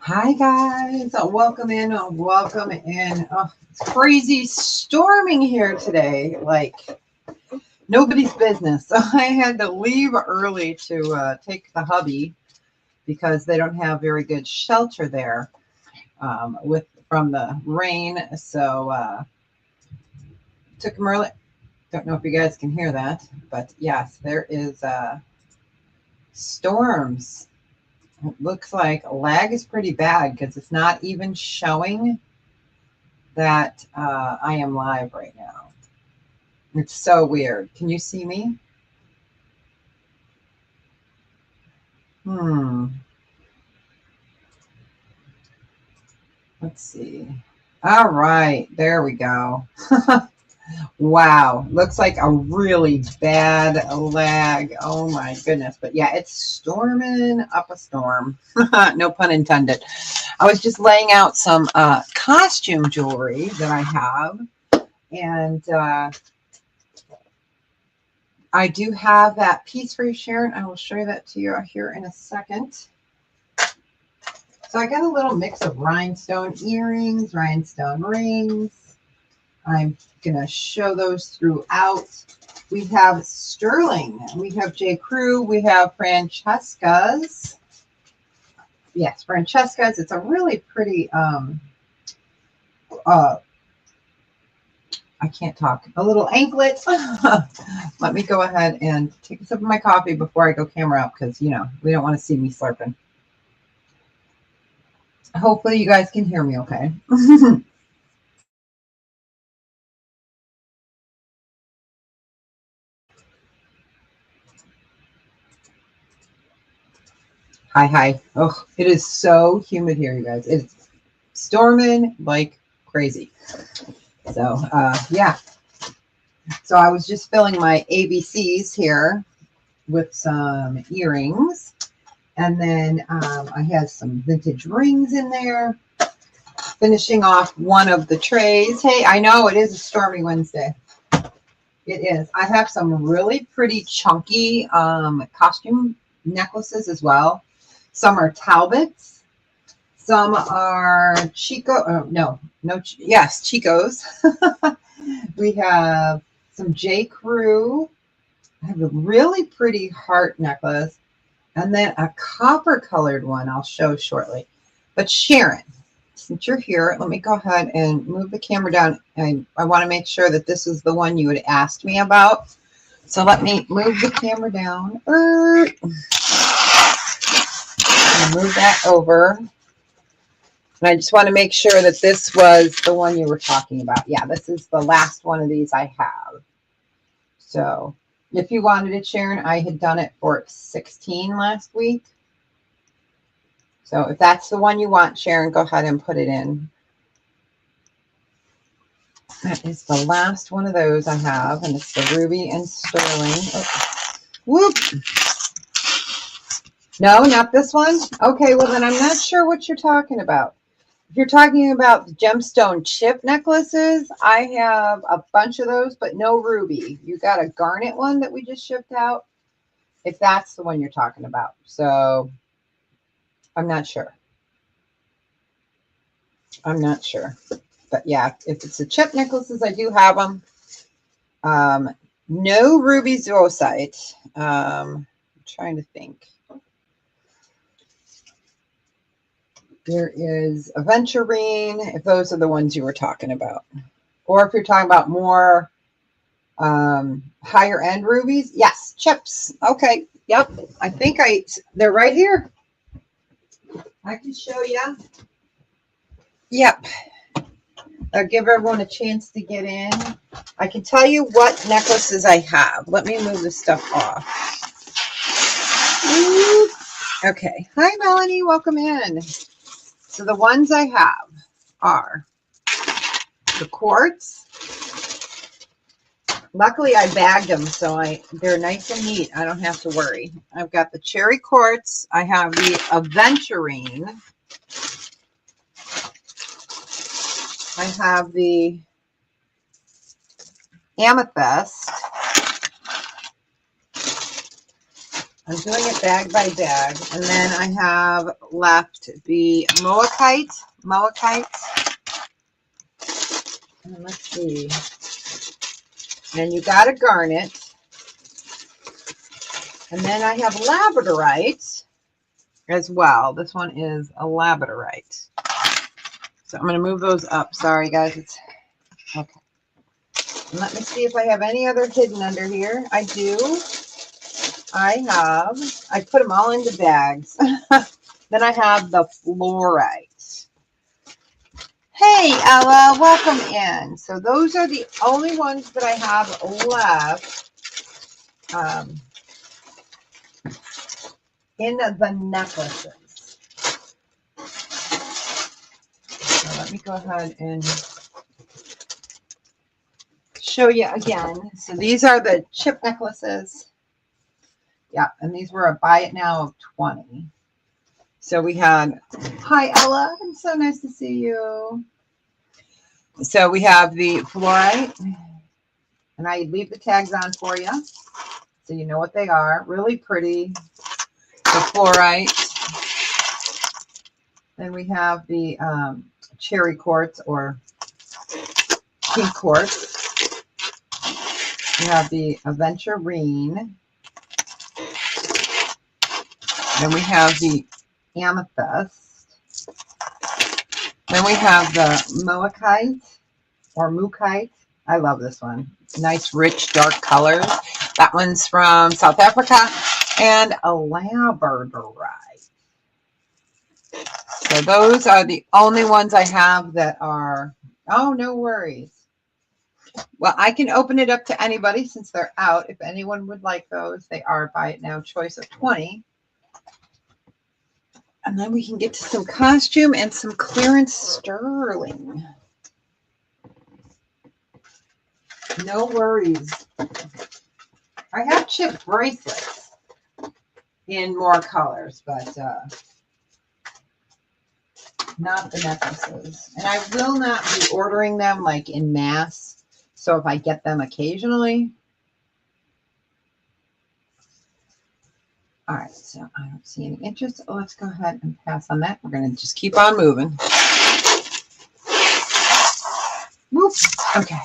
Hi guys, welcome in, welcome in. Oh, it's crazy storming here today, like nobody's business. So I had to leave early to take the hubby because they don't have very good shelter there with from the rain. So took him early. Don't know if you guys can hear that, but yes, there is storms. It looks like lag is pretty bad because it's not even showing that I am live right now. It's so weird. Can you see me? Hmm. Let's see. All right. There we go. Wow. Looks like a really bad lag. Oh my goodness. But yeah, it's storming up a storm. No pun intended. I was just laying out some costume jewelry that I have. And I do have that piece for you, Sharon. I will show you that to you here in a second. So I got a little mix of rhinestone earrings, rhinestone rings. I'm going to show those throughout. We have sterling. We have J. Crew. We have Francesca's. Yes, Francesca's. It's a really pretty, I can't talk, a little anklet. Let me go ahead and take a sip of my coffee before I go camera up because, you know, we don't want to see me slurping. Hopefully you guys can hear me okay. Hi, hi. Oh, it is so humid here, you guys. It's storming like crazy. So, yeah. So I was just filling my ABCs here with some earrings. And then I had some vintage rings in there. Finishing off one of the trays. Hey, I know it is a stormy Wednesday. It is. I have some really pretty chunky costume necklaces as well. Some are Talbots. Some are Chico. Yes, Chico's. We have some J. Crew. I have a really pretty heart necklace. And then a copper colored one I'll show shortly. But Sharon, since you're here, let me go ahead and move the camera down. I want to make sure that this is the one you had asked me about. So let me move the camera down. Move that over. And I just want to make sure that this was the one you were talking about. Yeah, this is the last one of these I have. So if you wanted it, Sharon, I had done it for 16 last week. So if that's the one you want, Sharon, go ahead and put it in. That is the last one of those I have, and it's the ruby and sterling. Oh, whoop. No, not this one? Okay, well then I'm not sure what you're talking about. If you're talking about the gemstone chip necklaces, I have a bunch of those, but no ruby. You got a garnet one that we just shipped out, if that's the one you're talking about. So I'm not sure. I'm not sure. But yeah, if it's the chip necklaces, I do have them. No ruby zoisite. I'm trying to think. There is aventurine, if those are the ones you were talking about. Or if you're talking about more higher end rubies, yes, chips. Okay, yep. I think they're right here. I can show you. Yep. I'll give everyone a chance to get in. I can tell you what necklaces I have. Let me move this stuff off. Okay. Hi, Melanie. Welcome in. So the ones I have are the quartz. Luckily, I bagged them, so they're nice and neat. I don't have to worry. I've got the cherry quartz. I have the aventurine. I have the amethyst. I'm doing it bag by bag. And then I have left the Moakite. And let's see. And you got to garnet. And then I have labradorite as well. This one is a labradorite. So I'm going to move those up. Sorry, guys. It's okay. And let me see if I have any other hidden under here. I do. I put them all into bags. Then I have the fluorite. Hey, Ella, welcome in. So those are the only ones that I have left. In the necklaces. So let me go ahead and show you again. So these are the chip necklaces. Yeah, and these were a buy it now of 20. So we had, hi Ella, it's so nice to see you. So we have the fluorite, and I leave the tags on for you so you know what they are. Really pretty. The fluorite. Then we have the cherry quartz or pink quartz. We have the aventurine. Then we have the amethyst. Then we have the moakite or mookite. I love this one. Nice, rich, dark colors. That one's from South Africa. And a labradorite. So those are the only ones I have that are, oh, no worries. Well, I can open it up to anybody since they're out. If anyone would like those, they are buy it now choice of 20. And then we can get to some costume and some clearance sterling. No worries. I have chip bracelets in more colors, but not the necklaces. And I will not be ordering them like in mass. So if I get them occasionally. All right, so I don't see any interest. So let's go ahead and pass on that. We're going to just keep on moving. Whoop. Okay.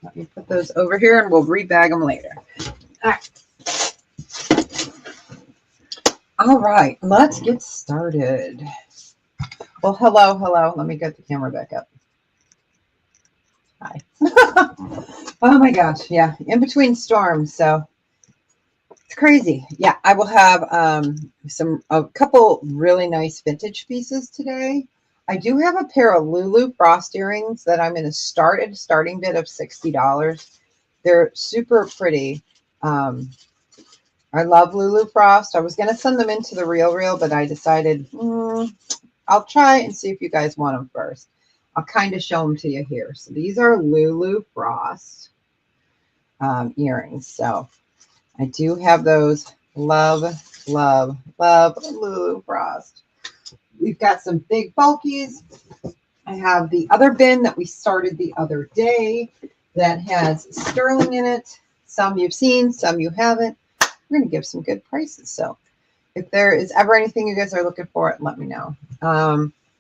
Let me put those over here and we'll rebag them later. All right. All right, let's get started. Well, hello. Let me get the camera back up. Hi. Oh my gosh, yeah, in between storms, so it's crazy. Yeah, I will have a couple really nice vintage pieces today. I do have a pair of Lulu frost earrings that I'm going to start at a starting bid of $60. They're super pretty. I love Lulu Frost. I was going to send them into the Real, but I decided I'll try and see if you guys want them first. I'll kind of show them to you here. So these are Lulu Frost earrings. So I do have those. Love Lulu Frost. We've got some big bulkies. I have the other bin that we started the other day that has sterling in it. Some you've seen, some you haven't. We're going to give some good prices. So if there is ever anything you guys are looking for, let me know.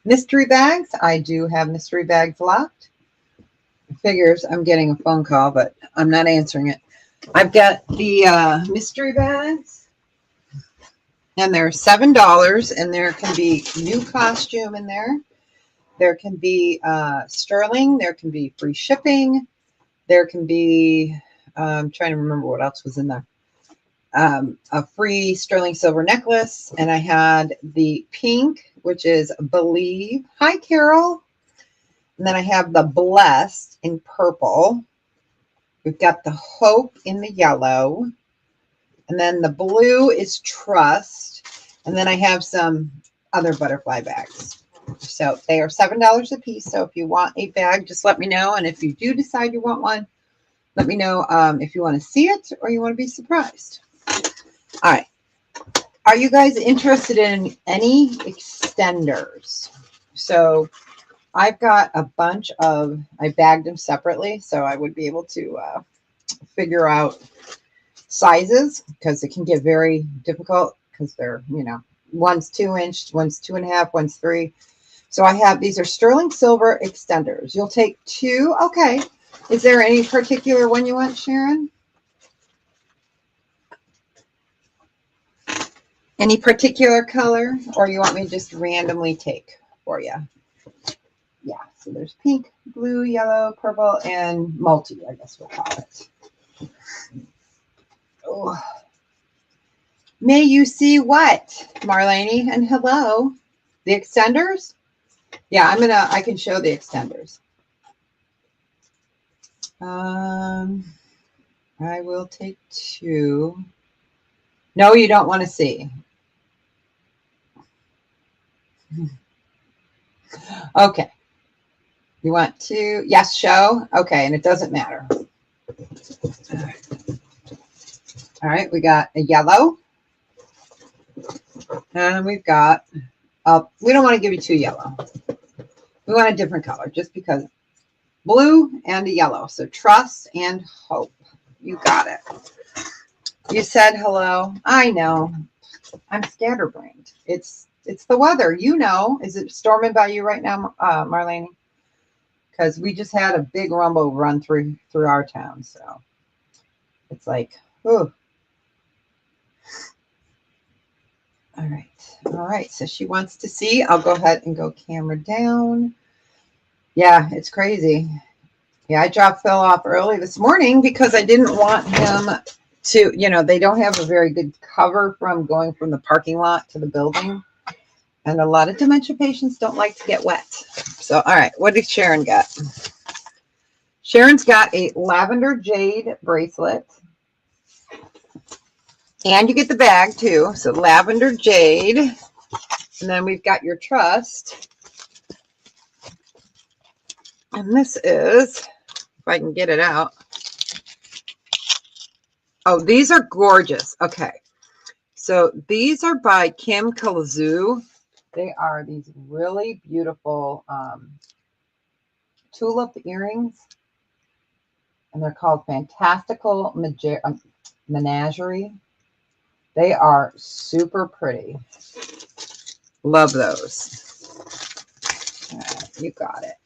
Mystery bags. I do have mystery bags locked. Figures I'm getting a phone call, but I'm not answering it. I've got the mystery bags, and they're $7, and there can be new costume in there. There can be sterling. There can be free shipping. There can be, I'm trying to remember what else was in there. A free sterling silver necklace, and I had the pink, which is Believe. Hi, Carol. And then I have the Blessed in purple. We've got the Hope in the yellow, and then the blue is Trust, and then I have some other butterfly bags. So they are $7 a piece. So if you want a bag, just let me know, and if you do decide you want one, let me know if you want to see it or you want to be surprised. All right. Are you guys interested in any extenders? So I've got a bunch of, I bagged them separately, so I would be able to figure out sizes because it can get very difficult because they're, one's 2-inch, one's 2.5, one's 3. So I have, these are sterling silver extenders. You'll take 2. Okay. Is there any particular one you want, Sharon? Any particular color, or you want me to just randomly take for you? Yeah, so there's pink, blue, yellow, purple, and multi, I guess we'll call it. Oh. May you see what, Marlene? And hello. The extenders? Yeah, I can show the extenders. I will take 2. No, you don't want to see. Okay. You want to, yes, show? Okay, and it doesn't matter. All right, we got a yellow. And we've got, we don't want to give you 2 yellow. We want a different color just because. Blue and a yellow. So trust and hope. You got it. You said hello. I know. I'm scatterbrained. It's the weather. Is it storming by you right now, Marlene? Because we just had a big rumble run through our town. So it's like, ooh. All right. All right. So she wants to see. I'll go ahead and go camera down. Yeah, it's crazy. Yeah, I dropped Phil off early this morning because I didn't want him to, they don't have a very good cover from going from the parking lot to the building. And a lot of dementia patients don't like to get wet. So, all right, what did Sharon got? Sharon's got a lavender jade bracelet. And you get the bag too. So lavender jade. And then we've got your trust. And this is, if I can get it out. Oh, these are gorgeous. Okay. So these are by Kim Kalazu. They are these really beautiful tulip earrings. And they're called Fantastical Menagerie. They are super pretty. Love those. All right, you got it.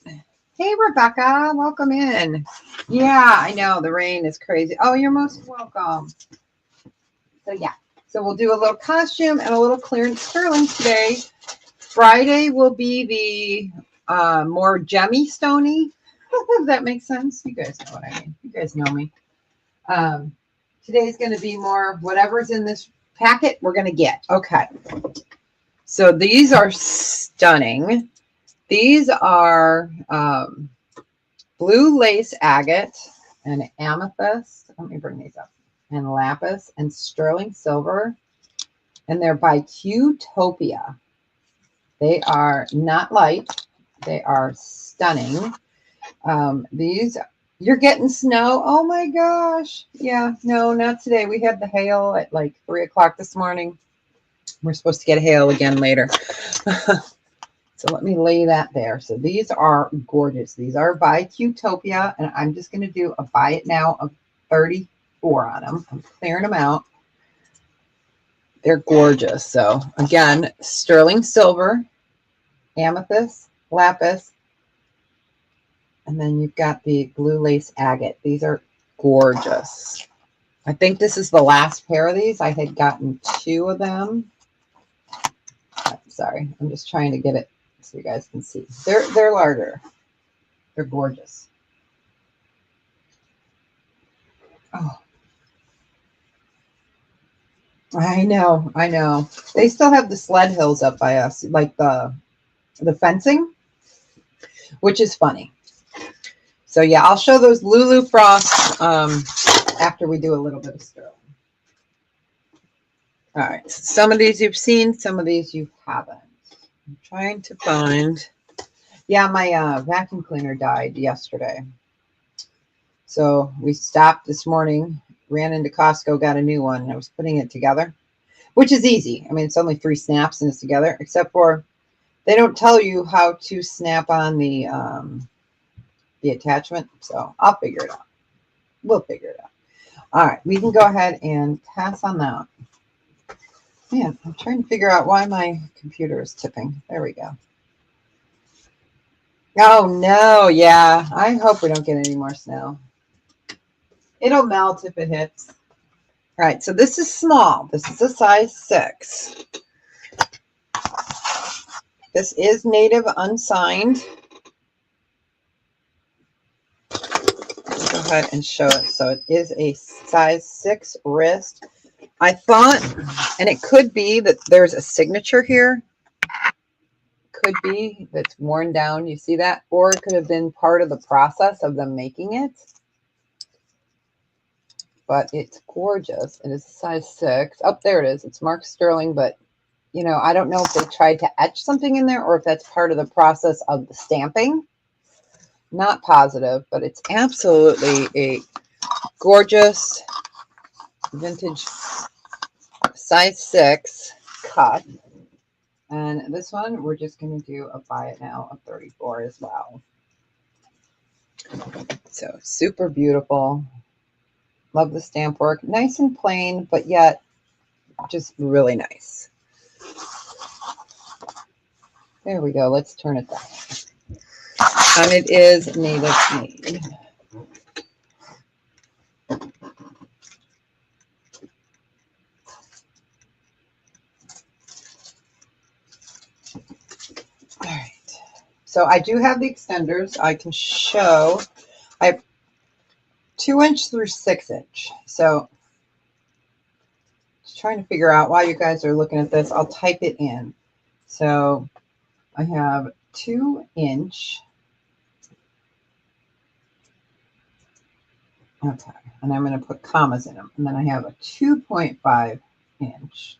Hey, Rebecca, welcome in. Yeah, I know the rain is crazy. Oh, you're most welcome. So yeah, so we'll do a little costume and a little clearance sterling today. Friday will be the more gemmy stony. If that makes sense. You guys know what I mean. You guys know me. Today's going to be more whatever's in this packet we're going to get. Okay. So these are stunning. These are blue lace agate and amethyst. Let me bring these up. And lapis and sterling silver. And they're by Qtopia. They are not light. They are stunning. These, you're getting snow. Oh my gosh. Yeah, no, not today. We had the hail at like 3 o'clock this morning. We're supposed to get hail again later. So let me lay that there. So these are gorgeous. These are by Qtopia, and I'm just going to do a buy it now of 34 on them. I'm clearing them out. They're gorgeous. So again, sterling silver, amethyst, lapis, and then you've got the blue lace agate. These are gorgeous. I think this is the last pair of these. I had gotten 2 of them. Oh, sorry, I'm just trying to get it so you guys can see. They're larger. They're gorgeous. Oh, I know. They still have the sled hills up by us, like the fencing, which is funny. So yeah, I'll show those Lulu Frost after we do a little bit of sterling. All right, so some of these you've seen, some of these you haven't. I'm trying to find. Yeah, my vacuum cleaner died yesterday. So we stopped this morning, ran into Costco, got a new one, and I was putting it together, which is easy. I mean, it's only 3 snaps and it's together, except for they don't tell you how to snap on the attachment. So I'll figure it out. We'll figure it out. All right, we can go ahead and pass on that. Man, I'm trying to figure out why my computer is tipping. There we go. Oh no, yeah. I hope we don't get any more snow. It'll melt if it hits. All right, so this is small. This is a size 6. This is native unsigned. Go ahead and show it. So it is a size 6 wrist. I thought, and it could be that there's a signature here. Could be that's worn down. You see that? Or it could have been part of the process of them making it. But it's gorgeous. It is a size 6. Oh, there it is. It's marked sterling, but you know, I don't know if they tried to etch something in there or if that's part of the process of the stamping. Not positive, but it's absolutely a gorgeous vintage size 6 cut. And this one, we're just going to do a buy it now of 34 as well. So super beautiful. Love the stamp work. Nice and plain, but yet just really nice. There we go. Let's turn it down. And it is native made. All right. So I do have the extenders. I can show. I have 2-inch through 6-inch. So just trying to figure out why you guys are looking at this. I'll type it in. So I have 2-inch. Okay, and I'm going to put commas in them. And then I have a 2.5 inch.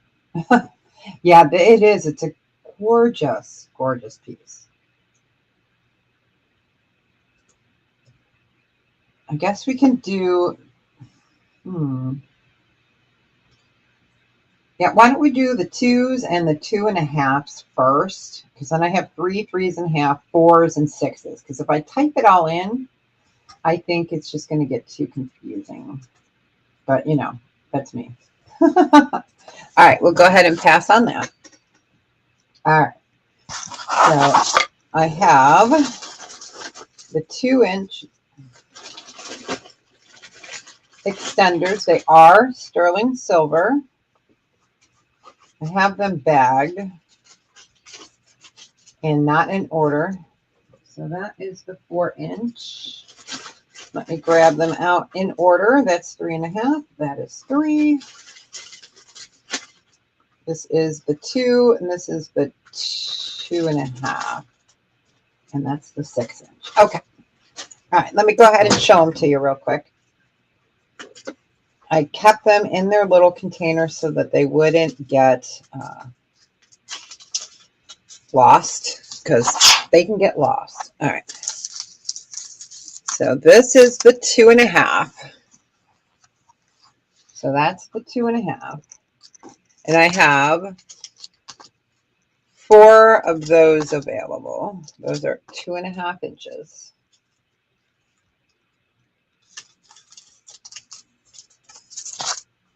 Yeah, it is. It's a gorgeous, gorgeous piece. I guess we can do, yeah, why don't we do the 2s and the 2.5s first? Because then I have 3 3.5, 4s, and 6s. Because if I type it all in, I think it's just going to get too confusing. But, you know, that's me. All right, we'll go ahead and pass on that. All right. So I have the 2-inch extenders. They are sterling silver. I have them bagged and not in order. So that is the 4-inch. Let me grab them out in order. That's 3.5. That is 3. This is the 2, and this is the 2.5. And that's the 6-inch. Okay. All right. Let me go ahead and show them to you real quick. I kept them in their little container so that they wouldn't get lost, because they can get lost. All right. So this is the 2.5. So that's the 2.5. And I have 4 of those available. Those are 2.5 inches.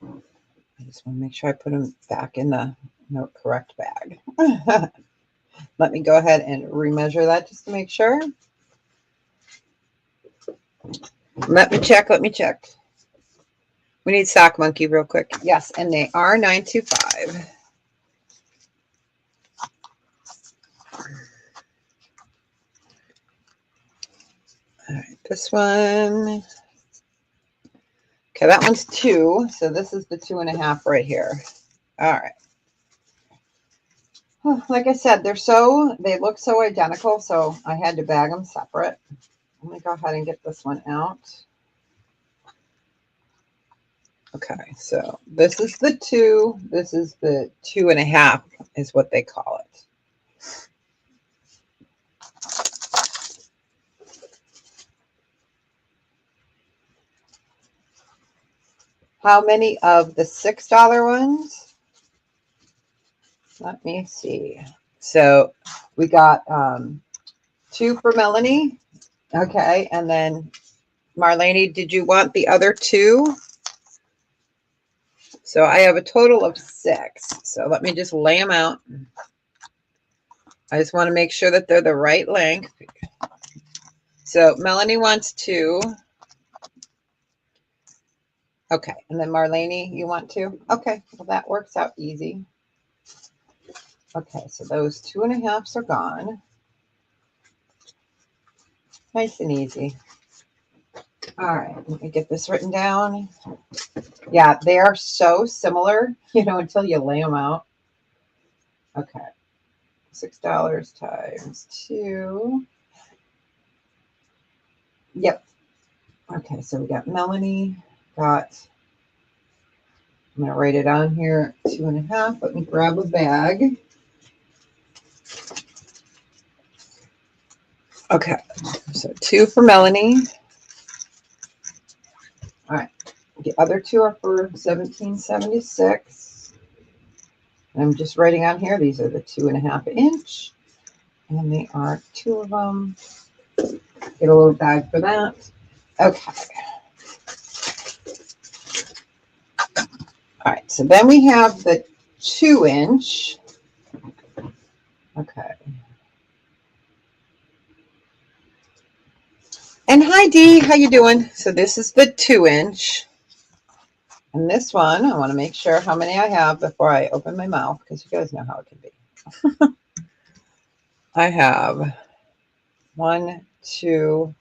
I just want to make sure I put them back in the correct bag. Let me go ahead and remeasure that just to make sure. Let me check. We need Sock Monkey real quick. Yes, and they are 925. All right, this one. Okay, that one's 2. So this is the 2.5 right here. All right. Like I said, they look so identical, so I had to bag them separate. Let me go ahead and get this one out. Okay, so this is the 2. This is the 2.5 is what they call it. How many of the $6 ones? Let me see. So we got 2 for Melanie. Okay, and then Marlene, did you want the other 2? So I have a total of 6. So let me just lay them out. I just want to make sure that they're the right length. So Melanie wants 2. Okay, and then Marlene, you want 2? Okay, well that works out easy. Okay, so those 2.5s are gone. Nice and easy. All right, let me get this written down. Yeah, they are so similar, until you lay them out. Okay, $6 times 2. Yep. Okay, so we got Melanie, I'm going to write it on here, 2.5. Let me grab a bag. Okay, so 2 for Melanie. All right, the other 2 are for $17.76. I'm just writing on here, these are the 2.5 inch, and they are 2 of them. Get a little bag for that. Okay. All right, so then we have the 2 inch. Okay. And hi Dee, how you doing? So this is the 2 inch. And this one, I want to make sure how many I have before I open my mouth, because you guys know how it can be. I have 1, 2,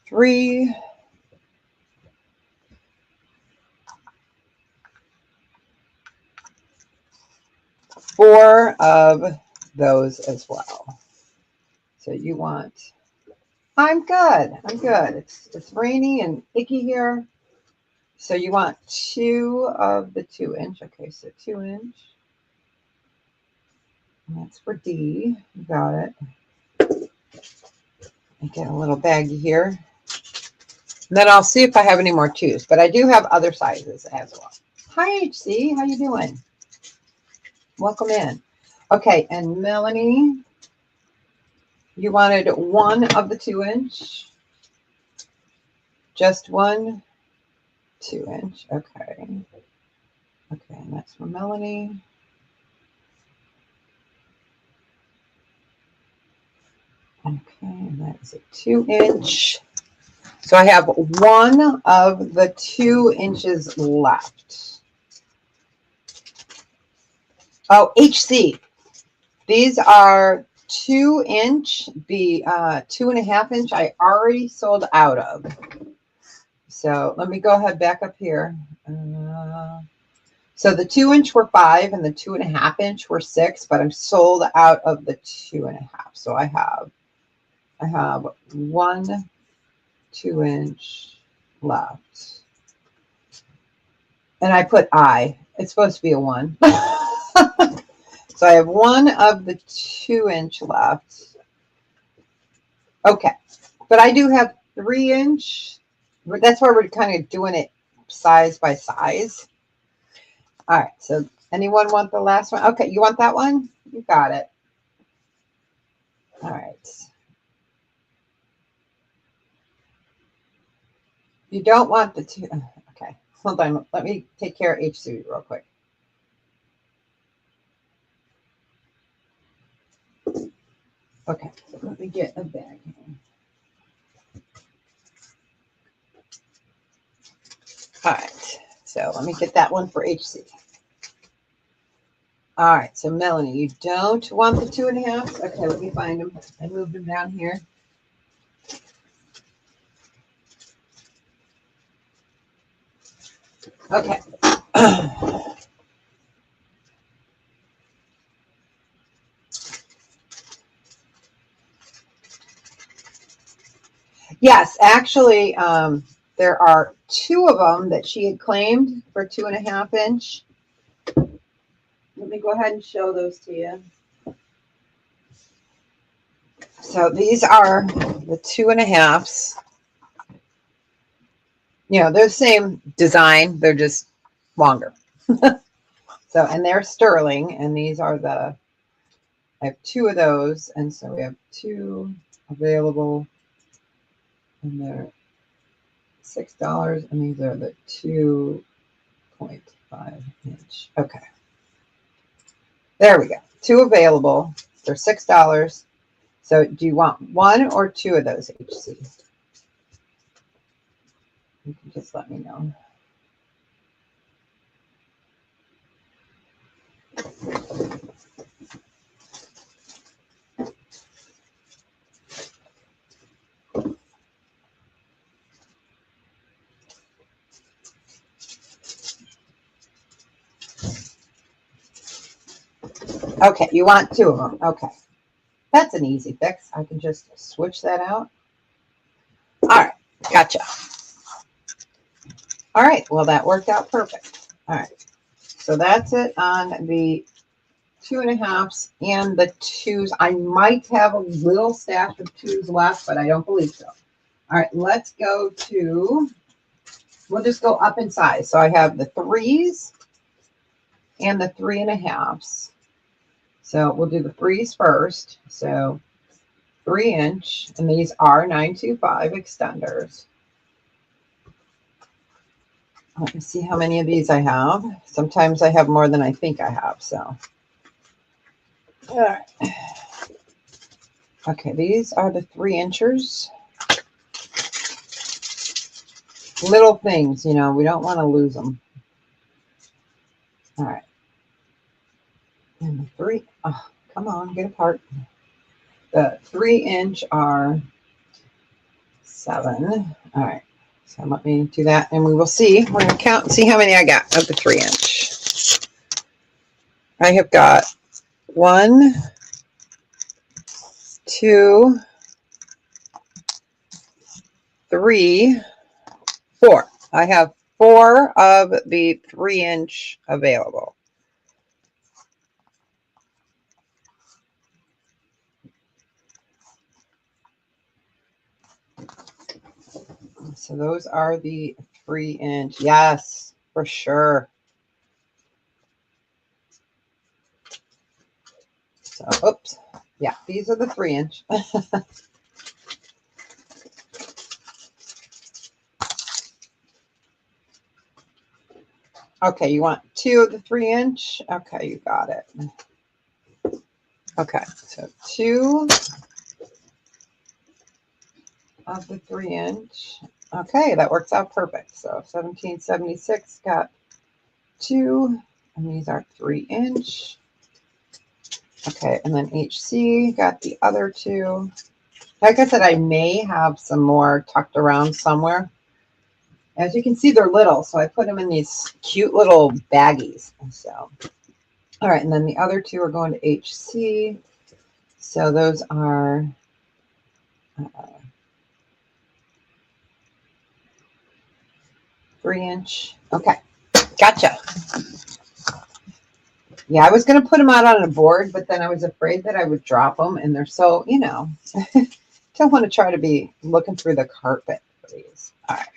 3, 4 of those as well. So you want, I'm good. It's rainy and icky here. So you want 2 of the 2 inch. Okay, so 2 inch. And that's for D. You got it. I get a little baggie here. And then I'll see if I have any more 2s, but I do have other sizes as well. Hi HC, how you doing? Welcome in. Okay, and Melanie, you wanted 1 of the 2 inch. Just 1 2 inch. Okay. Okay, and that's for Melanie. Okay, and that's a 2 inch. So I have 1 of the 2 inches left. Oh, HC. These are 2 inch, the 2.5 inch I already sold out of. So let me go ahead back up here. So the 2 inch were 5 and the 2.5 inch were 6, but I'm sold out of the 2.5. So I have 1 2 inch left. And I put I. It's supposed to be a 1. So I have 1 of the 2 inch left. Okay. But I do have 3 inch. That's why we're kind of doing it size by size. All right. So anyone want the last one? Okay. You want that one? You got it. All right. You don't want the 2. Okay. Hold on. Let me take care of HC real quick. Okay. So let me get a bag here. All right. So let me get that one for HC. All right, so Melanie, you don't want the 2.5? Okay, let me find them. I moved them down here. Okay. Yes, actually, there are 2 of them that she had claimed for 2.5 inch. Let me go ahead and show those to you. So these are the 2.5s. They're the same design. They're just longer. So, and they're sterling, and these are I have 2 of those, and so we have 2 available, and they're $6, and these are the 2.5 inch. Okay. There we go. 2 available. They're $6. So do you want 1 or 2 of those HC? You can just let me know. Okay, you want 2 of them. Okay. That's an easy fix. I can just switch that out. All right, gotcha. All right, well, that worked out perfect. All right, so that's it on the 2.5s and the 2s. I might have a little stash of 2s left, but I don't believe so. All right, let's go to, we'll just go up in size. So I have the 3s and the 3.5s. So we'll do the 3s first. So 3 inch, and these are 925 extenders. Let me see how many of these I have. Sometimes I have more than I think I have, so. All right. Okay, these are the 3 inchers. Little things, you know, we don't want to lose them. All right. And the 3, oh, come on, get apart. The 3 inch are 7. All right. So let me do that, and we will see. We're going to count and see how many I got of the 3 inch. I have got 1, 2, 3, 4. I have 4 of the 3 inch available. So those are the 3 inch. Yes, for sure. So, oops. Yeah, these are the 3 inch. Okay, you want 2 of the 3 inch? Okay, you got it. Okay, so 2 of the 3 inch. Okay, that works out perfect. So 1776 got 2, and these are 3 inch. Okay, and then HC got the other 2. Like I said, I may have some more tucked around somewhere. As you can see, they're little, so I put them in these cute little baggies. So, all right, and then the other 2 are going to HC. So those are 3 inch. Okay, gotcha. Yeah, I was going to put them out on a board, but then I was afraid that I would drop them, and they're so, you know, don't want to try to be looking through the carpet for these. All right.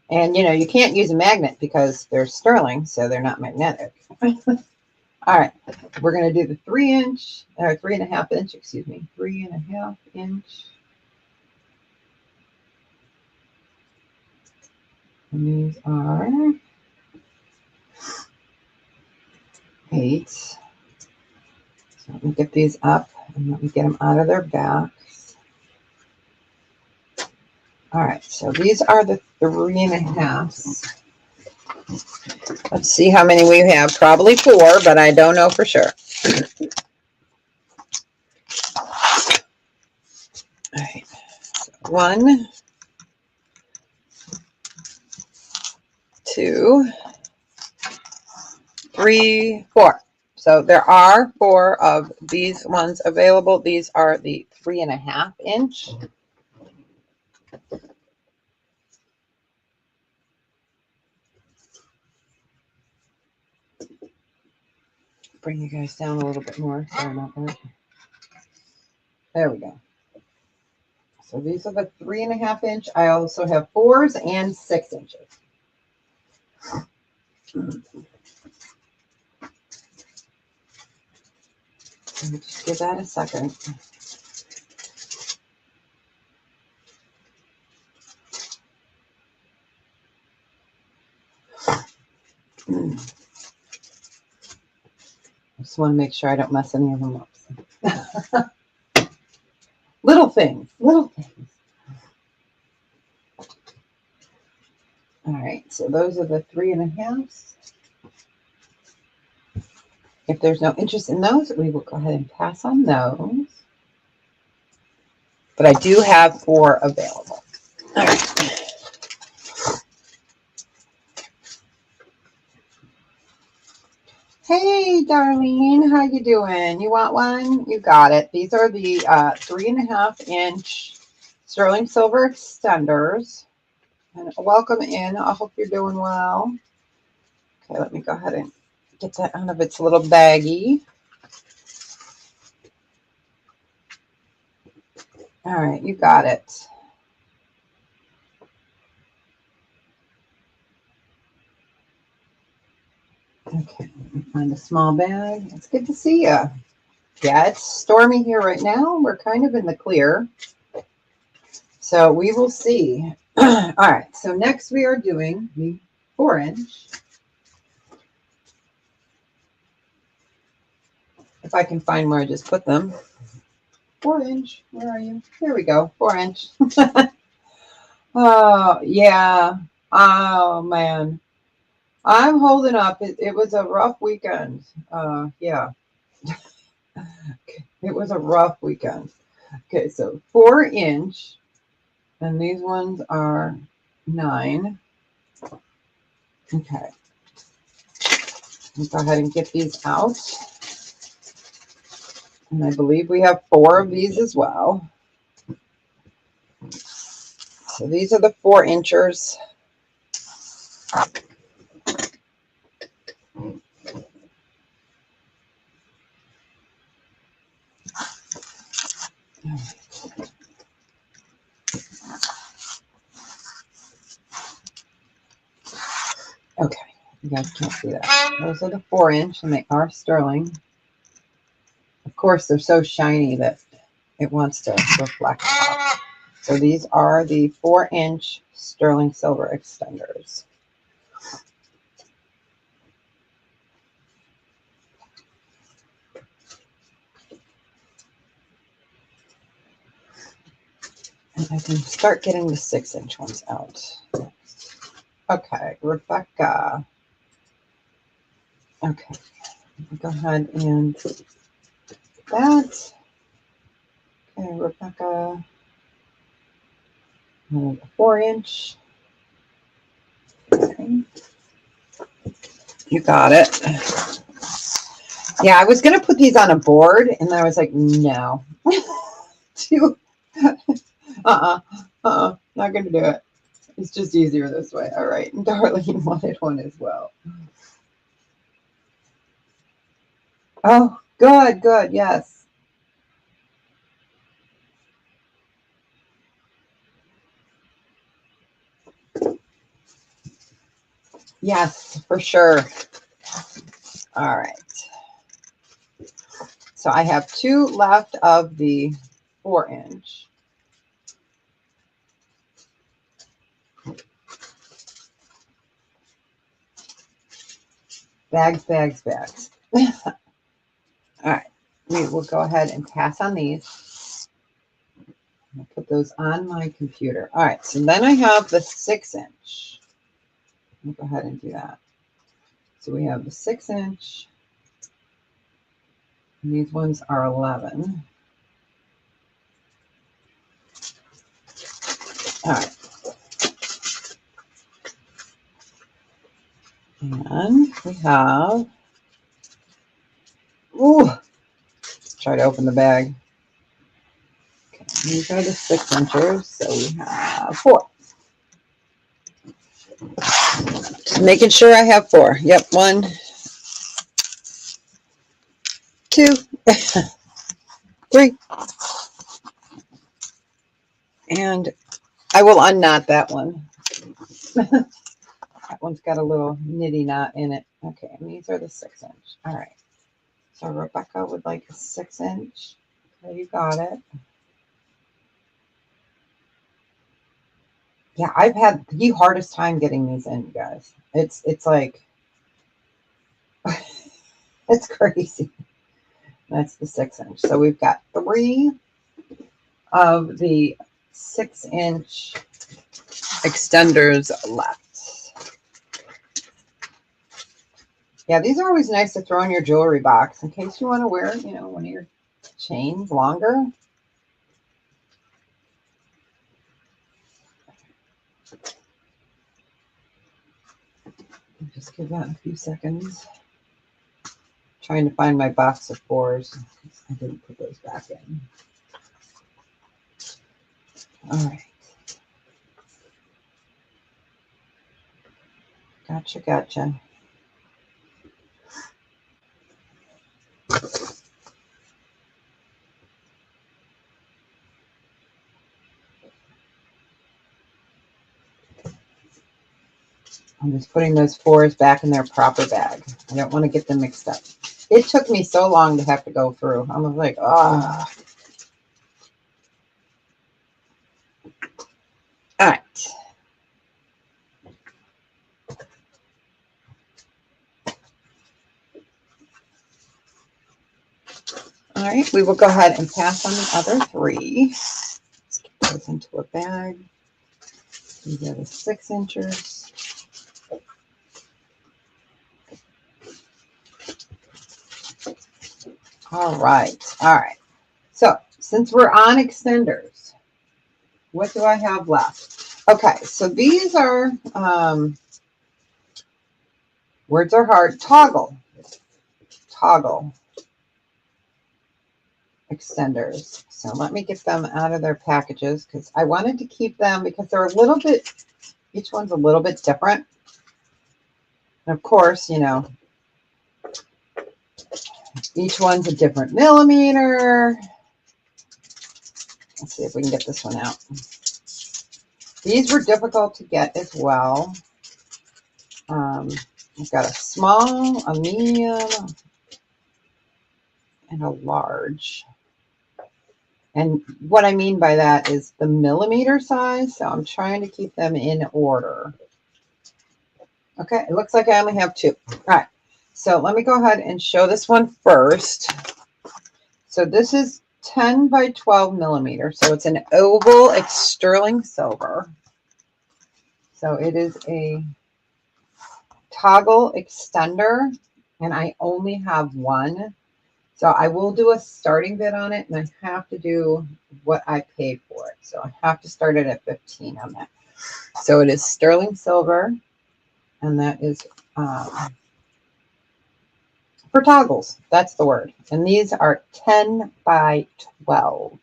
And, you know, you can't use a magnet because they're sterling, so they're not magnetic. All right. We're going to do the 3 inch, or 3.5 inch, excuse me, 3.5 inch. And these are 8. So let me get these up and let me get them out of their backs. All right, so these are the 3.5s. Let's see how many we have. Probably 4, but I don't know for sure. All right, so 1, 2, 3, 4. So there are 4 of these ones available. These are the 3.5 inch. Bring you guys down a little bit more. Sorry about that. There we go. So these are the 3.5 inch. I also have 4s and 6 inches. Just give that a second. just want to make sure I don't mess any of them up. Little things, little things. All right, so those are the 3.5. If there's no interest in those, we will go ahead and pass on those. But I do have 4 available. All right. Hey, Darlene, how you doing? You want one? You got it. These are the 3.5-inch sterling silver extenders. And welcome in. I hope you're doing well. Okay, let me go ahead and get that out of its little baggie. All right, you got it. Okay, let me find a small bag. It's good to see you. Yeah, it's stormy here right now. We're kind of in the clear. So we will see. All right, so next we are doing the 4-inch. If I can find where I just put them. 4-inch, where are you? Here we go, 4-inch. Oh, yeah. Oh, man. I'm holding up. It was a rough weekend. Yeah. It was a rough weekend. Okay, so 4-inch. And these ones are 9. Okay. Let's go ahead and get these out. And I believe we have 4 of these as well. So these are the 4-inchers. Okay, you guys can't see that. Those are the 4-inch, and they are sterling. Of course, they're so shiny that it wants to reflect off. So these are the 4-inch sterling silver extenders. And I can start getting the 6-inch ones out. Okay, Rebecca. Okay, go ahead and that. Okay, Rebecca. And a 4-inch. Okay. You got it. Yeah, I was going to put these on a board, and then I was like, no. Not going to do it. It's just easier this way. All right. And Darlene wanted one as well. Oh, good, good. Yes. Yes, for sure. All right. So I have 2 left of the 4-inch. Bags, bags, bags. All right. We will go ahead and pass on these. I'll put those on my computer. All right. So then I have the 6-inch. I'll go ahead and do that. So we have the 6-inch. And these ones are 11. All right. And we have, ooh, try to open the bag. Okay, these are the 6-inchers. So we have 4. Making sure I have 4. Yep, 1, 2, 3. And I will unknot that one. That one's got a little nitty knot in it. Okay, and these are the 6-inch. All right. So Rebecca would like a 6-inch. Okay, you got it. Yeah, I've had the hardest time getting these in, you guys. It's like It's crazy. That's the 6-inch. So we've got 3 of the 6-inch extenders left. Yeah, these are always nice to throw in your jewelry box in case you want to wear, you know, one of your chains longer. Just give that a few seconds. Trying to find my box of 4s. I didn't put those back in. All right. Gotcha. I'm just putting those 4s back in their proper bag. I don't want to get them mixed up. It took me so long to have to go through. I was like, ah. All right. All right, we will go ahead and pass on the other 3. Let's get those into a bag. These are the 6-inchers. All right. So since we're on extenders, what do I have left? Okay, so these are, words are hard, toggle extenders. So let me get them out of their packages because I wanted to keep them because they're a little bit, each one's a little bit different. And of course, you know, each one's a different millimeter. Let's see if we can get this one out. These were difficult to get as well. I've got a small, a medium, and a large. And what I mean by that is the millimeter size. So I'm trying to keep them in order. Okay, it looks like I only have 2. All right, so let me go ahead and show this one first. So this is 10 by 12 millimeters. So it's an oval, it's sterling silver. So it is a toggle extender, and I only have 1. So I will do a starting bid on it, and I have to do what I paid for it. So I have to start it at 15 on that. So it is sterling silver, and that is for toggles. That's the word. And these are 10 by 12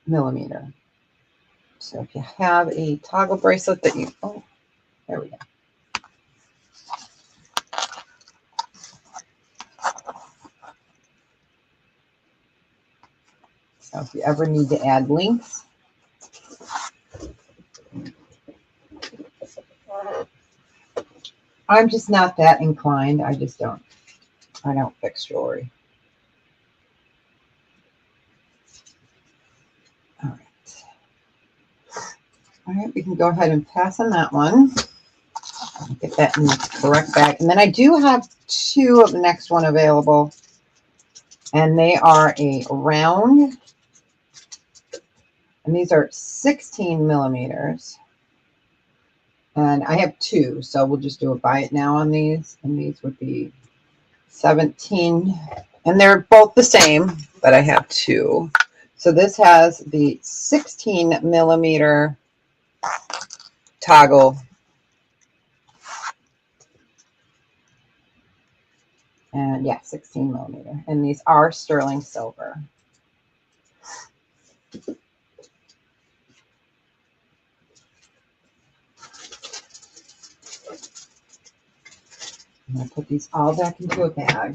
millimeter. So if you have a toggle bracelet that you, oh, there we go. So if you ever need to add links, I'm just not that inclined. I don't fix jewelry. All right, we can go ahead and pass on that one. Get that in the correct bag. And then I do have 2 of the next one available. And they are a round. And these are 16 millimeters. And I have 2, so we'll just do a buy it now on these. And these would be 17. And they're both the same, but I have 2. So this has the 16 millimeter toggle. And yeah, 16 millimeter. And these are sterling silver. I'm going to put these all back into a bag.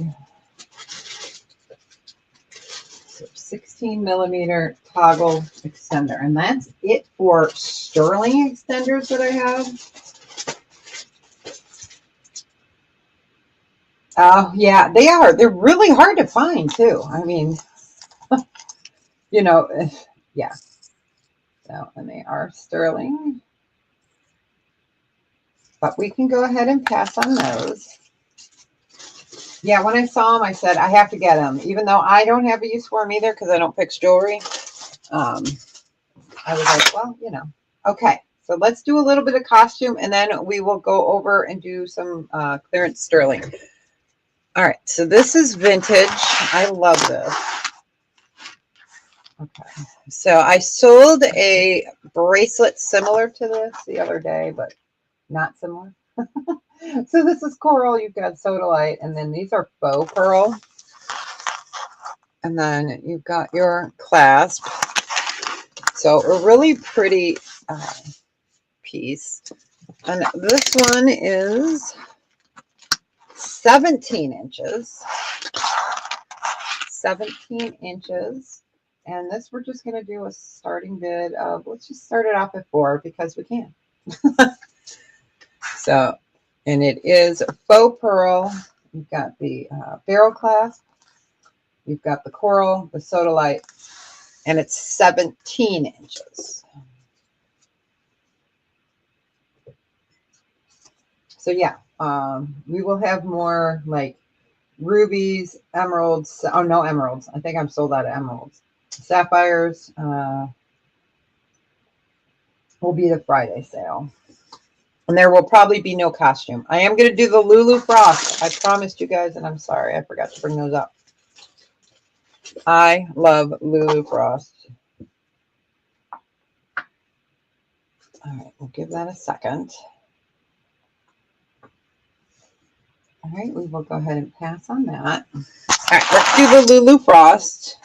So 16 millimeter toggle extender. And that's it for sterling extenders that I have. Oh, yeah, they are. They're really hard to find, too. I mean, you know, yeah. So, and they are sterling. But we can go ahead and pass on those. Yeah, when I saw them, I said, I have to get them. Even though I don't have a use for them either because I don't fix jewelry. Um, I was like, well, you know. Okay, so let's do a little bit of costume and then we will go over and do some clearance sterling. All right, so this is vintage. I love this. Okay, so I sold a bracelet similar to this the other day, but not similar. So this is coral. You've got sodalite, and then these are faux pearl. And then you've got your clasp. So a really pretty piece. And this one is 17 inches. 17 inches. And this we're just going to do a starting bid of, let's just start it off at 4 because we can. So, and it is faux pearl. You've got the barrel clasp. You've got the coral, the sodalite, and it's 17 inches. So yeah, we will have more like rubies, emeralds. Oh, no emeralds. I think I'm sold out of emeralds. Sapphires will be the Friday sale. And there will probably be no costume. I am going to do the Lulu Frost. I promised you guys, and I'm sorry. I forgot to bring those up. I love Lulu Frost. All right, we'll give that a second. All right, we will go ahead and pass on that. All right, let's do the Lulu Frost.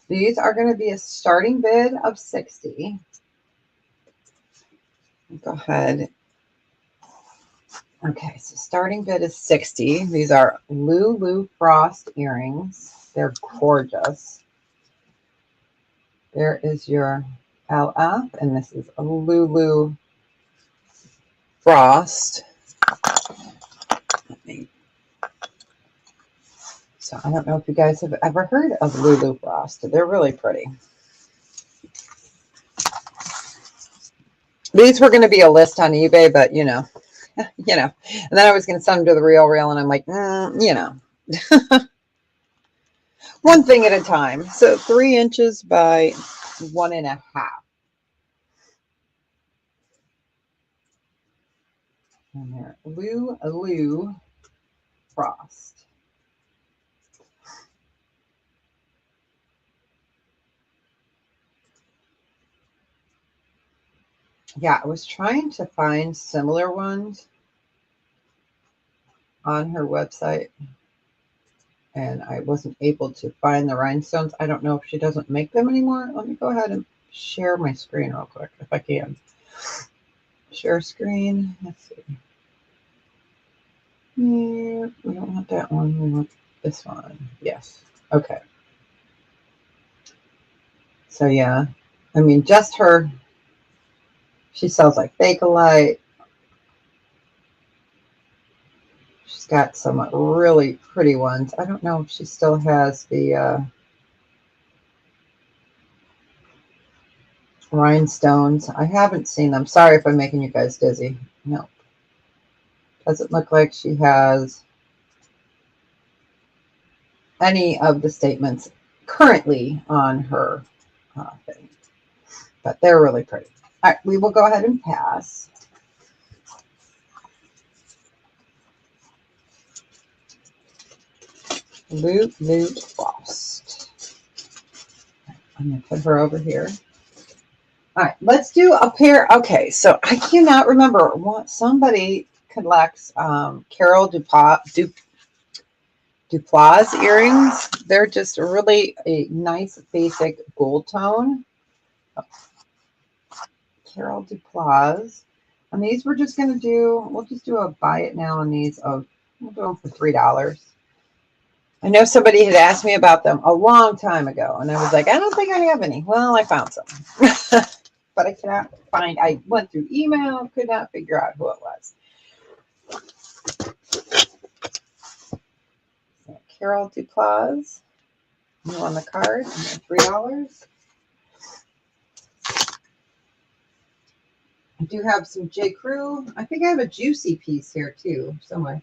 These are going to be a starting bid of 60. Go ahead. Okay, so starting bid is 60. These are Lulu Frost earrings. They're gorgeous. There is your LF, and this is a Lulu Frost. So I don't know if you guys have ever heard of Lulu Frost. They're really pretty. These were going to be a list on eBay, but you know. And then I was going to send them to the Real, and I'm like, one thing at a time. So 3 inches by 1.5. And they're Lulu Frost. Yeah, I was trying to find similar ones on her website, and I wasn't able to find the rhinestones. I don't know if she doesn't make them anymore. Let me go ahead and share my screen real quick, if I can. Share screen. Let's see. Yeah, we don't want that one. We want this one. Yes. Okay. So, yeah. I mean, just her. She sells like Bakelite. She's got some really pretty ones. I don't know if she still has the rhinestones. I haven't seen them. Sorry if I'm making you guys dizzy. No. Doesn't look like she has any of the statements currently on her thing. But they're really pretty. All right, we will go ahead and pass. Lulu Frost. I'm going to put her over here. All right, let's do a pair. Okay, so I cannot remember what somebody collects Carol Duplass earrings. They're just really a nice basic gold tone. Carol Duplass. And these we're just going to do, we'll just do a buy it now on these. We'll do them for $3. I know somebody had asked me about them a long time ago, and I was like, I don't think I have any. Well, I found some. But I cannot find, I went through email, could not figure out who it was. So Carol Duplass, you on the card, $3. I do have some J. Crew. I think I have a juicy piece here too, somewhere.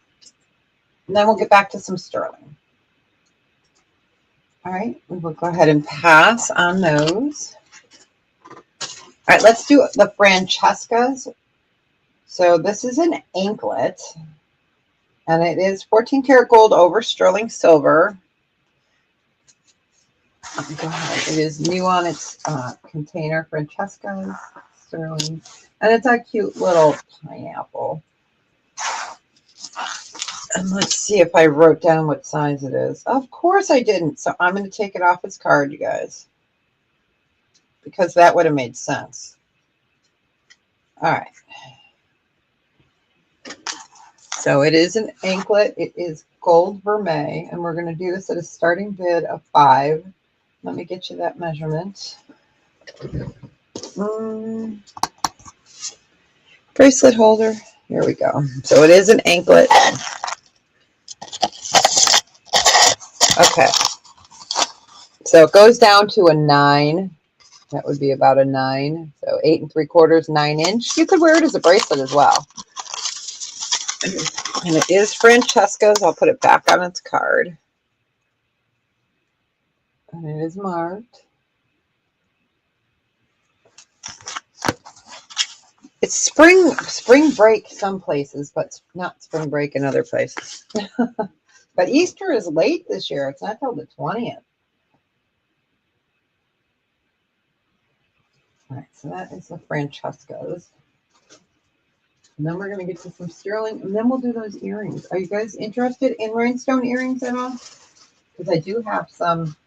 And then we'll get back to some sterling. All right, we will go ahead and pass on those. All right, let's do the Francescas. So this is an anklet, and it is 14 karat gold over sterling silver. Go ahead. It is new on its container, Francesca's sterling, and it's a cute little pineapple. And let's see if I wrote down what size it is. Of course I didn't, so I'm going to take it off its card, you guys, because that would have made sense. All right. So it is an anklet. It is gold vermeil, and we're going to do this at a starting bid of 5. Let me get you that measurement. Bracelet holder. Here we go. So it is an anklet. Okay. So it goes down to a 9. That would be about a 9. So 8 3/4, 9 inch. You could wear it as a bracelet as well. And it is Francesca's. I'll put it back on its card. And it is marked. It's spring break some places, but not spring break in other places. But Easter is late this year. It's not till the 20th. All right, so that is the Francesca's. And then we're going to get to some sterling, and then we'll do those earrings. Are you guys interested in rhinestone earrings at all? Because I do have some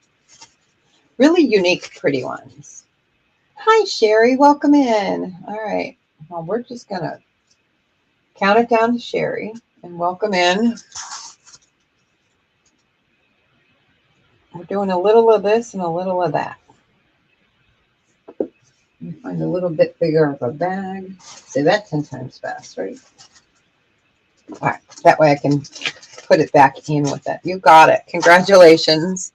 really unique, pretty ones. Hi, Sherry. Welcome in. All right. Well, we're just going to count it down to Sherry and welcome in. We're doing a little of this and a little of that. You find a little bit bigger of a bag. Say that 10 times fast, right? All right. That way I can put it back in with that. You got it. Congratulations.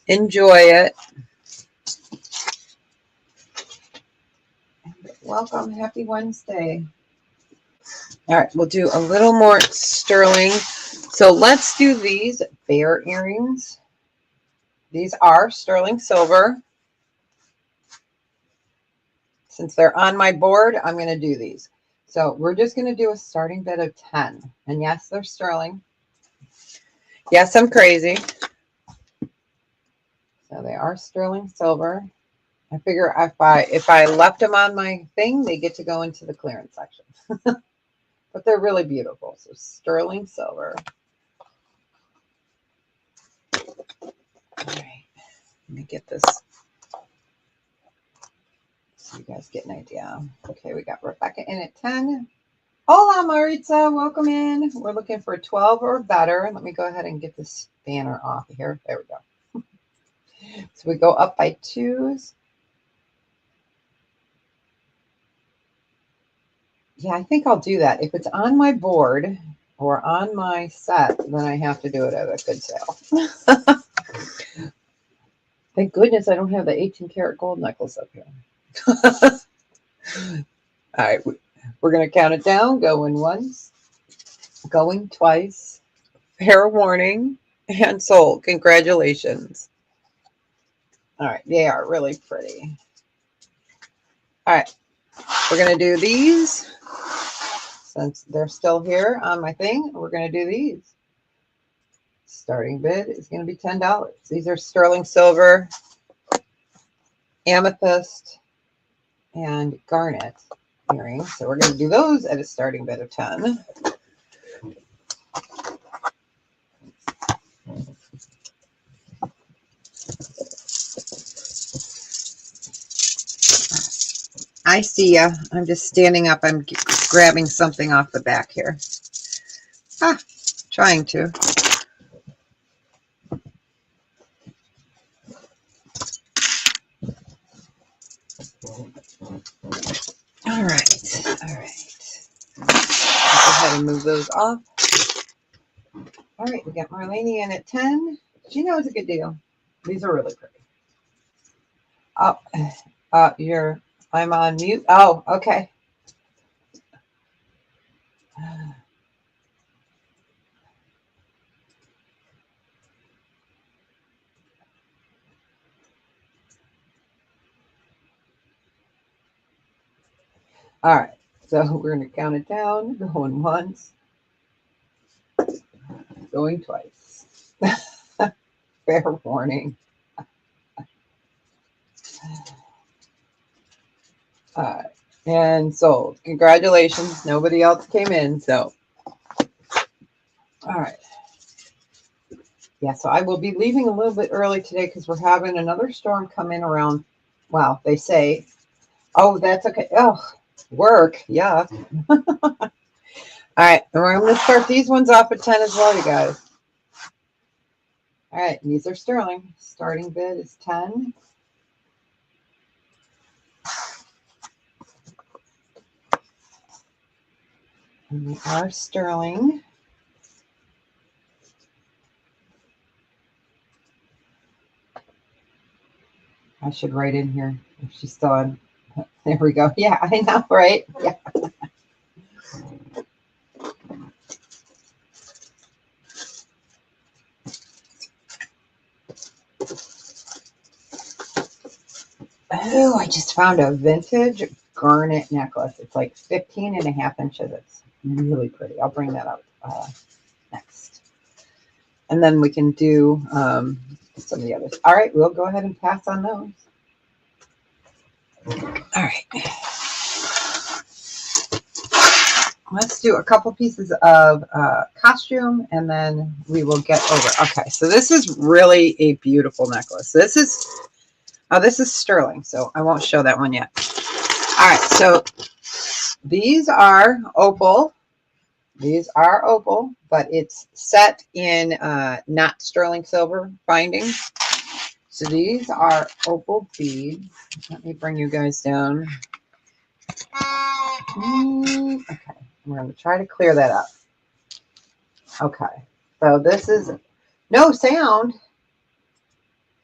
Enjoy it. Welcome. Happy Wednesday. All right. We'll do a little more sterling. So let's do these bear earrings. These are sterling silver. Since they're on my board, I'm going to do these. So we're just going to do a starting bid of 10. And yes, they're sterling. Yes, I'm crazy. So they are sterling silver. I figure if I left them on my thing, they get to go into the clearance section. But they're really beautiful. So sterling silver. All right. Let me get this so you guys get an idea. Okay, we got Rebecca in at 10. Hola, Maritza. Welcome in. We're looking for 12 or better. Let me go ahead and get this banner off here. There we go. So we go up by 2s. Yeah, I think I'll do that. If it's on my board or on my set, then I have to do it at a good sale. Thank goodness I don't have the 18 karat gold necklace up here. All right, we're going to count it down. Going once, going twice. Fair warning and sold. Congratulations. All right, they are really pretty. All right, we're going to do these. Since they're still here on my thing, we're going to do these. Starting bid is going to be $10. These are sterling silver, amethyst, and garnet earrings. So we're going to do those at a starting bid of 10. I see ya. I'm just standing up. I'm grabbing something off the back here. Trying to. All right. All right. Go ahead and move those off. All right. We got Marlene in at 10. She knows a good deal. These are really pretty. Oh, I'm on mute. Oh, okay. All right. So we're going to count it down. Going once, going twice. Fair warning. All right. And sold. Congratulations. Nobody else came in. So, all right. Yeah, so I will be leaving a little bit early today because we're having another storm come in around, well, they say, oh, that's okay. Oh, work. Yeah. All right. And we're going to start these ones off at 10 as well, you guys. All right. These are sterling. Starting bid is 10. And we are sterling. I should write in here if she's still on. There we go. Yeah, I know, right? Yeah. Oh, I just found a vintage garnet necklace. It's like 15.5 inches. It's really pretty. I'll bring that up next. And then we can do some of the others. All right, we'll go ahead and pass on those. All right. Let's do a couple pieces of costume and then we will get over. Okay, so this is really a beautiful necklace. This is sterling, so I won't show that one yet. All right, so these are opal. These are opal, but it's set in not sterling silver bindings. So these are opal beads. Let me bring you guys down. Okay, we're going to try to clear that up. Okay, so this is no sound.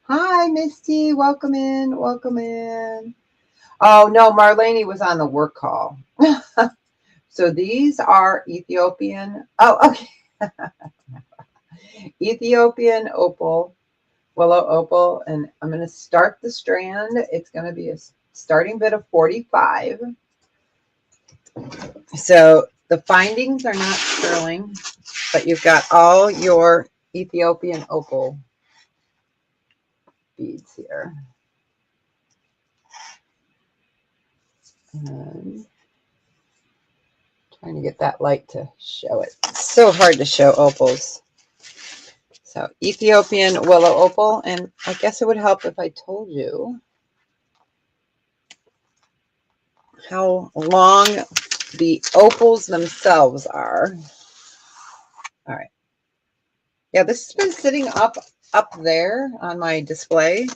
Hi, Misty. Welcome in. Welcome in. Oh, no, Marlene was on the work call. So these are Ethiopian. Oh, okay. Ethiopian opal, willow opal. And I'm going to start the strand. It's going to be a starting bid of 45. So the findings are not sterling, but you've got all your Ethiopian opal beads here. And trying to get that light to show it. It's so hard to show opals. So Ethiopian willow opal, and I guess it would help if I told you how long the opals themselves are. All right. Yeah, this has been sitting up there on my display,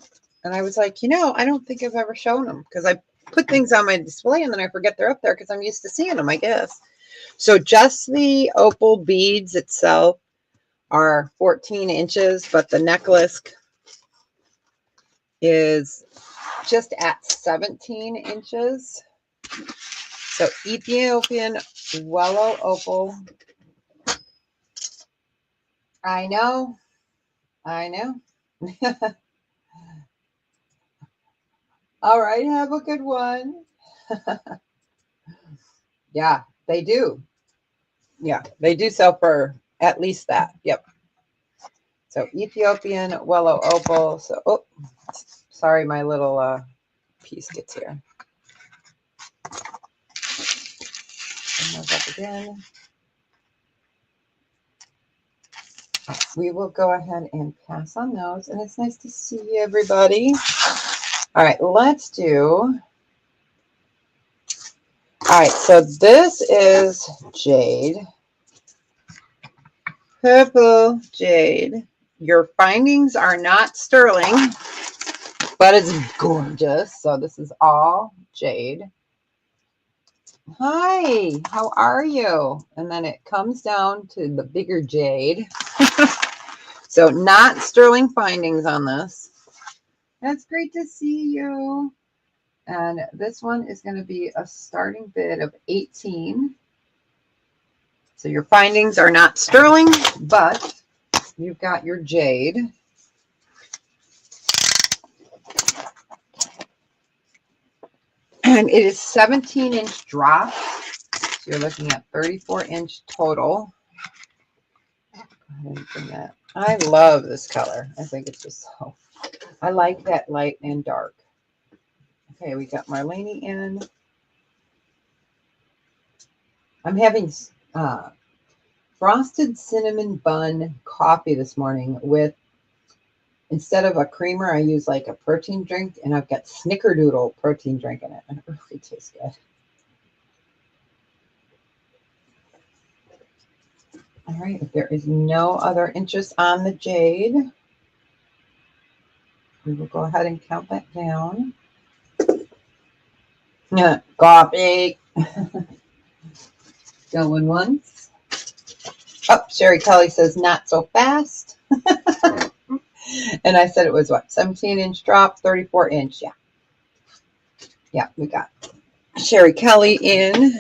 and I was like, I don't think I've ever shown them because I put things on my display and then I forget they're up there because I'm used to seeing them, I guess. So just the opal beads itself are 14 inches, but the necklace is just at 17 inches. So Ethiopian willow opal. I know. All right, have a good one. Yeah, they do. Yeah, they do sell for at least that. Yep. So Ethiopian willow opal. So, oh, sorry, my little piece gets here. Bring those up again. We will go ahead and pass on those. And it's nice to see everybody. All right, let's do. All right, so this is jade. Purple jade. Your findings are not sterling, but it's gorgeous. So this is all jade. Hi, how are you? And then it comes down to the bigger jade. So not sterling findings on this. That's great to see you. And this one is going to be a starting bid of 18. So your findings are not sterling, but you've got your jade. And it is 17-inch drop. So you're looking at 34-inch total. Go ahead and bring that. I love this color. I think it's just so, I like that light and dark. Okay, we got Marlene in. I'm having frosted cinnamon bun coffee this morning with, instead of a creamer, I use like a protein drink, and I've got Snickerdoodle protein drink in it, and it really tastes good. All right, if there is no other interest on the jade, we will go ahead and count that down. Coffee. Going once. Oh, Sherry Kelly says not so fast. And I said it was what, 17-inch drop, 34-inch. Yeah. Yeah, we got Sherry Kelly in.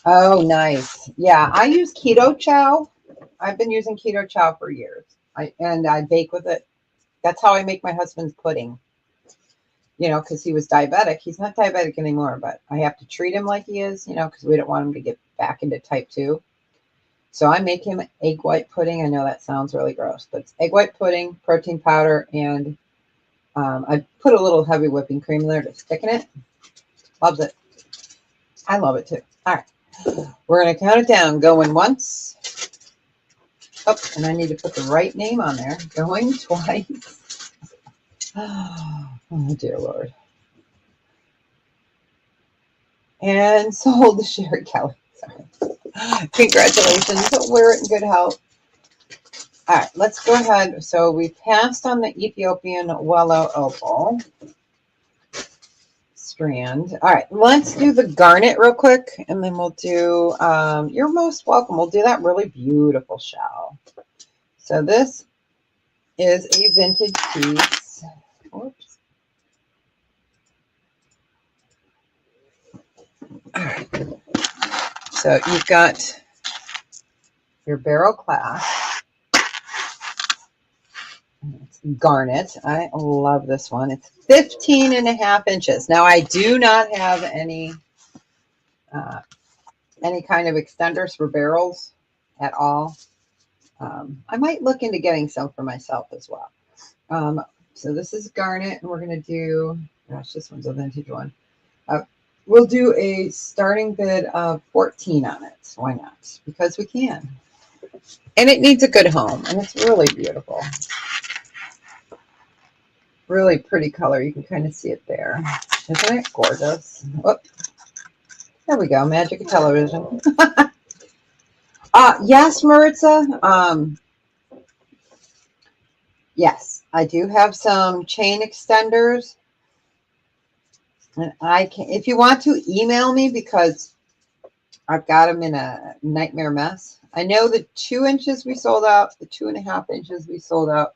Oh, nice. Yeah, I use keto chow. I've been using keto chow for years. I bake with it. That's how I make my husband's pudding. You know, because he was diabetic. He's not diabetic anymore, but I have to treat him like he is, you know, because we don't want him to get back into type 2. So I make him egg white pudding. I know that sounds really gross, but it's egg white pudding, protein powder, and I put a little heavy whipping cream in there to thicken it. Loves it. I love it too. All right. We're going to count it down. Going once. Oh, and I need to put the right name on there. Going twice. Oh, dear Lord. And sold to Sherry Kelly. Sorry. Congratulations. Wear it in good health. All right, let's go ahead. So we passed on the Ethiopian Willow Opal strand. All right, let's do the garnet real quick, and then we'll do, you're most welcome. We'll do that really beautiful shell. So this is a vintage piece. Whoops. All right. So you've got your barrel clasp. It's garnet. I love this one. It's 15.5 inches. Now I do not have any kind of extenders for barrels at all. I might look into getting some for myself as well. So this is garnet, and we're going to do, gosh, this one's a vintage one. We'll do a starting bid of 14 on it. Why not? Because we can. And it needs a good home, and it's really beautiful. Really pretty color. You can kind of see it there. Isn't it gorgeous? Oh, there we go. Magic of television. Yes, Maritza. Yes, I do have some chain extenders. And I can, if you want to email me, because I've got them in a nightmare mess. I know the 2 inches we sold out, the 2.5 inches we sold out.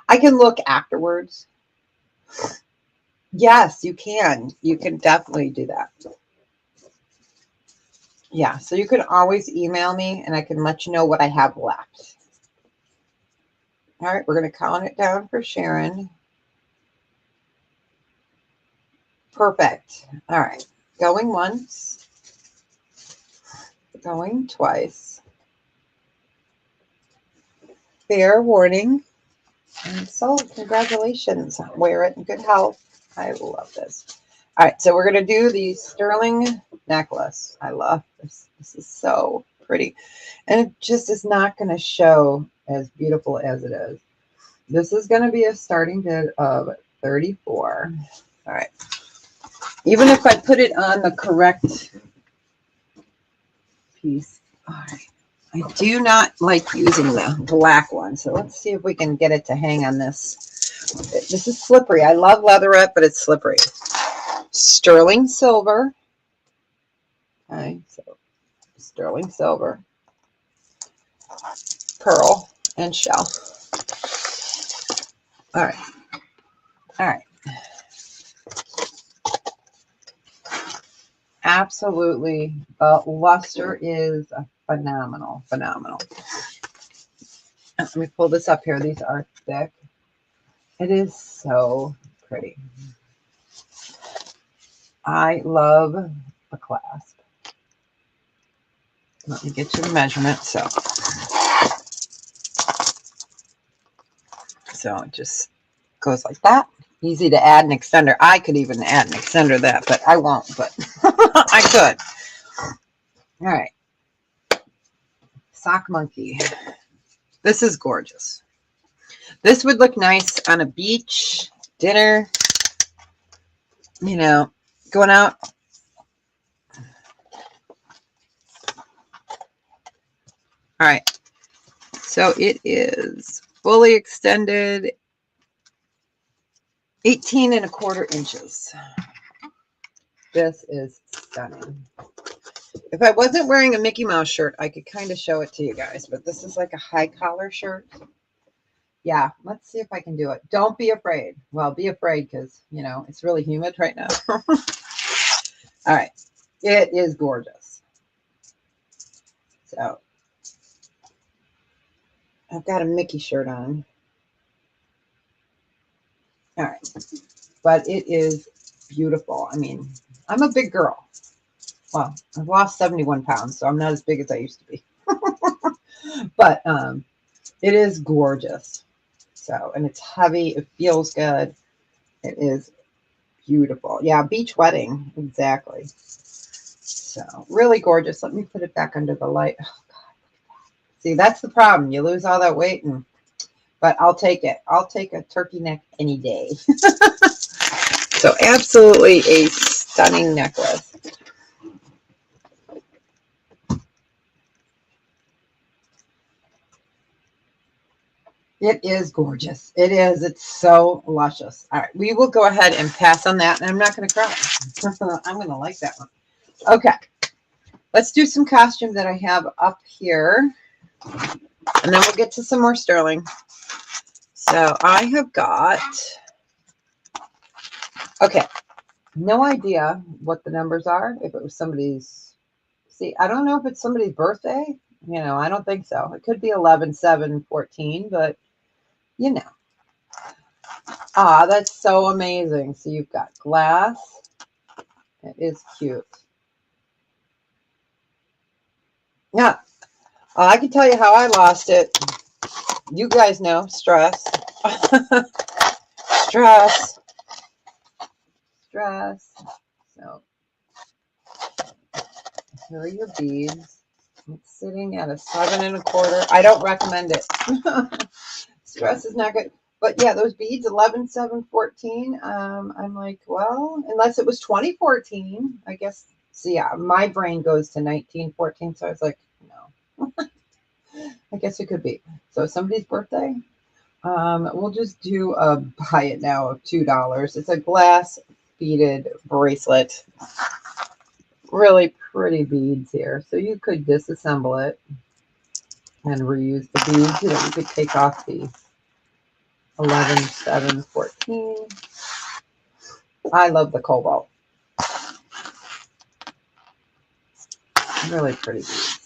I can look afterwards. Yes, you can. You can definitely do that. Yeah, so you can always email me, and I can let you know what I have left. All right, we're going to count it down for Sharon. Perfect. All right, going once, going twice. Fair warning. And so, congratulations. Wear it in good health. I love this. All right, so we're going to do the sterling necklace. I love this. This is so pretty. And it just is not going to show as beautiful as it is. This is going to be a starting bid of 34. All right. Even if I put it on the correct piece. All right. I do not like using the black one. So let's see if we can get it to hang on this. This is slippery. I love leatherette, but it's slippery. Sterling silver. Okay, so sterling silver, pearl, and shell. All right. All right. Absolutely. The luster is phenomenal. Phenomenal. Let me pull this up here. These are thick. It is so pretty. I love a clasp. Let me get you the measurement. So it just goes like that. Easy to add an extender. I could even add an extender to that, but I won't, but I could. All right. Sock monkey. This is gorgeous. This would look nice on a beach, dinner, you know, going out. All right. So it is fully extended, 18¼ inches. This is stunning. If I wasn't wearing a Mickey Mouse shirt, I could kind of show it to you guys, but this is like a high collar shirt. Yeah, let's see if I can do it. Don't be afraid. Well, be afraid because, you know, it's really humid right now. All right. It is gorgeous. So I've got a Mickey shirt on. All right. But it is beautiful. I mean, I'm a big girl. Well, I've lost 71 pounds, so I'm not as big as I used to be. But it is gorgeous. So, and it's heavy. It feels good. It is beautiful. Yeah, beach wedding. Exactly. So, really gorgeous. Let me put it back under the light. Oh, God. See, that's the problem. You lose all that weight, but I'll take it. I'll take a turkey neck any day. So, absolutely a stunning necklace. It is gorgeous. It is. It's so luscious. All right. We will go ahead and pass on that. And I'm not going to cry. I'm going to like that one. Okay. Let's do some costume that I have up here. And then we'll get to some more sterling. So I have got, okay. No idea what the numbers are. If it was somebody's, see, I don't know if it's somebody's birthday. You know, I don't think so. It could be 11, 7, 14, but you know. Ah, that's so amazing. So you've got glass. It is cute. Yeah. I can tell you how I lost it. You guys know, stress. Stress. Stress. So here are your beads. It's sitting at a 7¼ I don't recommend it. Stress is not good. But yeah, those beads, 11, 7, 14. I'm like, well, unless it was 2014, I guess. So yeah, my brain goes to 1914. So I was like, no. I guess it could be. So somebody's birthday. We'll just do a buy it now of $2. It's a glass beaded bracelet. Really pretty beads here. So you could disassemble it and reuse the beads. You know, you could take off the 11, 7, 14. I love the cobalt. Really pretty beads.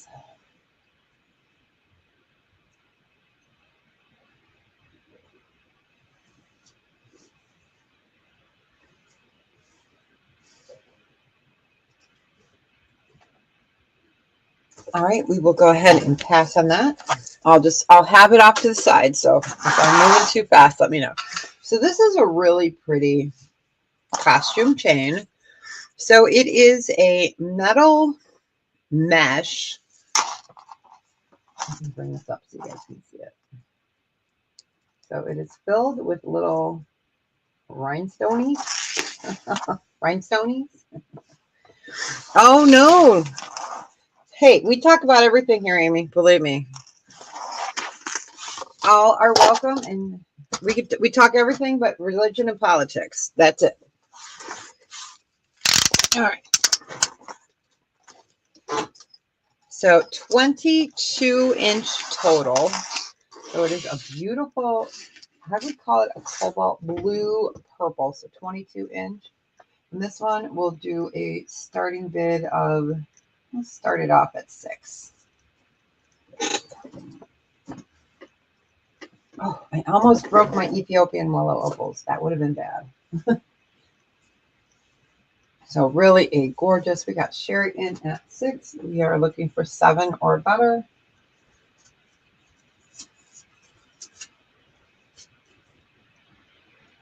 All right, we will go ahead and pass on that. I'll have it off to the side. So if I'm moving too fast, let me know. So this is a really pretty costume chain. So it is a metal mesh. Let me bring this up so you guys can see it. So it is filled with little rhinestonies. Rhinestonies. Oh no. Hey, we talk about everything here, Amy. Believe me. All are welcome, and we talk everything but religion and politics. That's it. All right. So 22-inch total. So it is a beautiful, I would call it a cobalt blue purple. So 22-inch. And this one will do a starting bid of, let's start it off at 6. Oh, I almost broke my Ethiopian willow opals. That would have been bad. So really a gorgeous, we got Sherry in at 6. We are looking for 7 or better.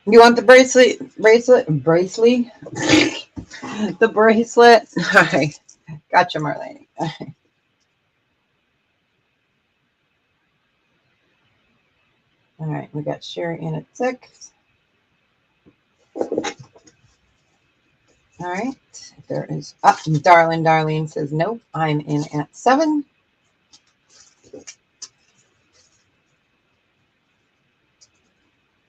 You want the bracelet? The bracelet. All right. Gotcha, Marlene. All right. We got Sherry in at 6. All right. There is Darlene says, nope, I'm in at 7.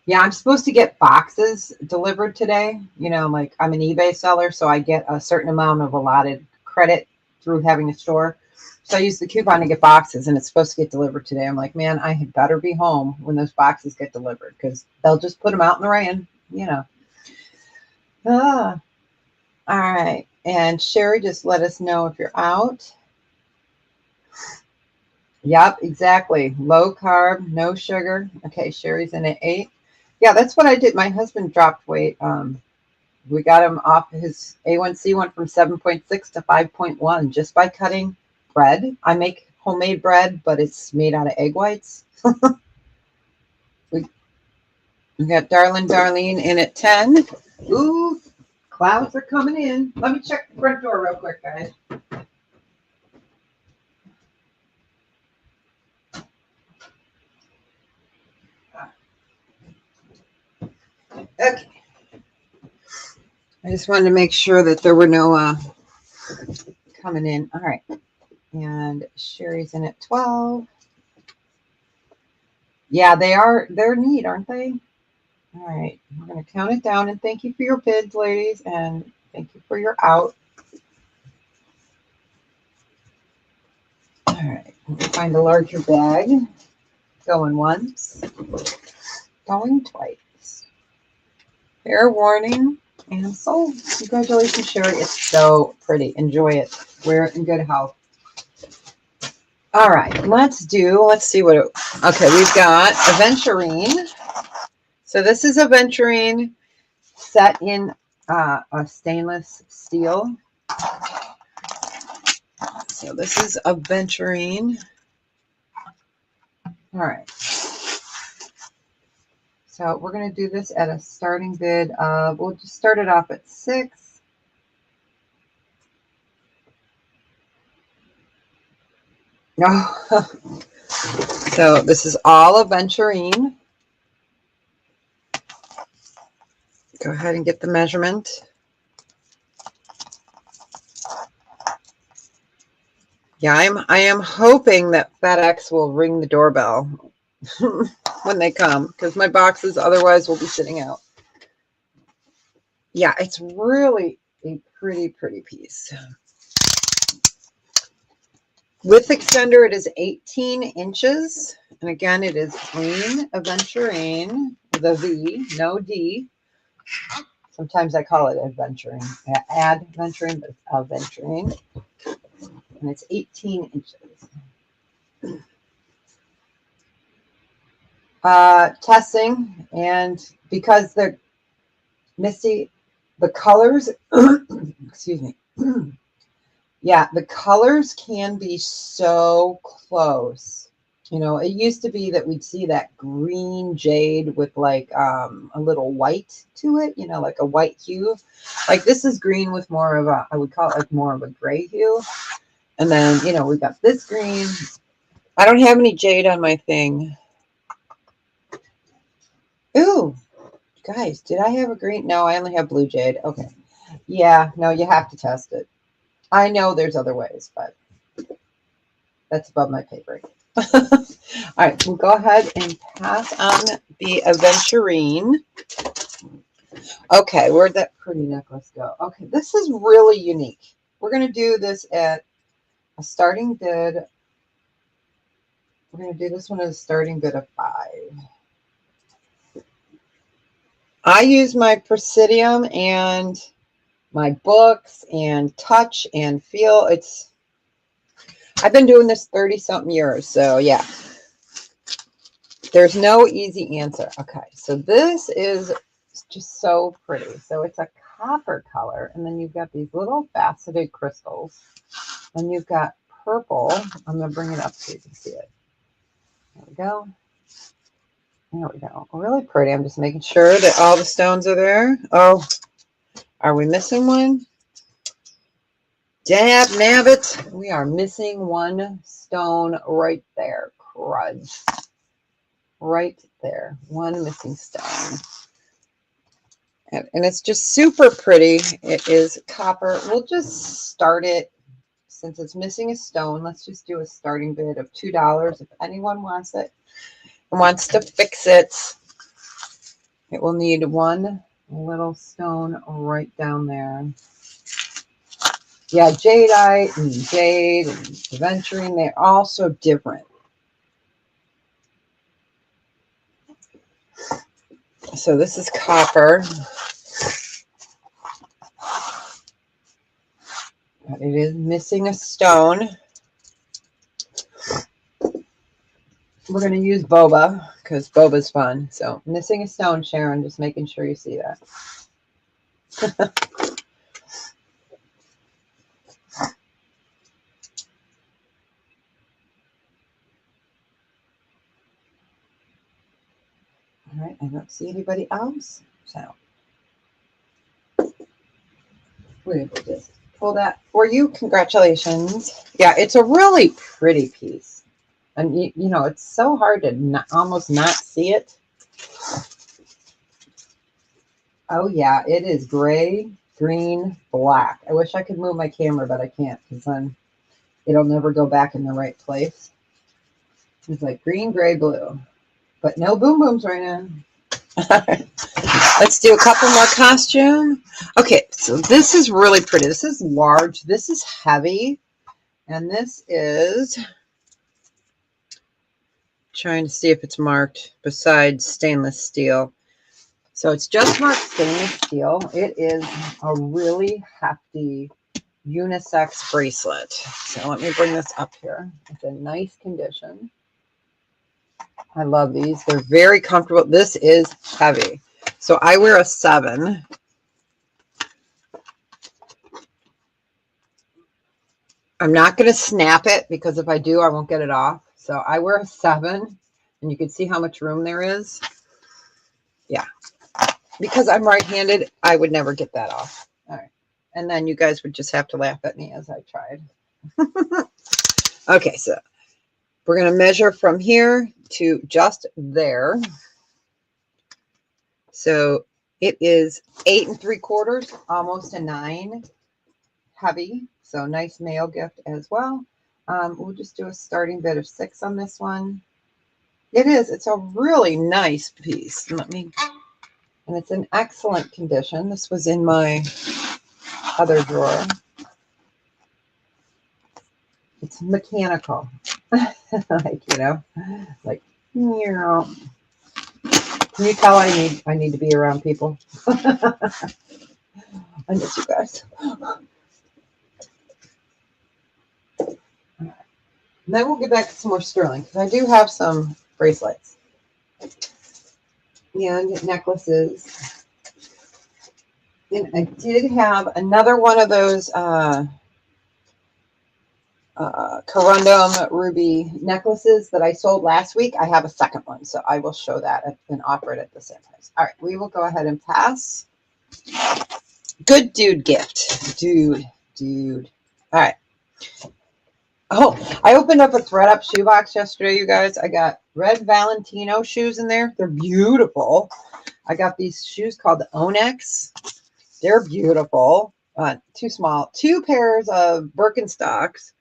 Yeah, I'm supposed to get boxes delivered today. You know, like I'm an eBay seller, so I get a certain amount of allotted credit through having a store. So I use the coupon to get boxes, and it's supposed to get delivered today. I'm like, man, I had better be home when those boxes get delivered because they'll just put them out in the rain, you know. Ah. All right. And Sherry, just let us know if you're out. Yep, exactly. Low carb, no sugar. Okay, Sherry's in at 8. Yeah, that's what I did. My husband dropped weight. We got him off his A1C went from 7.6 to 5.1 just by cutting bread. I make homemade bread, but it's made out of egg whites. we got Darlene in at 10. Ooh, clouds are coming in. Let me check the front door real quick, guys. Okay. I just wanted to make sure that there were no coming in. All right. And Sherry's in at 12. Yeah, they're neat, aren't they? All right. We're going to count it down. And thank you for your bids, ladies. And thank you for your out. All right. We'll find a larger bag. Going once. Going twice. Fair warning. And sold. Congratulations, Sherry. It's so pretty. Enjoy it. Wear it in good health. All right. Let's see what okay, we've got aventurine. So this is aventurine set in a stainless steel. So this is aventurine. All right. So we're going to do this at a starting bid of, we'll just start it off at 6. Oh. So this is all aventurine. Go ahead and get the measurement. Yeah, I am hoping that FedEx will ring the doorbell when they come because my boxes otherwise will be sitting out. Yeah, it's really a pretty piece. Width extender, it is 18 inches. And again, it is green aventurine with a V, no D. Sometimes I call it aventurine, adventurine, but it's aventurine. And it's 18 inches. Testing, and because the colors, excuse me. Yeah, the colors can be so close. You know, it used to be that we'd see that green jade with like a little white to it, you know, like a white hue. Like this is green with more of a, I would call it like more of a gray hue. And then, you know, we've got this green. I don't have any jade on my thing. Ooh, guys, did I have a green? No, I only have blue jade. Okay. Yeah, no, you have to test it. I know there's other ways, but that's above my pay grade. All right, we'll go ahead and pass on the aventurine. Okay, where'd that pretty necklace go? Okay, this is really unique. We're going to do this at a starting bid. We're going to do this one at a starting bid of 5. I use my Presidium and my books and touch and feel. I've been doing this 30-something years, so yeah. There's no easy answer. Okay, so this is It's just so pretty. So it's a copper color, and then you've got these little faceted crystals, and you've got purple. I'm going to bring it up so you can see it. There we go. There we go. Really pretty. I'm just making sure that all the stones are there. Oh, are we missing one? Dab nabbit. We are missing one stone right there. Cruds. Right there. One missing stone. And it's just super pretty. It is copper. We'll just start it. Since it's missing a stone, let's just do a starting bid of $2 if anyone wants it and wants to fix it. It will need one little stone right down there. Yeah, jadeite and jade and aventurine, they're all so different. So this is copper. But it is missing a stone. We're going to use boba because boba's fun. So missing a stone, Sharon, just making sure you see that. All right, I don't see anybody else. So we're going to just pull that for you. Congratulations. Yeah, it's a really pretty piece. And, you know, it's so hard to almost not see it. Oh, yeah, it is gray, green, black. I wish I could move my camera, but I can't because then it'll never go back in the right place. It's like green, gray, blue. But no boom booms right now. Let's do a couple more costume. Okay, so this is really pretty. This is large. This is heavy. And this is, trying to see if it's marked besides stainless steel. So it's just marked stainless steel. It is a really hefty unisex bracelet. So let me bring this up here. It's in nice condition. I love these. They're very comfortable. This is heavy. So I wear a 7. I'm not going to snap it because if I do, I won't get it off. So I wear a 7, and you can see how much room there is. Yeah. Because I'm right-handed, I would never get that off. All right. And then you guys would just have to laugh at me as I tried. Okay, so we're going to measure from here to just there. So it is 8 3/4, almost a 9, heavy. So nice male gift as well. We'll just do a starting bid of 6 on this one. It is. It's a really nice piece. And it's in excellent condition. This was in my other drawer. It's mechanical. Like, you know, like, meow. Can you tell I need to be around people? I miss you guys. And then we'll get back to some more sterling because I do have some bracelets and necklaces. And I did have another one of those corundum ruby necklaces that I sold last week. I have a second one, so I will show that and offer it at the same price. All right, we will go ahead and pass. Good dude gift. Dude. All right. Oh, I opened up a ThredUp shoebox yesterday, you guys. I got red Valentino shoes in there. They're beautiful. I got these shoes called the Onyx. They're beautiful. Too small. 2 pairs of Birkenstocks,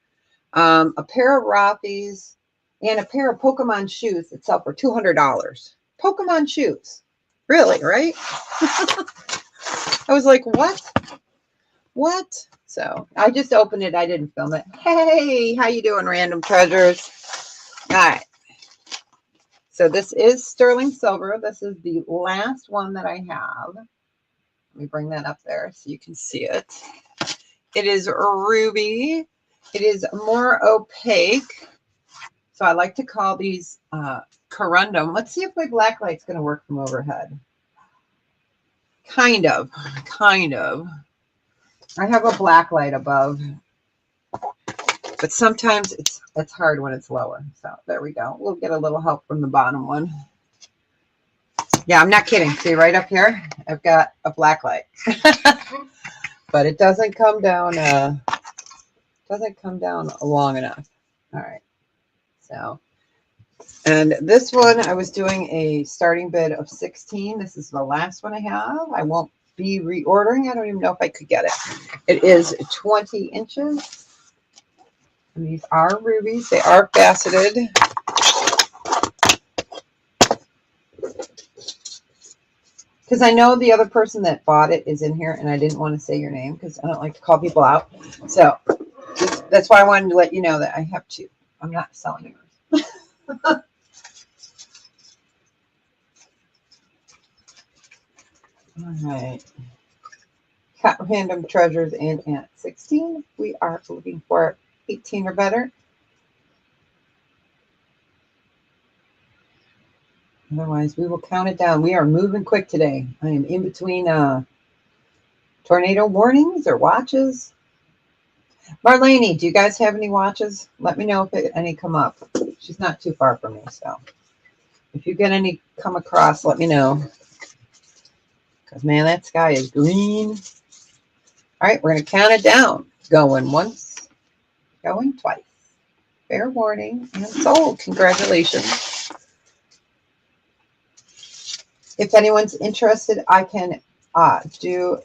a pair of Rothy's, and a pair of Pokemon shoes that sell for $200. Pokemon shoes. Really, right? I was like, what? What? So I just opened it. I didn't film it. Hey, how you doing, random treasures? All right. So this is sterling silver. This is the last one that I have. Let me bring that up there so you can see it. It is ruby. It is more opaque. So I like to call these corundum. Let's see if my black light's going to work from overhead. Kind of. I have a black light above, but sometimes it's hard when it's lower. So there we go. We'll get a little help from the bottom one. Yeah, I'm not kidding. See right up here, I've got a black light, but it doesn't come down. Long enough. All right. So, and this one I was doing a starting bid of 16. This is the last one I have. I won't be reordering. I don't even know if I could get it. It is 20 inches. And these are rubies. They are faceted. Because I know the other person that bought it is in here, and I didn't want to say your name because I don't like to call people out. So that's why I wanted to let you know that I have two. I'm not selling yours. All right. Cut random treasures in at 16. We are looking for 18 or better. Otherwise, we will count it down. We are moving quick today. I am in between tornado warnings or watches. Marlene, do you guys have any watches? Let me know if any come up. She's not too far from me, so if you get any come across, let me know. Because, man, that sky is green. All right, we're going to count it down. Going once, going twice. Fair warning and sold. Congratulations. If anyone's interested, I can do.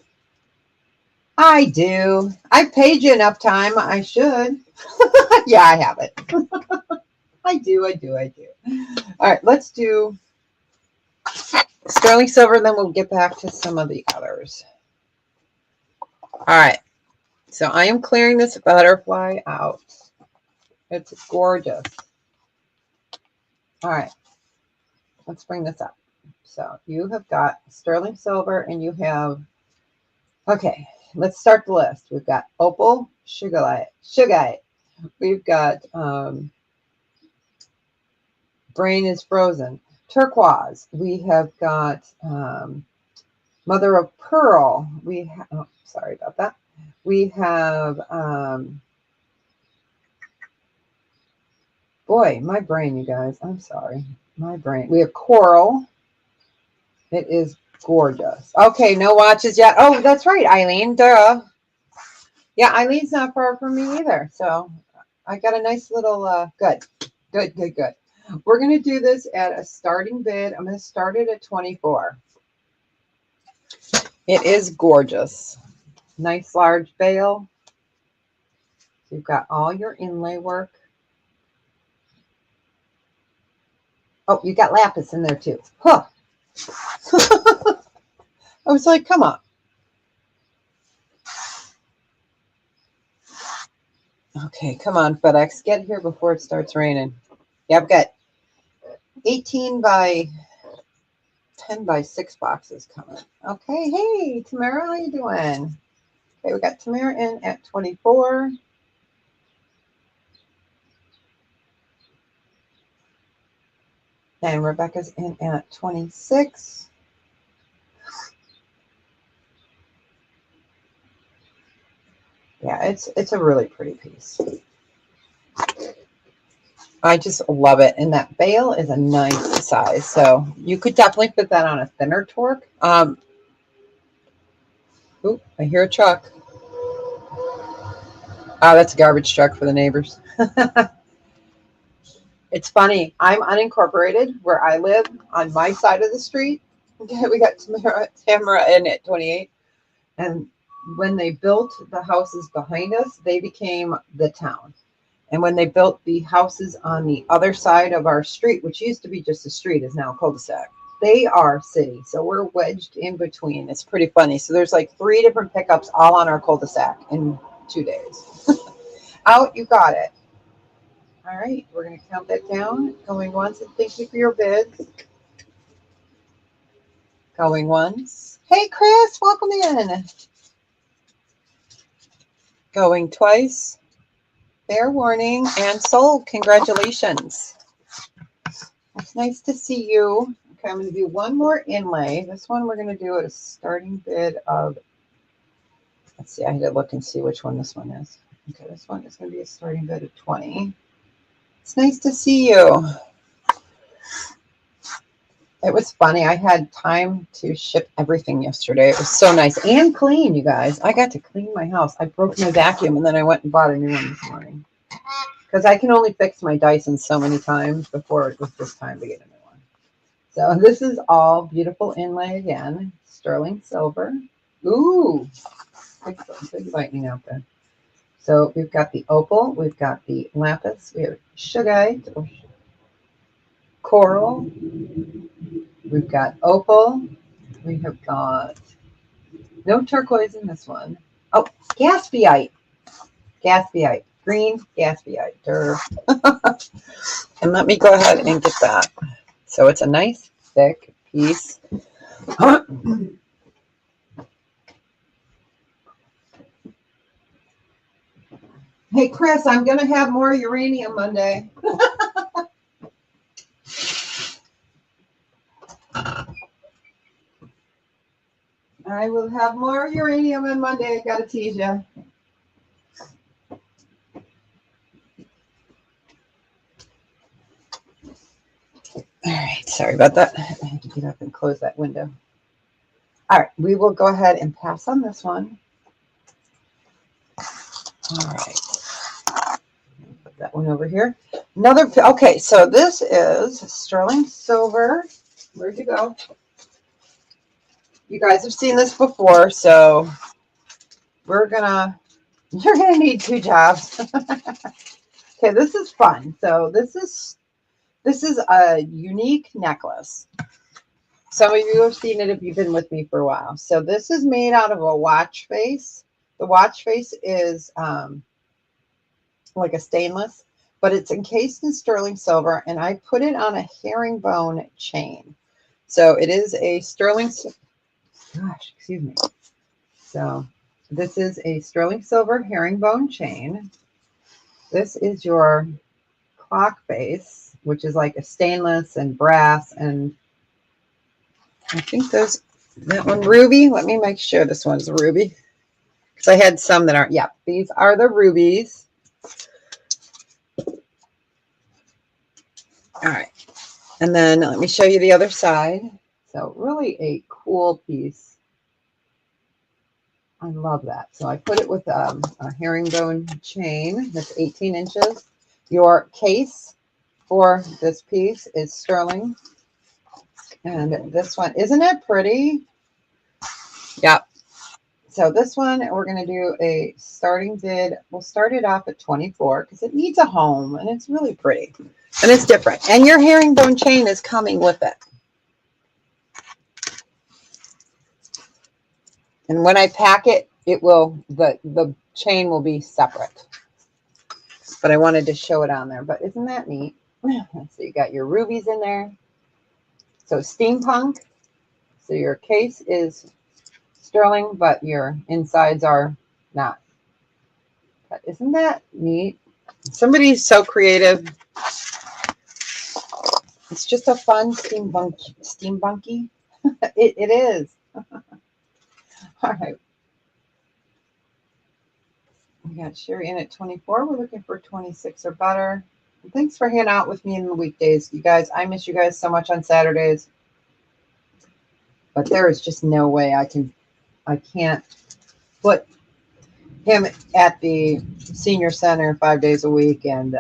I do. I paid you enough time. I should. Yeah, I have it. I do. All right, let's do sterling silver, then we'll get back to some of the others. All right. So I am clearing this butterfly out. It's gorgeous. All right. Let's bring this up. So you have got sterling silver and you have, okay, let's start the list. We've got opal, sugarite. We've got brain is frozen, turquoise. We have got mother of pearl. We have, oh, sorry about that. We have, boy, my brain, you guys. I'm sorry. My brain. We have coral. It is gorgeous. Okay, no watches yet. Oh, that's right, Eileen. Duh. Yeah, Eileen's not far from me either. So I got a nice little, good. We're going to do this at a starting bid. I'm going to start it at 24. It is gorgeous. Nice large veil. You've got all your inlay work. Oh, you got lapis in there too. Huh. I was like, come on. Okay, come on, FedEx. Get here before it starts raining. Yeah, I've got 18 by 10 by 6 boxes coming. Okay, hey, Tamara, how you doing? Okay, we got Tamara in at 24. And Rebecca's in at 26. Yeah, it's a really pretty piece. I just love it. And that veil is a nice size. So you could definitely fit that on a thinner torque. Oh, I hear a truck. Oh, that's a garbage truck for the neighbors. It's funny. I'm unincorporated where I live on my side of the street. Okay, we got Tamara in at 28. And when they built the houses behind us, they became the town. And when they built the houses on the other side of our street, which used to be just a street, is now a cul-de-sac, they are city. So we're wedged in between. It's pretty funny. So there's like 3 different pickups all on our cul-de-sac in 2 days. Out, you got it. All right, we're going to count that down. Going once, and thank you for your bids. Going once. Hey, Chris, welcome in. Going twice. Fair warning and sold. Congratulations. It's nice to see you. Okay, I'm going to do one more inlay. This one we're going to do at a starting bid of, let's see, I had to look and see which one this one is. Okay, this one is going to be a starting bid of 20. It's nice to see you. It was funny. I had time to ship everything yesterday. It was so nice and clean, you guys. I got to clean my house. I broke my vacuum and then I went and bought a new one this morning. Because I can only fix my Dyson so many times before it was just time to get a new one. So this is all beautiful inlay again. Sterling silver. Ooh, big lightning out there. So we've got the opal, we've got the lapis, we have shugite or coral, we've got opal, we have got no turquoise in this one. Oh, gaspiite, green gaspiite. And let me go ahead and get that. So it's a nice thick piece. Hey, Chris, I'm going to have more uranium Monday. I will have more uranium on Monday. I got to tease you. All right, sorry about that. I had to get up and close that window. All right, we will go ahead and pass on this one. All right. Put that one over here. Okay, so this is sterling silver. Where'd you go? You guys have seen this before, so you're gonna need 2 jobs. Okay, this is fun. So this is a unique necklace. Some of you have seen it if you've been with me for a while. So this is made out of a watch face. The watch face is like a stainless, but it's encased in sterling silver, and I put it on a herringbone chain. So it is a sterling, gosh, excuse me. So this is a sterling silver herringbone chain. This is your clock face, which is like a stainless and brass, and I think that one ruby. Let me make sure this one's ruby, because I had some that aren't. Yeah, these are the rubies. All right, and then let me show you the other side. So really a cool piece. I love that. So I put it with a herringbone chain that's 18 inches. Your case for this piece is sterling. And this one, isn't it pretty? Yep. So this one, we're going to do a starting bid. We'll start it off at 24 because it needs a home and it's really pretty. And it's different. And your herringbone chain is coming with it. And when I pack it, it will, the chain will be separate. But I wanted to show it on there. But isn't that neat? So you got your rubies in there. So steampunk. So your case is sterling, but your insides are not. But isn't that neat? Somebody's so creative. It's just a fun steampunky. It is. All right. We got Sherry in at 24. We're looking for 26 or better. And thanks for hanging out with me in the weekdays, you guys. I miss you guys so much on Saturdays. But there is just no way I can't put him at the senior center 5 days a week and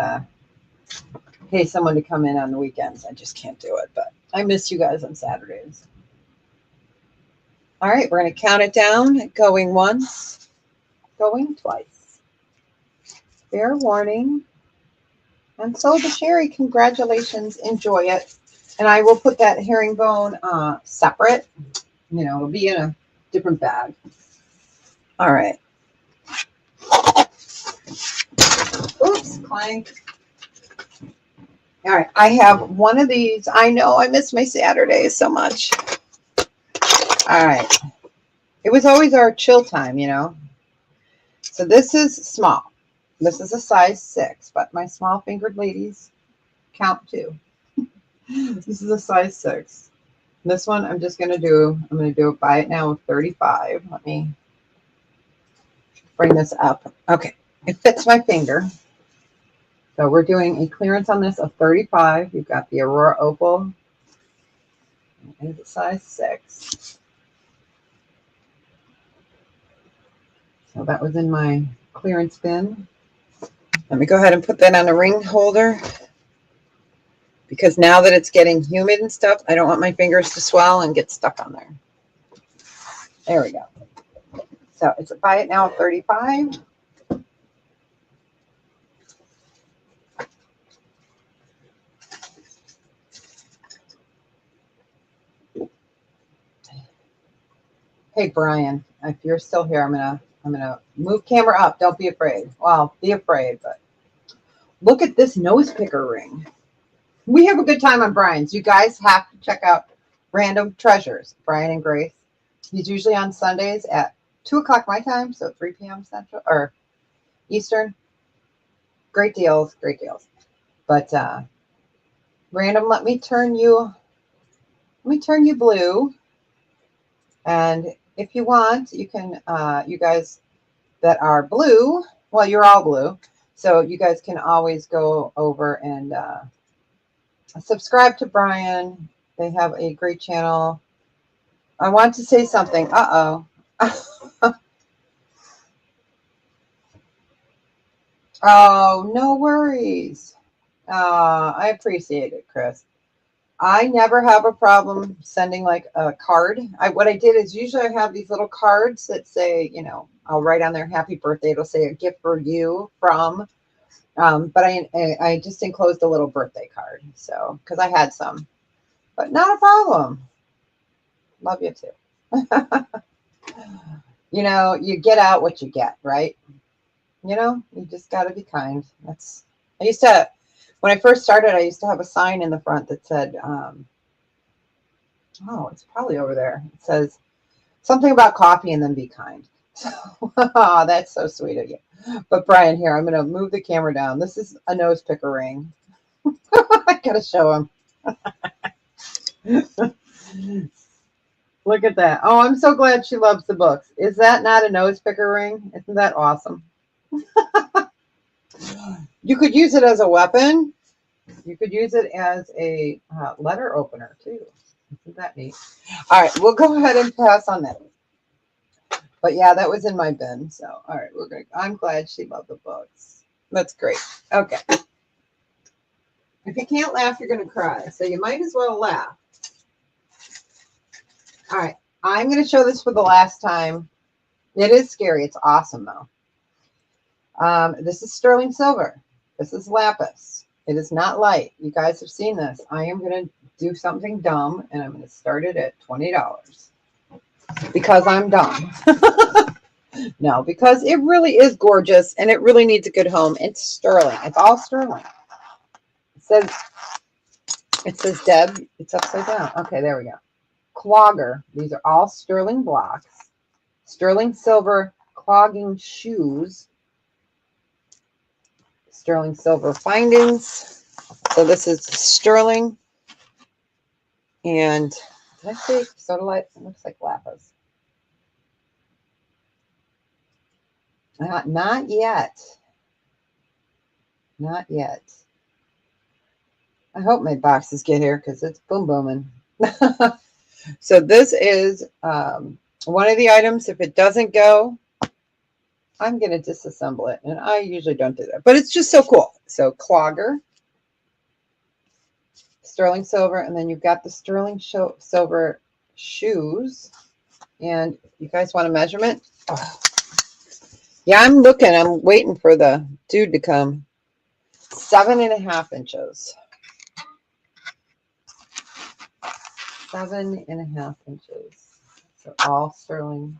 pay someone to come in on the weekends. I just can't do it. But I miss you guys on Saturdays. All right, we're going to count it down. Going once, going twice. Fair warning. And so the Sherry, congratulations. Enjoy it. And I will put that herringbone separate. You know, it'll be in a different bag. All right. Oops, clank. All right, I have one of these. I know I miss my Saturdays so much. All right. It was always our chill time, you know. So this is small. This is a size 6, but my small fingered ladies count too. This is a size 6. This one I'm just going to do, I'm going to do it buy it now with 35. Let me bring this up. Okay, it fits my finger. So we're doing a clearance on this of 35. You've got the Aurora Opal. Is it size 6? So that was in my clearance bin. Let me go ahead and put that on a ring holder, because now that it's getting humid and stuff, I don't want my fingers to swell and get stuck on there. There we go. So it's a buy it now 35. Hey Brian, if you're still here, I'm gonna move camera up. Don't be afraid. Well, be afraid, but look at this nose picker ring. We have a good time on Brian's. You guys have to check out Random Treasures, Brian and Grace. He's usually on Sundays at 2 o'clock my time, so 3 p.m. Central or Eastern. Great deals, great deals. But Random, let me turn you blue. And if you want, you can, you guys that are blue, well, you're all blue, so you guys can always go over and subscribe to Brian. They have a great channel. I want to say something. Uh-oh. Oh, no worries. I appreciate it, Chris. I never have a problem sending like a card. What I did is usually I have these little cards that say, you know, I'll write on their happy birthday. It'll say a gift for you from, but I just enclosed a little birthday card. So, because I had some, but not a problem. Love you too. You know, you get out what you get, right? You know, you just got to be kind. I used to, when I first started, I used to have a sign in the front that said, oh, it's probably over there. It says something about coffee and then be kind. So, oh, that's so sweet of you. But Brian, here, I'm going to move the camera down. This is a nose picker ring. I got to show him. Look at that. Oh, I'm so glad she loves the books. Is that not a nose picker ring? Isn't that awesome? You could use it as a weapon. You could use it as a letter opener too. Isn't that neat? All right, we'll go ahead and pass on that. But yeah, that was in my bin. So all right, I'm glad she loved the books. That's great. Okay. If you can't laugh, you're gonna cry. So you might as well laugh. All right. I'm gonna show this for the last time. It is scary. It's awesome though. This is sterling silver. This is lapis. It is not light. You guys have seen this. I am going to do something dumb, and I'm going to start it at $20 because I'm dumb. No, because it really is gorgeous, and it really needs a good home. It's sterling. It's all sterling. It says Deb. It's upside down. Okay, there we go. Clogger. These are all sterling blocks. Sterling silver clogging shoes. Sterling silver findings. So this is sterling. And did I say sodalite? It looks like lapis. Not yet. Not yet. I hope my boxes get here because it's boom booming. So this is one of the items. If it doesn't go, I'm going to disassemble it. And I usually don't do that. But it's just so cool. So clogger. Sterling silver, and then you've got the sterling silver shoes. And you guys want a measurement? Oh. Yeah, I'm looking. I'm waiting for the dude to come. 7.5 inches. 7.5 inches. So all sterling.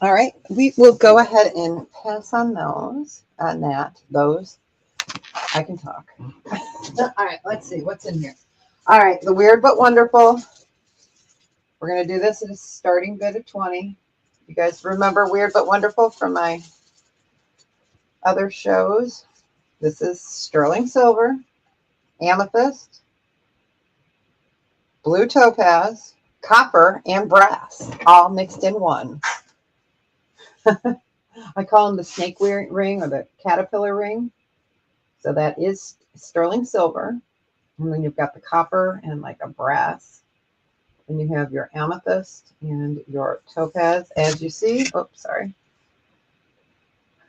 All right, we will go ahead and pass on those, those. I can talk. All right, let's see what's in here. All right, the Weird But Wonderful. We're going to do this at a starting bid of 20. You guys remember Weird But Wonderful from my other shows? This is sterling silver, amethyst, blue topaz, copper, and brass, all mixed in one. I call them the snake ring or the caterpillar ring. So that is sterling silver. And then you've got the copper and like a brass. And you have your amethyst and your topaz. As you see, oops, sorry.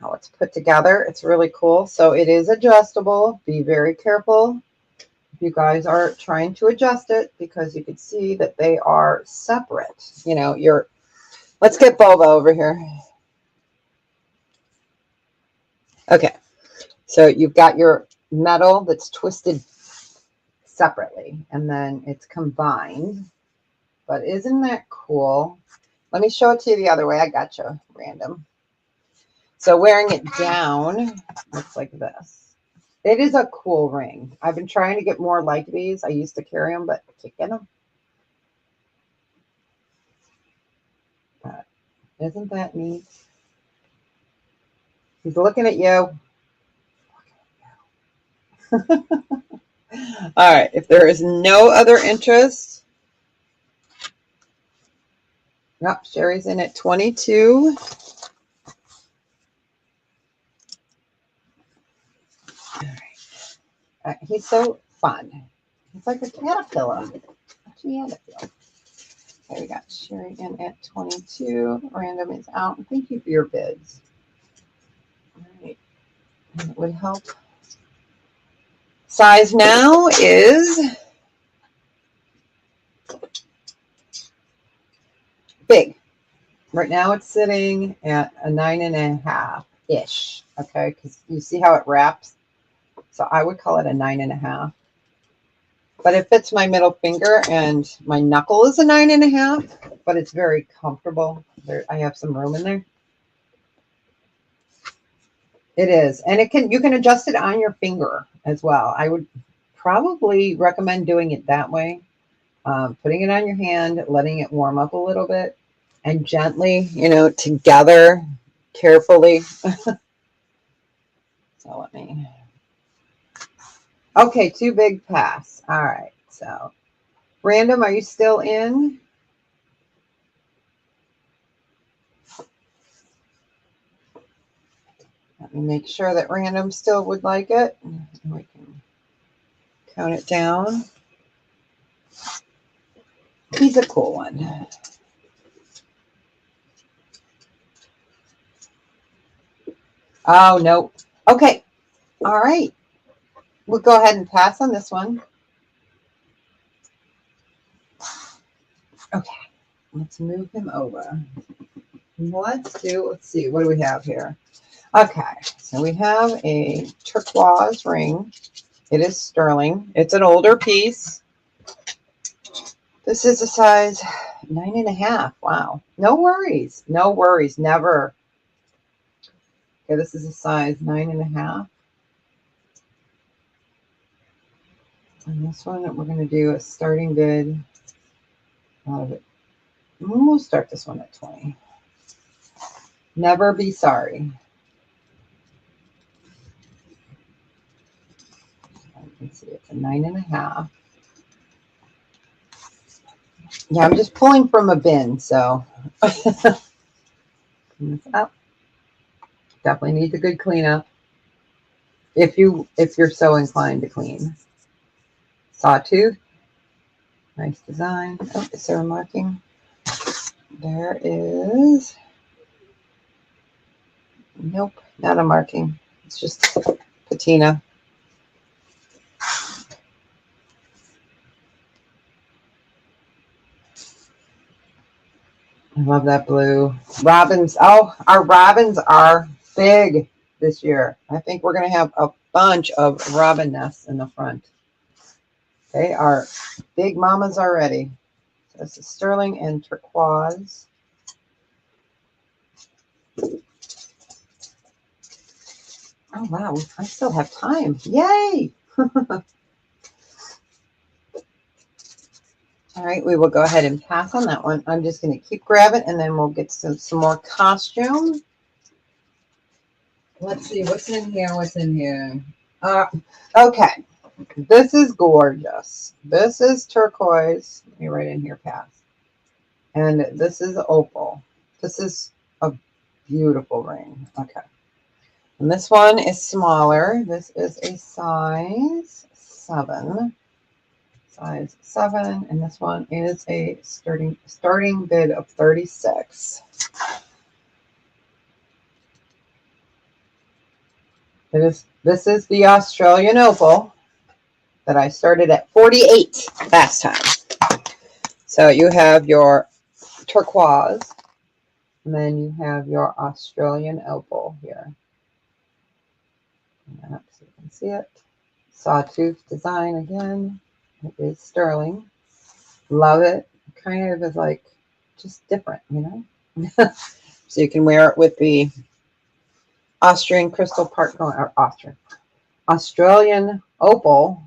How it's put together. It's really cool. So it is adjustable. Be very careful if you guys are trying to adjust it, because you can see that they are separate. You know, let's get Boba over here. Okay. So you've got your metal that's twisted separately, and then it's combined. But isn't that cool? Let me show it to you the other way. I got you, random. So wearing it down looks like this. It is a cool ring. I've been trying to get more like these. I used to carry them, but I can't get them. But isn't that neat? He's looking at you. All right. If there is no other interest, yep, Sherry's in at 22. All right. He's so fun. He's like a caterpillar. Okay, we got Sherry in at 22. Random is out. Thank you for your bids. All right. And it would help. Size now is big. Right now it's sitting at a 9.5-ish. Okay, because you see how it wraps. So I would call it a 9.5. But it fits my middle finger, and my knuckle is a 9.5. But it's very comfortable. I have some room in there. It is, and you can adjust it on your finger as well. I would probably recommend doing it that way. Putting it on your hand, letting it warm up a little bit, and gently, together, carefully. So let me. Okay, too big pass. All right, so random, are you still in? Let me make sure that random still would like it. We can count it down. He's a cool one. Oh, no. Okay. All right. We'll go ahead and pass on this one. Okay. Let's move him over. Let's see. What do we have here? Okay. So we have a turquoise ring. It is sterling. It's an older piece. This is a size 9.5. Wow. No worries. No worries. Never. Okay, this is a size 9.5. And this one, we're going to do a starting bid out of it. We'll start this one at 20. Never be sorry. You can see it's a 9.5. Yeah, I'm just pulling from a bin, so clean this up. Definitely needs a good cleanup if you're so inclined to clean. Sawtooth, nice design. Oh, is there a marking? There is. Nope, not a marking. It's just patina. I love that blue. Robins. Oh, our robins are big this year. I think we're going to have a bunch of robin nests in the front. They are big mamas already. So this is sterling and turquoise. Oh, wow. I still have time. Yay. All right, we will go ahead and pass on that one. I'm just going to keep grabbing, and then we'll get some more costume. Let's see what's in here. What's in here? Okay, this is gorgeous. This is turquoise. Let me write in here, pass. And this is opal. This is a beautiful ring. Okay, and this one is smaller. This is a size 7. Size 7, and this one is a starting bid of 36. This is the Australian opal that I started at 48 last time. So you have your turquoise, and then you have your Australian opal here. So you can see it. Sawtooth design again. It is sterling. Love it. Kind of is like just different, you know. So you can wear it with the Austrian crystal part going, or Australian opal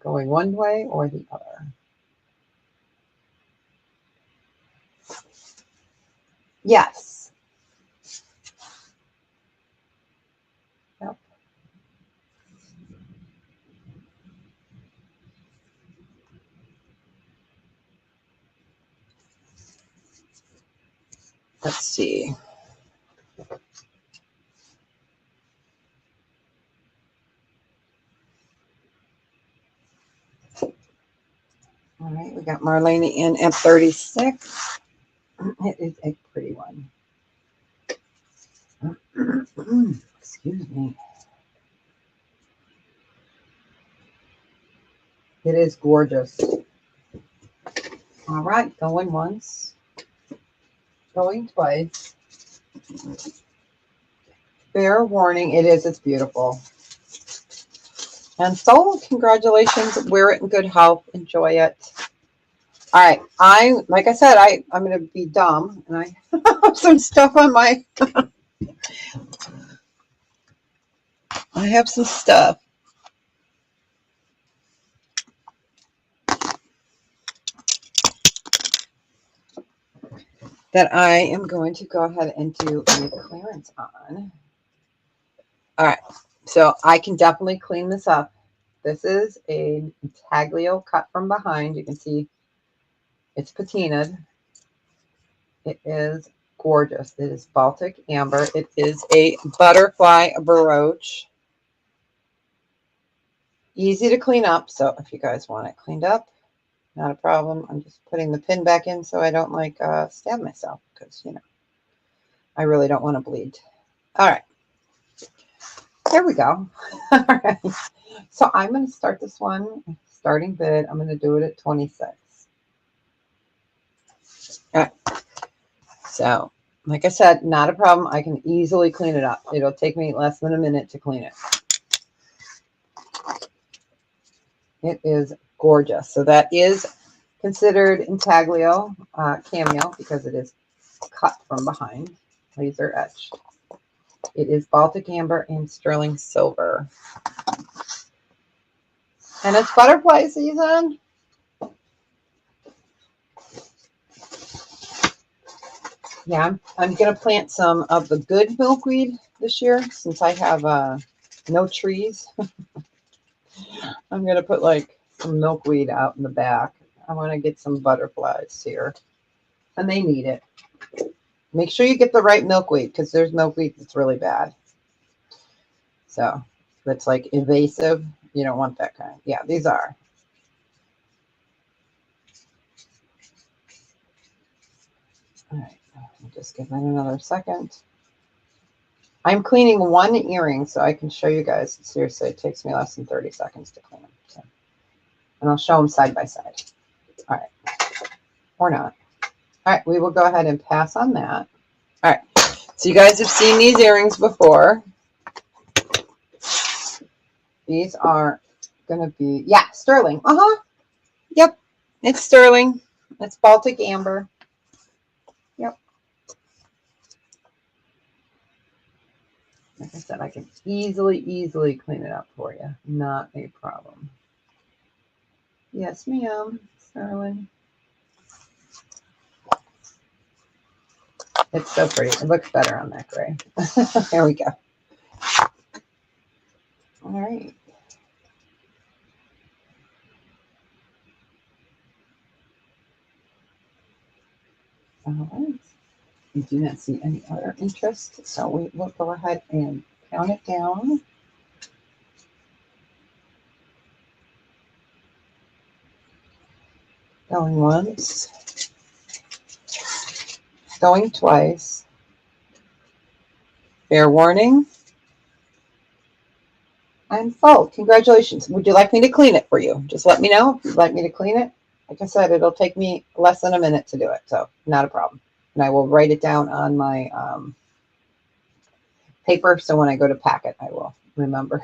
going one way or the other. Yes. Yep. Let's see. All right, we got Marlene in at 36. It is a pretty one. Excuse me. It is gorgeous. All right, going once, going twice. Fair warning, it's beautiful. And so, congratulations, wear it in good health, enjoy it. All right, like I said, I'm going to be dumb, and I have some stuff on my, I have some stuff that I am going to go ahead and do a clearance on. All right, so I can definitely clean this up. This is a intaglio cut from behind. You can see it's patinaed. It is gorgeous. It is Baltic amber. It is a butterfly brooch. Easy to clean up. So if you guys want it cleaned up, not a problem. I'm just putting the pin back in so I don't like stab myself because, you know, I really don't want to bleed. All right. There we go. All right. So I'm going to start this one, starting bid. I'm going to do it at 26. All right. So, like I said, not a problem. I can easily clean it up. It'll take me less than a minute to clean it. It is gorgeous. So that is considered intaglio cameo because it is cut from behind, laser etched. It is Baltic amber and sterling silver. And it's butterfly season. Yeah, I'm going to plant some of the good milkweed this year since I have no trees. I'm going to put like some milkweed out in the back. I want to get some butterflies here. And they need it. Make sure you get the right milkweed because there's milkweed that's really bad. So that's like invasive. You don't want that kind. Yeah, these are. All right, I'll just give that another second. I'm cleaning one earring so I can show you guys. Seriously, it takes me less than 30 seconds to clean them. So. And I'll show them side by side. All right, or not. All right, we will go ahead and pass on that. All right, so you guys have seen these earrings before. These are going to be, yeah, sterling. Yep, it's sterling. It's Baltic amber. Yep. Like I said, I can easily clean it up for you. Not a problem. Yes, ma'am, Sterling. It's so pretty. It looks better on that gray. There we go. All right. All right. We do not see any other interest, so we will go ahead and count it down. Going once. Going twice. Fair warning. I'm full. Congratulations. Would you like me to clean it for you? Just let me know if you'd like me to clean it. Like I said, it'll take me less than a minute to do it, so not a problem. And I will write it down on my paper, so when I go to pack it, I will remember.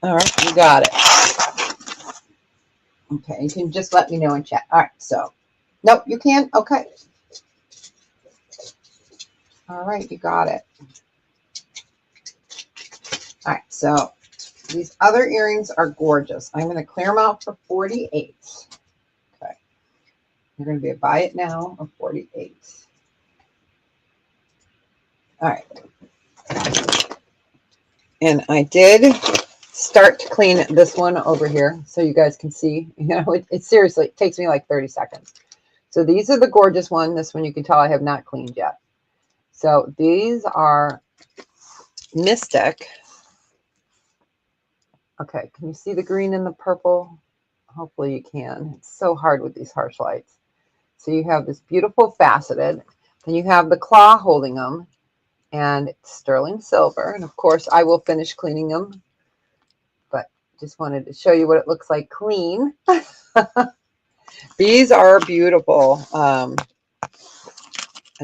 All right, you got it. Okay, you can just let me know in chat. All right, so, nope, you can? Okay. All right, you got it. All right, so these other earrings are gorgeous. I'm going to clear them out for 48. Okay. They're going to be a buy it now of 48. All right. And I did start to clean this one over here so you guys can see. You know, it seriously, it takes me like 30 seconds. So these are the gorgeous one. This one you can tell I have not cleaned yet. So these are Mystic. Okay, can you see the green and the purple? Hopefully you can. It's so hard with these harsh lights. So you have this beautiful faceted, and you have the claw holding them, and it's sterling silver. And of course, I will finish cleaning them, but just wanted to show you what it looks like clean. These are beautiful. And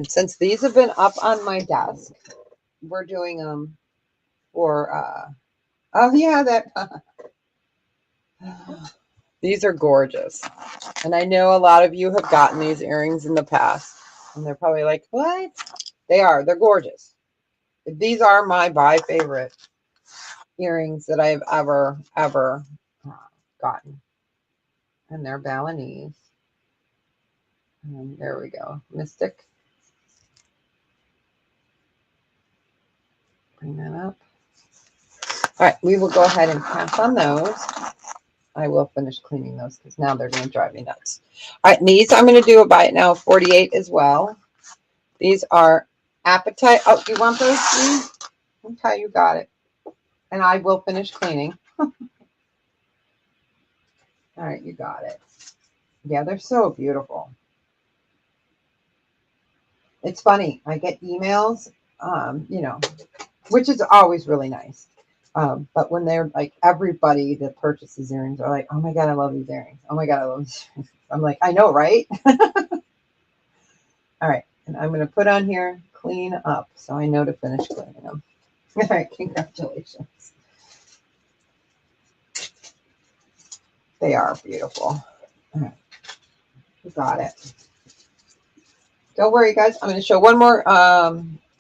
since these have been up on my desk, we're doing them for, oh yeah, that, these are gorgeous. And I know a lot of you have gotten these earrings in the past, and they're probably like, what? They are. They're gorgeous. These are my by favorite earrings that I've ever gotten. And they're Balinese. And there we go. Mystic. Bring that up. All right, we will go ahead and pass on those. I will finish cleaning those because now they're going to drive me nuts. All right, and these I'm going to do a buy it now of 48 as well. These are Appetite. Oh, you want those, please? Okay, you got it. And I will finish cleaning. All right, you got it. Yeah, they're so beautiful. It's funny. I get emails, you know, which is always really nice. But when they're like everybody that purchases earrings are like, oh my God, I love these earrings. Oh my God, I love these earrings. I'm like, I know, right? All right. And I'm going to put on here, clean up. So I know to finish cleaning them. All right. Congratulations. They are beautiful. All right. You got it. Don't worry, guys. I'm going to show one more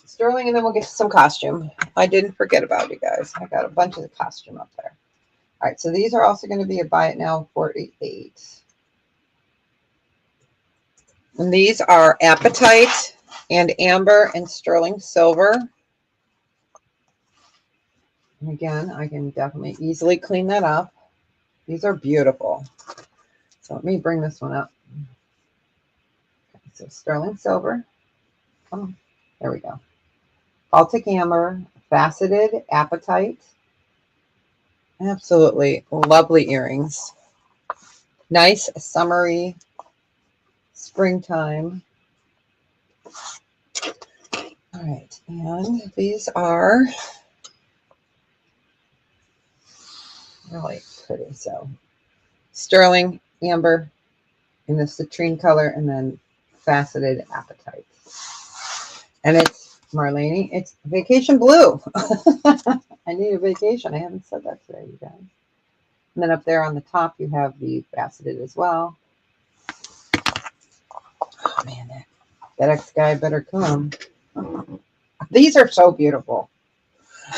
sterling, and then we'll get some costume. I didn't forget about you guys. I got a bunch of the costume up there. All right, so these are also going to be a buy it now 48. And these are Appetite and Amber and Sterling Silver. And again, I can definitely easily clean that up. These are beautiful. So let me bring this one up. Okay, so Sterling Silver. Oh, there we go. Baltic Amber, Faceted Appetite. Absolutely lovely earrings. Nice summery springtime. All right, and these are really pretty. So sterling amber in the citrine color, and then faceted Appetite. And it's Marlene. It's vacation blue. I need a vacation. I haven't said that today, you guys. And then up there on the top, you have the faceted as well. Oh man, that ex guy better come. These are so beautiful.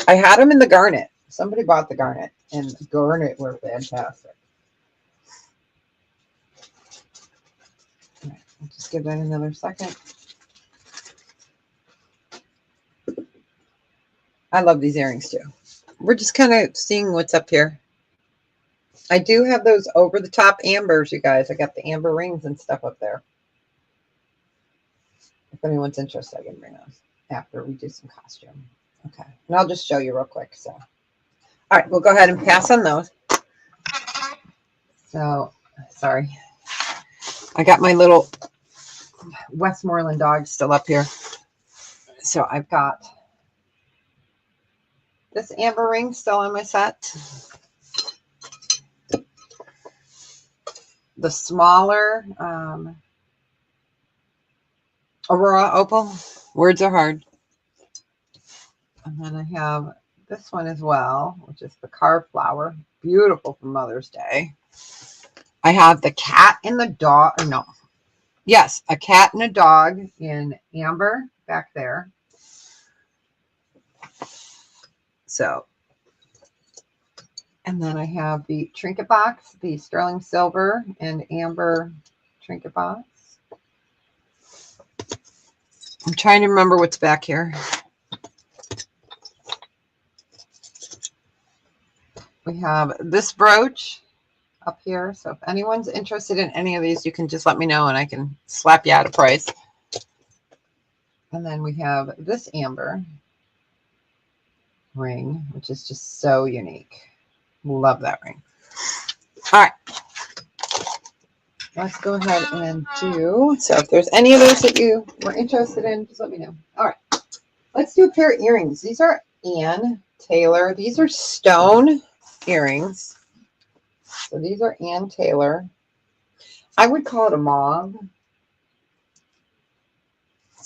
I had them in the garnet. Somebody bought the garnet, and the garnet were fantastic. All right, I'll just give that another second. I love these earrings too. We're just kind of seeing what's up here. I do have those over the top ambers, you guys. I got the amber rings and stuff up there. If anyone's interested, I can bring those after we do some costume. Okay. And I'll just show you real quick. So, all right, we'll go ahead and pass on those. So, sorry. I got my little Westmoreland dog still up here. So I've got this amber ring still on my set. The smaller Aurora opal. Words are hard. And then I have this one as well, which is the carved flower. Beautiful for Mother's Day. I have the cat and the dog. No. Yes, a cat and a dog in amber back there. So, and then I have the trinket box, the sterling silver and amber trinket box. I'm trying to remember what's back here. We have this brooch up here. So if anyone's interested in any of these, you can just let me know and I can slap you out a price. And then we have this amber ring, which is just so unique. Love that ring. All right. Let's go ahead and do, so if there's any of those that you were interested in, just let me know. All right. Let's do a pair of earrings. These are Ann Taylor. These are stone earrings. So these are Ann Taylor. I would call it a mauve.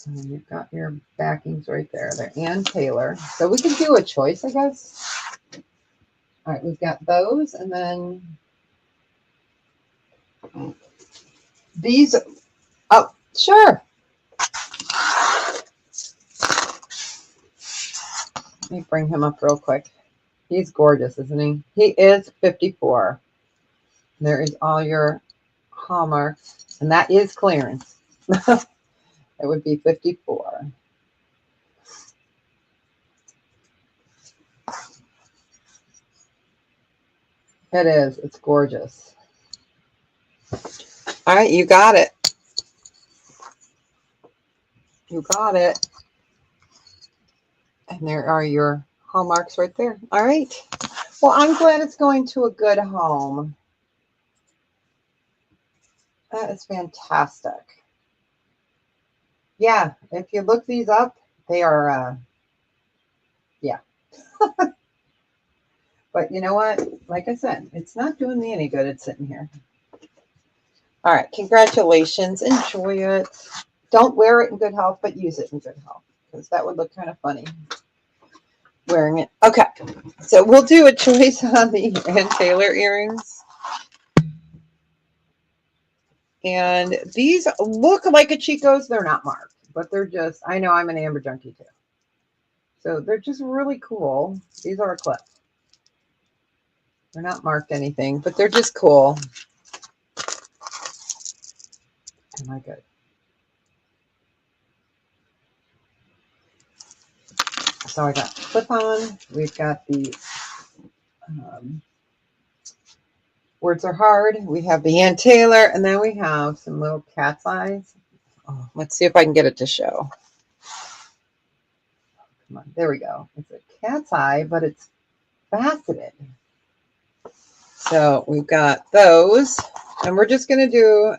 And you've got your backings right there. They're Ann Taylor. So we can do a choice, I guess. All right, we've got those. And then these. Oh, sure. Let me bring him up real quick. He's gorgeous, isn't he? He is 54. There is all your hallmarks. And that is clearance. It would be 54. It is. It's gorgeous. All right, you got it. You got it. And there are your hallmarks right there. All right. Well, I'm glad it's going to a good home. That is fantastic. Yeah, if you look these up, they are, yeah. But you know what? Like I said, it's not doing me any good. It's sitting here. All right. Congratulations. Enjoy it. Don't wear it in good health, but use it in good health because that would look kind of funny wearing it. Okay. So we'll do a choice on the Ann Taylor earrings. And these look like a Chico's. They're not marked, but they're just, I know I'm an amber junkie too. So they're just really cool. These are a clip. They're not marked anything, but they're just cool. Am I good? So I got clip on. We've got the Words Are Hard. We have the Ann Taylor, and then we have some little cat's eyes. Oh, let's see if I can get it to show. Come on, there we go. It's a cat's eye, but it's faceted. So we've got those, and we're just going to do,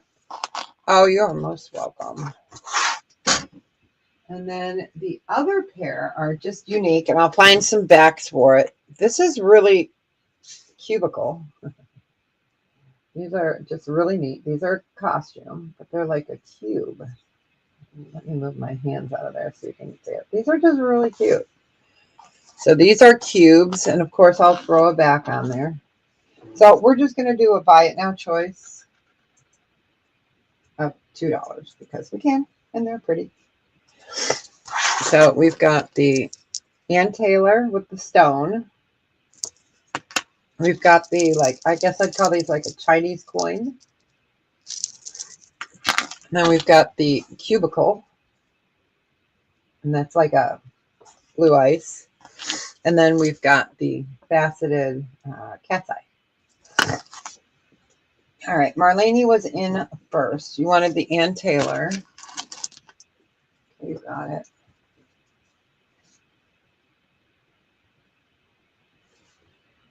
oh, you're most welcome. And then the other pair are just unique, and I'll find some backs for it. This is really cubicle. These are just really neat. These are costume, but they're like a cube. Let me move my hands out of there so you can see it. These are just really cute. So these are cubes, and of course I'll throw a back on there. So we're just going to do a buy it now choice of $2 because we can, and they're pretty. So we've got the Ann Taylor with the stone. We've got the, like, I guess I'd call these like a Chinese coin. And then we've got the cubicle. And that's like a blue ice. And then we've got the faceted cat's eye. All right, Marlene was in first. You wanted the Ann Taylor. You got it.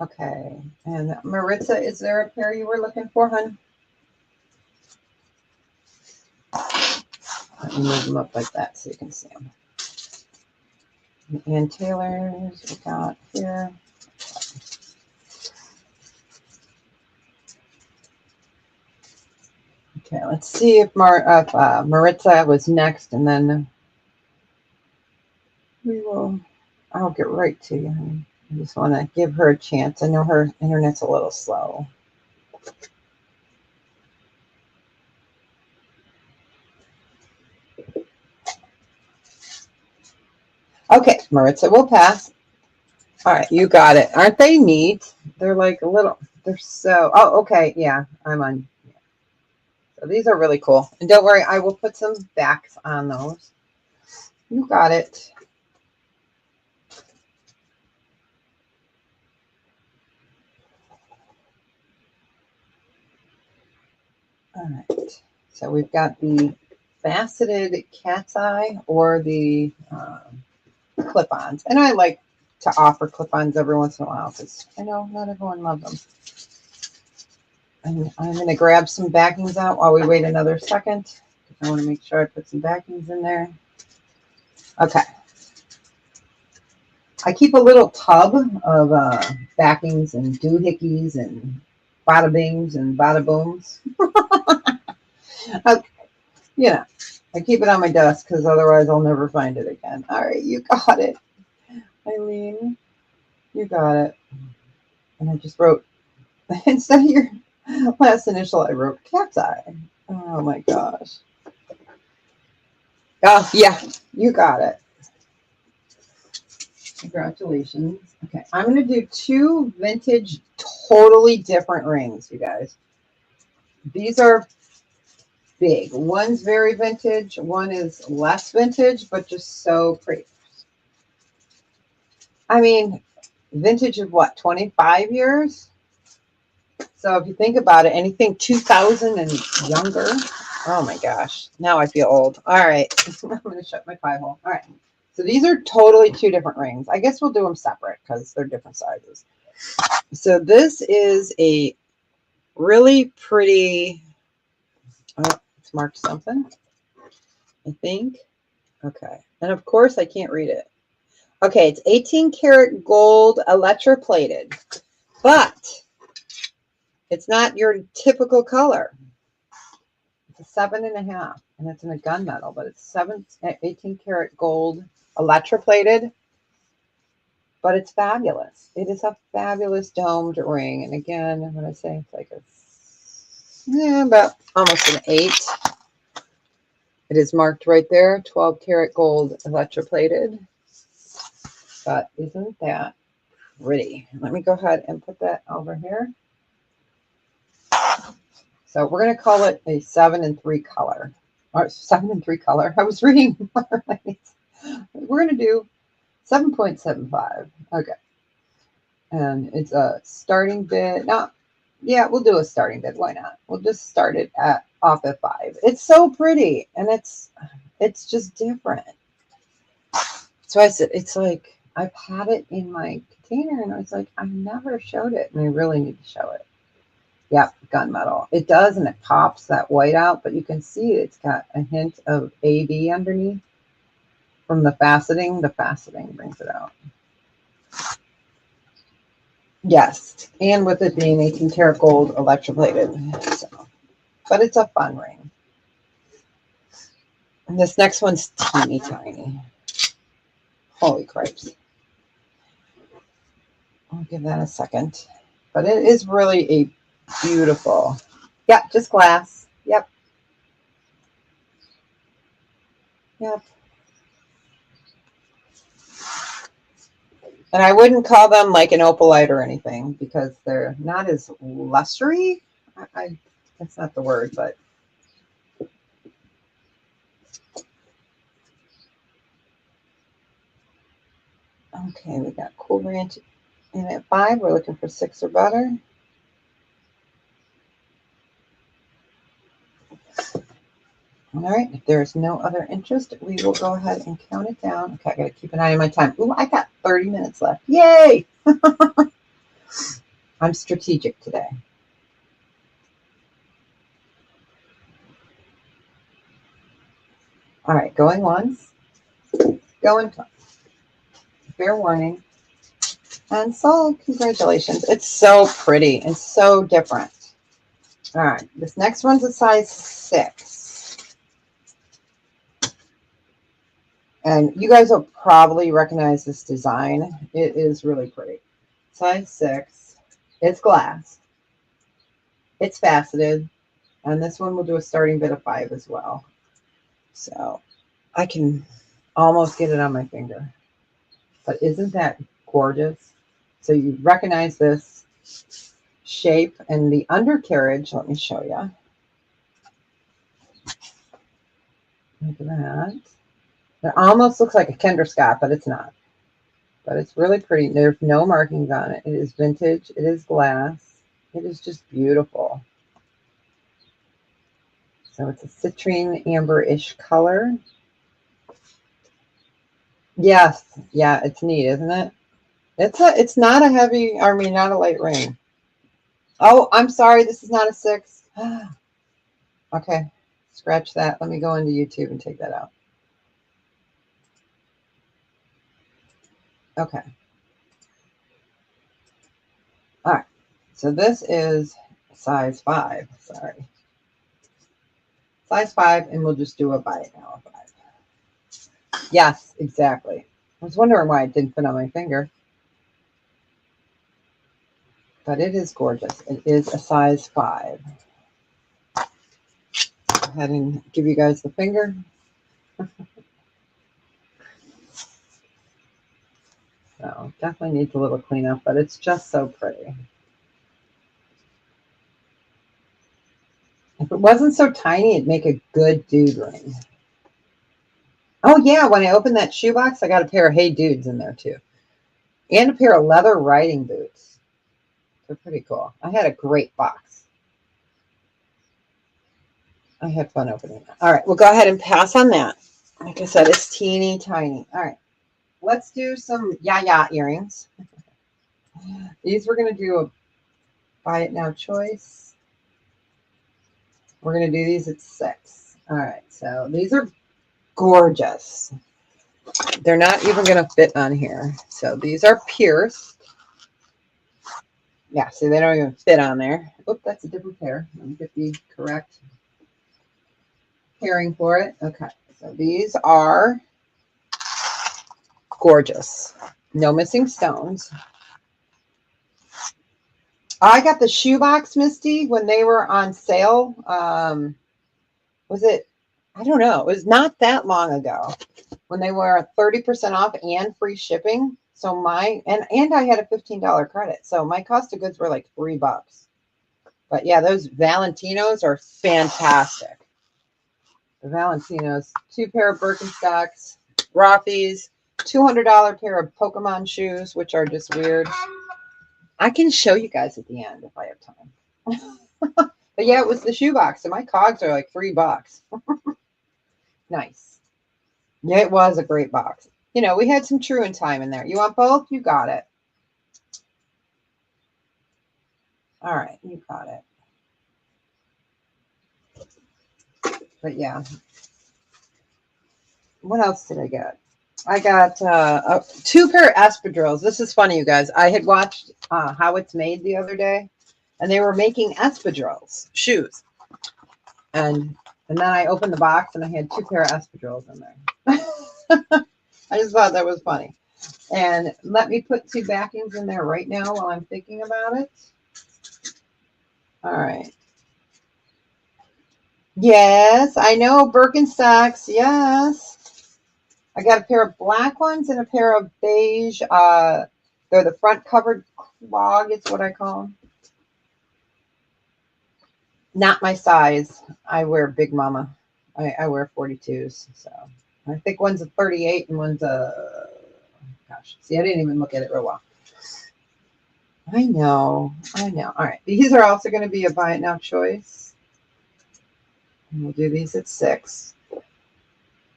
Okay, and Maritza, is there a pair you were looking for, hon? Let me move them up like that so you can see them. The Ann Taylors we got here. Okay, let's see if Maritza was next, and then I'll get right to you, honey. I just want to give her a chance. I know her internet's a little slow. Okay, Maritza will pass. All right, you got it. Aren't they neat? They're like a little, they're so, oh, okay, yeah, I'm on. So these are really cool. And don't worry, I will put some backs on those. You got it. All right, so we've got the faceted cat's eye or the clip-ons. And I like to offer clip-ons every once in a while because I know not everyone loves them. And I'm going to grab some backings out while we wait another second. I want to make sure I put some backings in there. Okay. I keep a little tub of backings and doohickeys and bada bings and bada booms. Okay. You know, I keep it on my desk because otherwise I'll never find it again. All right, you got it. Eileen, you got it. And I just wrote, instead of your last initial, I wrote cat's eye. Oh my gosh. Oh, yeah, you got it. Congratulations. Okay, I'm going to do two vintage, totally different rings, you guys. These are big. One's very vintage, one is less vintage, but just so pretty. I mean, vintage of what, 25 years? So if you think about it, anything 2000 and younger, oh my gosh, now I feel old. All right, I'm going to shut my pie hole. All right, so these are totally two different rings. I guess we'll do them separate because they're different sizes. So this is a really pretty, oh, it's marked something, I think. Okay, and of course I can't read it. Okay, it's 18 karat gold electroplated, but it's not your typical color. It's a 7.5, and it's in a gunmetal, but it's 18 karat gold electroplated, but it's fabulous. It is a fabulous domed ring. And again, I'm going to say it's like about almost an 8. It is marked right there, 12 karat gold electroplated. But isn't that pretty? Let me go ahead and put that over here. So we're going to call it a 7 and 3 color. Or 7 and 3 color. I was reading. We're going to do 7.75. Okay. And it's a starting bid. Now, yeah, we'll do a starting bid. Why not? We'll just start it off at 5. It's so pretty, and it's just different. So I said, it's like I've had it in my container, and I was like, I never showed it, and I really need to show it. Yep, gunmetal. It does, and it pops that white out, but you can see it's got a hint of AB underneath from the faceting. The faceting brings it out. Yes, and with it being 18 karat gold electroplated. So, but it's a fun ring. And this next one's teeny tiny. Holy cripes. I'll give that a second. But it is really a beautiful. Yep, just glass. Yep. Yep. And I wouldn't call them like an opalite or anything because they're not as lustery. That's not the word, but okay, we got Cool Ranch in at 5. We're looking for 6 or better. All right, if there's no other interest, we will go ahead and count it down. Okay, I got to keep an eye on my time. Ooh, I got 30 minutes left. Yay! I'm strategic today. All right, going once, going twice. Fair warning. And so, congratulations. It's so pretty and so different. All right, this next one's a size 6. And you guys will probably recognize this design. It is really pretty. Size 6. It's glass. It's faceted. And this one will do a starting bid of 5 as well. So I can almost get it on my finger. But isn't that gorgeous? So you recognize this shape and the undercarriage. Let me show you. Look at that. It almost looks like a Kinder Scott, but it's not. But it's really pretty. There's no markings on it. It is vintage. It is glass. It is just beautiful. So it's a citrine amber-ish color. Yes. Yeah, it's neat, isn't it? It's not a heavy, I mean, not a light rain. Oh, I'm sorry. This is not a 6. Okay. Scratch that. Let me go into YouTube and take that out. Okay. All right. So this is size 5. Sorry. Size 5, and we'll just do a buy it now. 5. Yes, exactly. I was wondering why it didn't fit on my finger. But it is gorgeous. It is a size 5. Go ahead and give you guys the finger. So definitely needs a little cleanup, but it's just so pretty. If it wasn't so tiny, it'd make a good dude ring. Oh yeah, when I opened that shoebox, I got a pair of Hey Dudes in there too. And a pair of leather riding boots. They're pretty cool. I had a great box. I had fun opening it. All right, we'll go ahead and pass on that. Like I said, it's teeny tiny. All right, let's do some ya-ya earrings. These we're going to do a buy it now choice. We're going to do these at 6. All right, so these are gorgeous. They're not even going to fit on here. So these are pierced. Yeah, see, they don't even fit on there. Oop, that's a different pair. Let me get the correct pairing for it. Okay, so these are gorgeous. No missing stones. I got the shoebox, Misty, when they were on sale. Was it? I don't know. It was not that long ago when they were 30% off and free shipping. So and I had a $15 credit. So my cost of goods were like $3. But yeah, those Valentinos are fantastic. The Valentinos, 2 pair of Birkenstocks, Rothy's, $200 pair of Pokemon shoes, which are just weird. I can show you guys at the end if I have time. But yeah, it was the shoebox, and my cogs are like $3. Nice. Yeah, it was a great box. You know, we had some True in Time in there. You want both? You got it. All right, you got it. But yeah. What else did I get? I got 2 pair of espadrilles. This is funny, you guys. I had watched How It's Made the other day, and they were making espadrilles, shoes. And then I opened the box, and I had 2 pair of espadrilles in there. I just thought that was funny. And let me put 2 backings in there right now while I'm thinking about it. All right. Yes, I know, Birkenstocks. Yes. I got a pair of black ones and a pair of beige They're the front covered clog, is what I call them. Not my size. I wear Big Mama. I wear 42s. So I think one's a 38 and one's a, gosh, see, I didn't even look at it real well. I know. All right. These are also going to be a buy it now choice. And we'll do these at 6.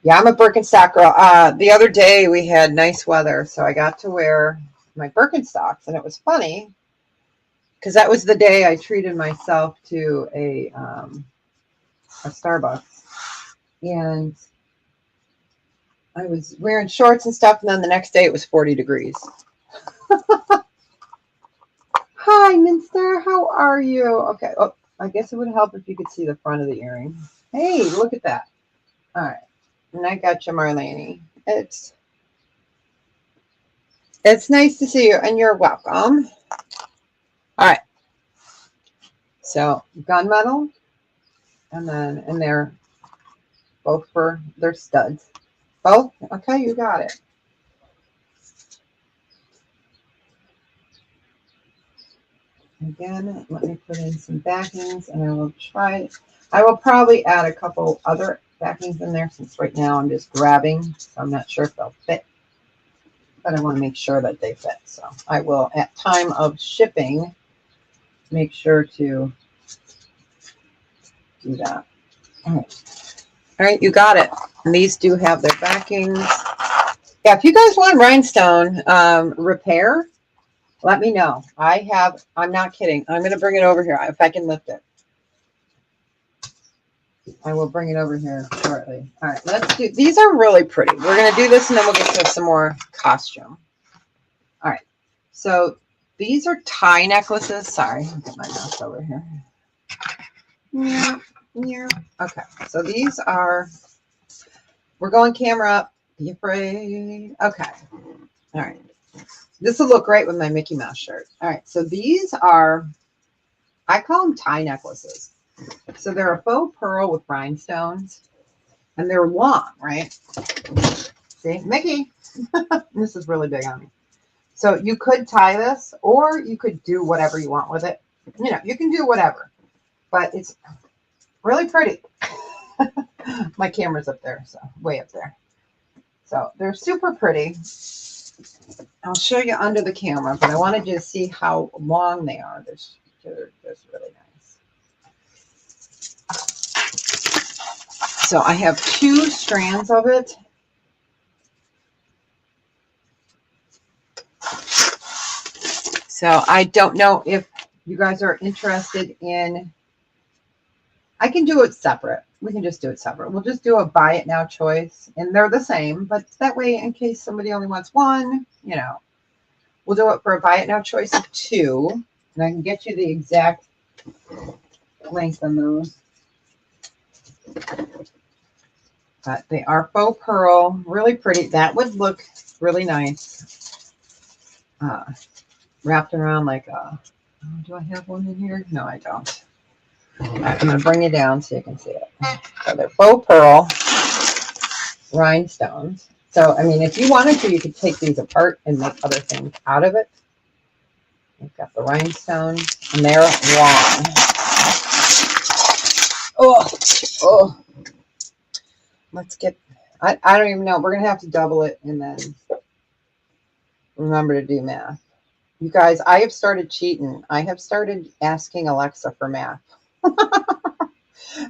Yeah, I'm a Birkenstock girl. The other day we had nice weather, so I got to wear my Birkenstocks, and it was funny because that was the day I treated myself to a Starbucks, and I was wearing shorts and stuff, and then the next day it was 40 degrees. Hi, Minster. How are you? Okay. Oh, I guess it would help if you could see the front of the earring. Hey, look at that. All right. And I got you, Marlene. It's nice to see you, and you're welcome. All right. So gunmetal, and they're both for their studs. Both? Okay, you got it. Again, let me put in some backings, and I will probably add a couple other backings in there, since right now I'm just grabbing, so I'm not sure if they'll fit, but I want to make sure that they fit. So I will, at time of shipping, make sure to do that. All right, you got it. And these do have their backings. Yeah, if you guys want rhinestone repair, let me know. I'm not kidding. I'm going to bring it over here if I can lift it. I will bring it over here shortly. All right, let's do, these are really pretty. We're going to do this and then we'll get to some more costume. All right, so these are tie necklaces. Sorry, I'll get my mouse over here. Yeah. Okay, so these are, we're going camera up. Be afraid. Okay. All right. This will look great with my Mickey Mouse shirt. All right, so these are, I call them tie necklaces. So they're a faux pearl with rhinestones, and they're long, right? See, Mickey, this is really big on me. So you could tie this, or you could do whatever you want with it. You know, you can do whatever, but it's really pretty. My camera's up there, so way up there. So they're super pretty. I'll show you under the camera, but I wanted you to see how long they are. They're just really nice. So I have 2 strands of it. So I don't know if you guys are interested in, I can do it separate. We can just do it separate. We'll just do a buy it now choice, and they're the same, but that way, in case somebody only wants one, you know, we'll do it for a buy it now choice of 2, and I can get you the exact length on those. But they are faux pearl, really pretty. That would look really nice. Wrapped around like a, do I have one in here? No, I don't. All right, I'm going to bring it down so you can see it. So they're faux pearl rhinestones. So, I mean, if you wanted to, you could take these apart and make other things out of it. You've got the rhinestones, and they're long. Oh. Let's get, I don't even know. We're going to have to double it and then remember to do math. You guys, I have started cheating. I have started asking Alexa for math.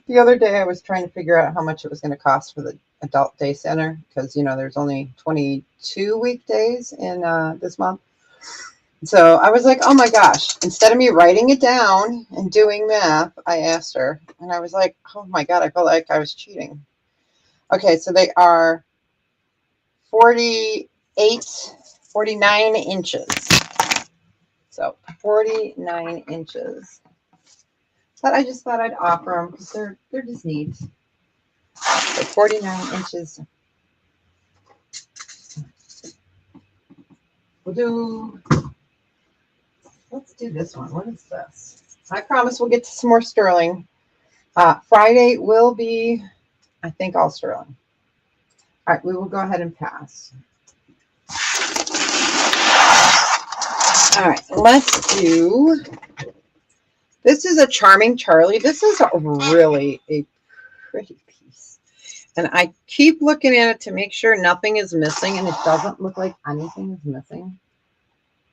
The other day I was trying to figure out how much it was going to cost for the adult day center, because, you know, there's only 22 weekdays in this month. So I was like, oh my gosh, instead of me writing it down and doing math, I asked her, and I was like, oh my God, I felt like I was cheating. Okay, so they are 49 inches. So 49 inches. But I just thought I'd offer them because they're just neat. So 49 inches. Let's do this one. What is this? I promise we'll get to some more sterling. Friday will be, I think, all sterling. All right, we will go ahead and pass. All right, let's do, this is a Charming Charlie. This is really a pretty piece. And I keep looking at it to make sure nothing is missing, and it doesn't look like anything is missing.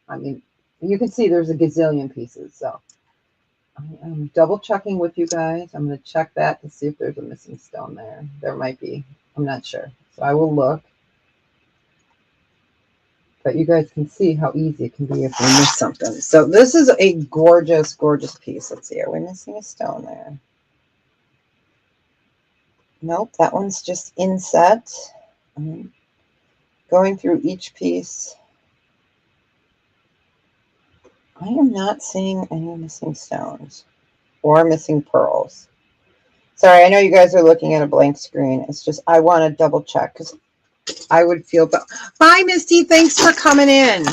I mean, you can see there's a gazillion pieces, so I'm double checking with you guys. I'm going to check that to see if there's a missing stone there. There might be. I'm not sure. So I will look. But you guys can see how easy it can be if we miss something. So this is a gorgeous, gorgeous piece. Let's see. Are we missing a stone there? Nope. That one's just inset. Going through each piece. I am not seeing any missing stones or missing pearls. Sorry, I know you guys are looking at a blank screen. It's just I want to double check because I would feel better. Bye, Misty. Thanks for coming in.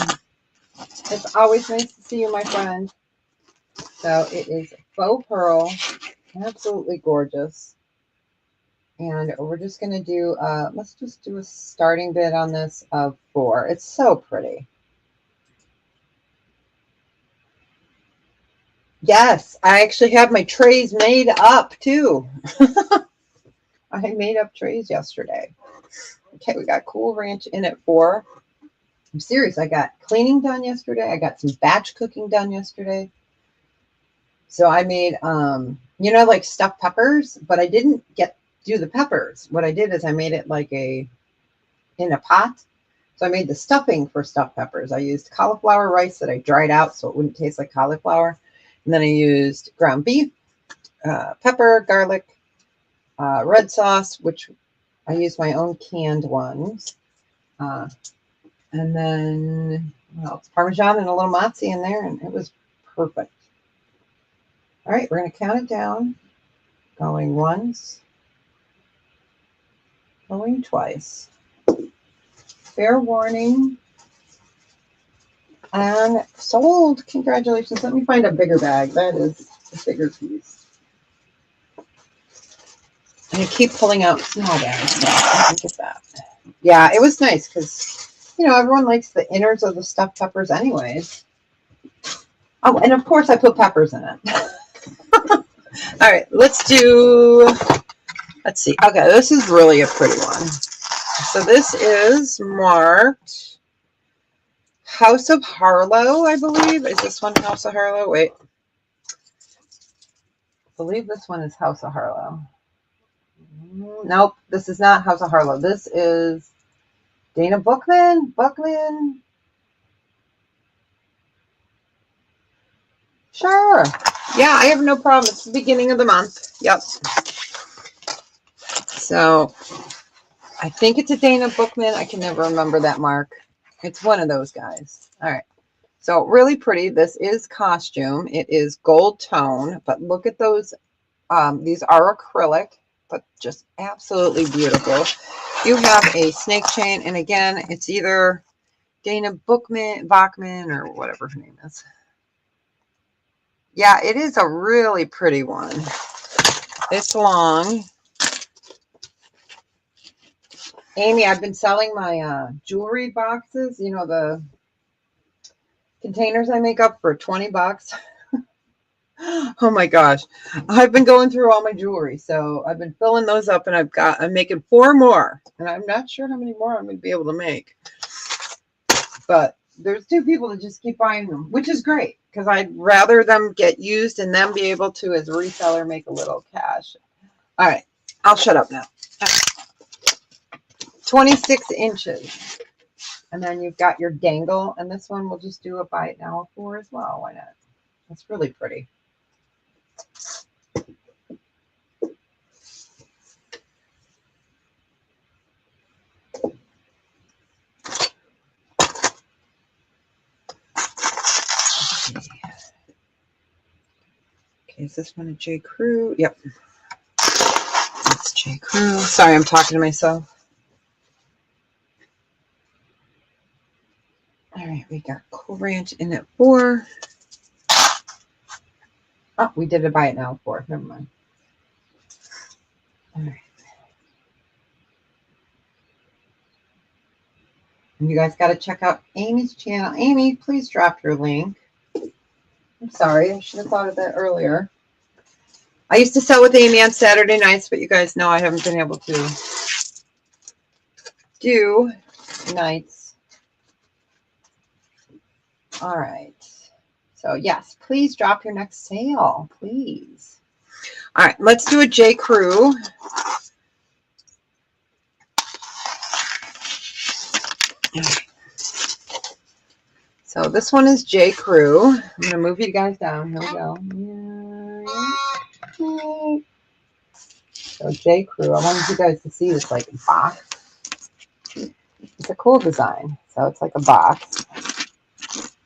It's always nice to see you, my friend. So it is faux pearl, absolutely gorgeous. And we're just going to do, let's just do a starting bid on this of 4. It's so pretty. Yes, I actually have my trays made up too. I made up trays yesterday. Okay, we got Cool Ranch in at 4. I'm serious. I got cleaning done yesterday. I got some batch cooking done yesterday. So I made, you know, like stuffed peppers, but I didn't do the peppers. What I did is I made it like in a pot. So I made the stuffing for stuffed peppers. I used cauliflower rice that I dried out so it wouldn't taste like cauliflower. And then I used ground beef, pepper, garlic, red sauce, which I used my own canned ones. And then, what else? Parmesan and a little mozzie in there, and it was perfect. All right, we're going to count it down. Going once. Going twice. Fair warning. And sold. Congratulations. Let me find a bigger bag. That is a bigger piece. And I keep pulling out small bags. Look at that. Yeah, it was nice because, you know, everyone likes the innards of the stuffed peppers anyways. Oh, and of course I put peppers in it. All right, let's see. Okay, this is really a pretty one. So this is marked House of Harlow, I believe. Is this one House of Harlow? Wait. I believe this one is House of Harlow. Nope, this is not House of Harlow. This is Dana Bookman. Sure. Yeah, I have no problem. It's the beginning of the month. Yep. So I think it's a Dana Bookman. I can never remember that mark. It's one of those guys. All right. So really pretty. This is costume. It is gold tone, but look at those. These are acrylic, but just absolutely beautiful. You have a snake chain, and again, it's either Dana Bachman, or whatever her name is. Yeah, it is a really pretty one. It's long. Amy, I've been selling my jewelry boxes, you know, the containers I make up for $20. Oh my gosh. I've been going through all my jewelry. So I've been filling those up, and I'm making 4 more. And I'm not sure how many more I'm going to be able to make. But there's 2 people that just keep buying them, which is great because I'd rather them get used and then be able to, as a reseller, make a little cash. All right. I'll shut up now. 26 inches. And then you've got your dangle. And this one we'll just do a buy it now for as well. Why not? That's really pretty. Okay, is this one a J. Crew? Yep. That's J. Crew. Sorry, I'm talking to myself. All right, we got Cool Ranch in at 4. Oh, we did a buy it now 4. Never mind. All right. And you guys got to check out Amy's channel. Amy, please drop your link. I'm sorry, I should have thought of that earlier. I used to sell with Amy on Saturday nights, but you guys know I haven't been able to do nights. All right. So yes, please drop your next sale, please. All right, let's do a J. Crew. So this one is J. Crew. I'm going to move you guys down. Here we go. So J. Crew. I wanted you guys to see this like box. It's a cool design. So it's like a box.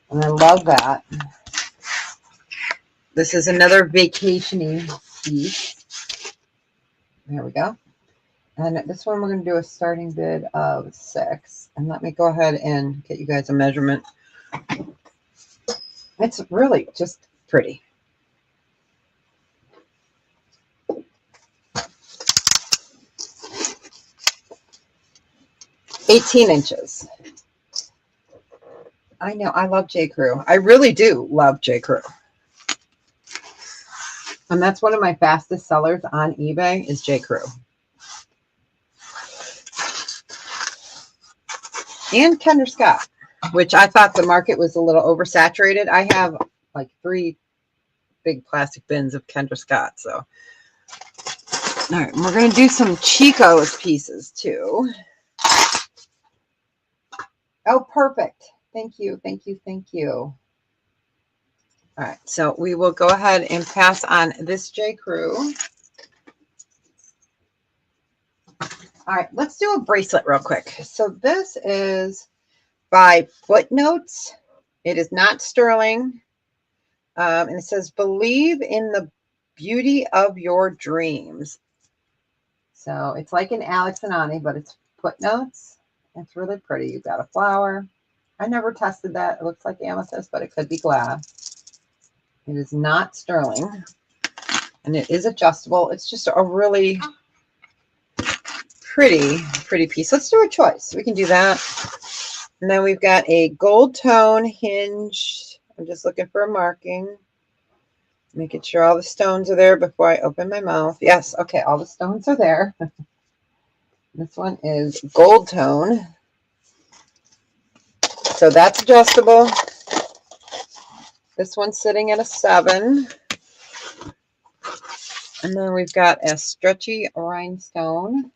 And I love that. This is another vacation-y piece. There we go. And this one we're going to do a starting bid of 6. And let me go ahead and get you guys a measurement. It's really just pretty. $18 I know. I love J. Crew. I really do love J. Crew. And that's one of my fastest sellers on eBay is J. Crew. And Kendra Scott, which I thought the market was a little oversaturated. I have like 3 big plastic bins of Kendra Scott. So, all right, we're going to do some Chico's pieces too. Oh, perfect. Thank you. Thank you. Thank you. All right, so we will go ahead and pass on this J. Crew. All right, let's do a bracelet real quick. So this is by Footnotes. It is not sterling. And it says, believe in the beauty of your dreams. So it's like an Alex and Ani, but it's Footnotes. It's really pretty. You've got a flower. I never tested that. It looks like amethyst, but it could be glass. It is not sterling. And it is adjustable. It's just a really pretty piece. Let's do a choice. We can do that. And then we've got a gold tone hinge. I'm just looking for a marking. Making sure all the stones are there before I open my mouth. Yes, okay, all the stones are there. This one is gold tone. So that's adjustable. This one's sitting at a 7. And then we've got a stretchy rhinestone.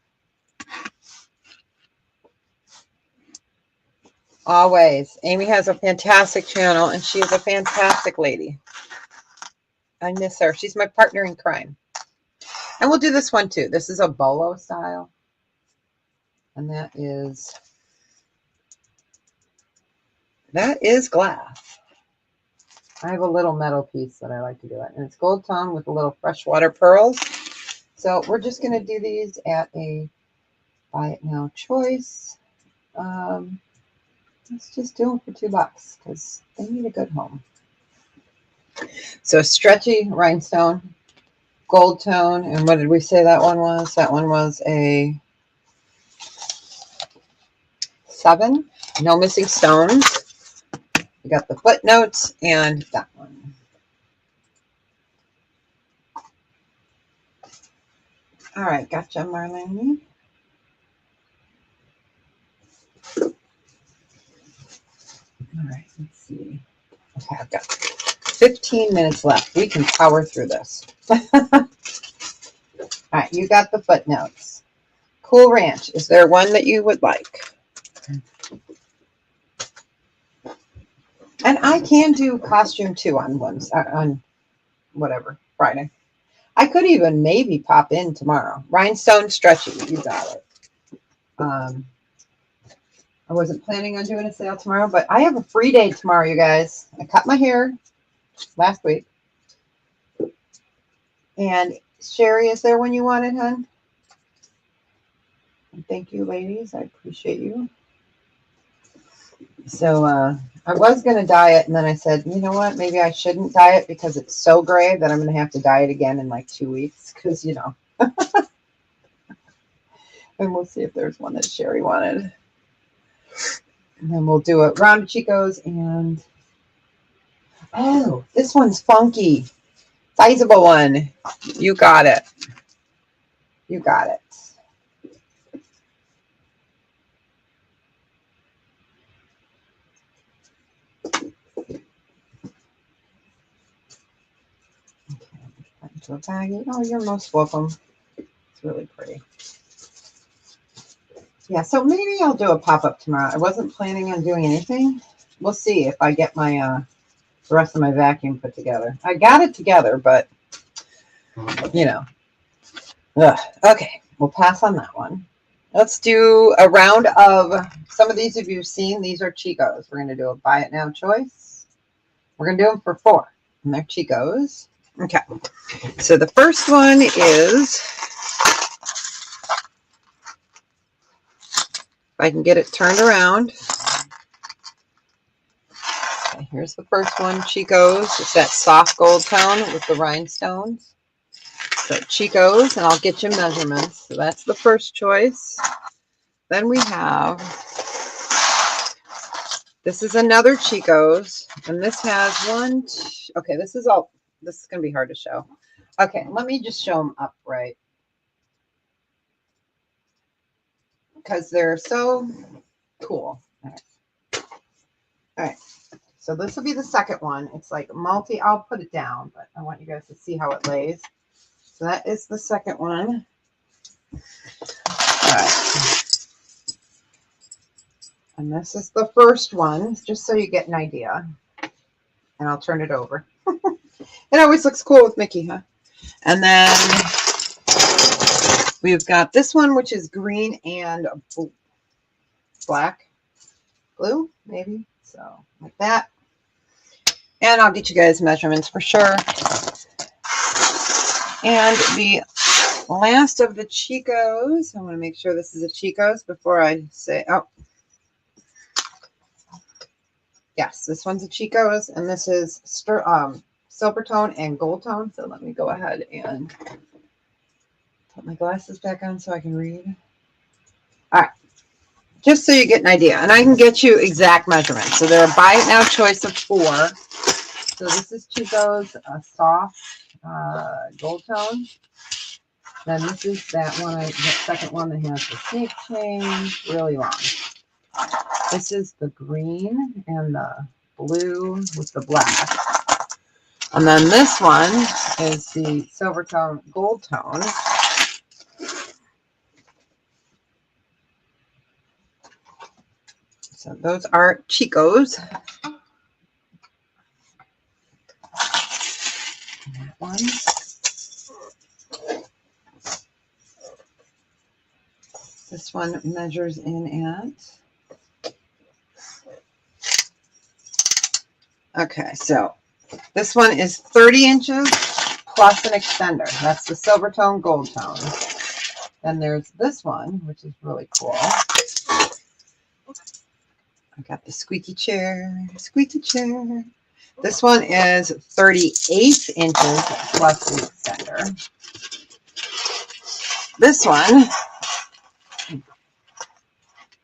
Always. Amy has a fantastic channel, and she is a fantastic lady. I miss her. She's my partner in crime. And we'll do this one too. This is a bolo style. And that is glass. I have a little metal piece that I like to do it. And it's gold tone with a little freshwater pearls. So we're just going to do these at a buy it now choice. Let's just do them for $2 because they need a good home. So stretchy rhinestone, gold tone, and what did we say that one was? That one was a 7. No missing stones. We got the Footnotes and that one. All right, gotcha, Marlene. All right, let's see. Okay, I've got 15 minutes left. We can power through this. All right, you got the Footnotes. Cool Ranch. Is there one that you would like? And I can do costume too on whatever, Friday. I could even maybe pop in tomorrow. Rhinestone stretchy. You got it. I wasn't planning on doing a sale tomorrow, but I have a free day tomorrow, you guys. I cut my hair last week. And Sherry, is there one you wanted, hon? And thank you, ladies. I appreciate you. So I was going to dye it, and then I said, you know what? Maybe I shouldn't dye it because it's so gray that I'm going to have to dye it again in like 2 weeks because, you know. And we'll see if there's one that Sherry wanted. And then we'll do a round of Chicos and, oh, this one's funky. Sizable one. You got it. You got it. Into a baggie. Oh, you're most welcome. It's really pretty. Yeah, so maybe I'll do a pop-up tomorrow. I wasn't planning on doing anything. We'll see if I get my the rest of my vacuum put together. I got it together, but you know. Ugh. Okay, we'll pass on that one. Let's do a round of some of these. If you've seen, these are Chicos. We're going to do a buy it now choice. We're going to do them for 4, and they're Chicos. Okay, so the first one is, if I can get it turned around. Okay, here's the first one, Chicos. It's that soft gold tone with the rhinestones. So Chicos, and I'll get you measurements. So that's the first choice. Then we have, this is another Chicos, and this has one, okay, this is all, this is going to be hard to show. Okay, let me just show them upright, because they're so cool. All right, so this will be the second one. It's like multi, I'll put it down, but I want you guys to see how it lays. So that is the second one. All right. And this is the first one, just so you get an idea. And I'll turn it over. It always looks cool with Mickey, huh? And then we've got this one, which is green and black. Blue, maybe. So, like that. And I'll get you guys measurements for sure. And the last of the Chicos, I want to make sure this is a Chicos before I say, oh. Yes, this one's a Chicos, and this is silver tone and gold tone. So let me go ahead and put my glasses back on so I can read. All right, just so you get an idea, and I can get you exact measurements. So they're a buy it now choice of 4. So this is Chicos, a soft gold tone. Then this is that one, the second one that has the snake chain, really long. This is the green and the blue with the black. And then this one is the silver tone, gold tone. So those are Chicos. That one. This one measures in at. Okay, so this one is 30 inches plus an extender. That's the silver tone, gold tone. Then there's this one, which is really cool. I got the squeaky chair, squeaky chair. This one is 38 inches plus the extender. This one,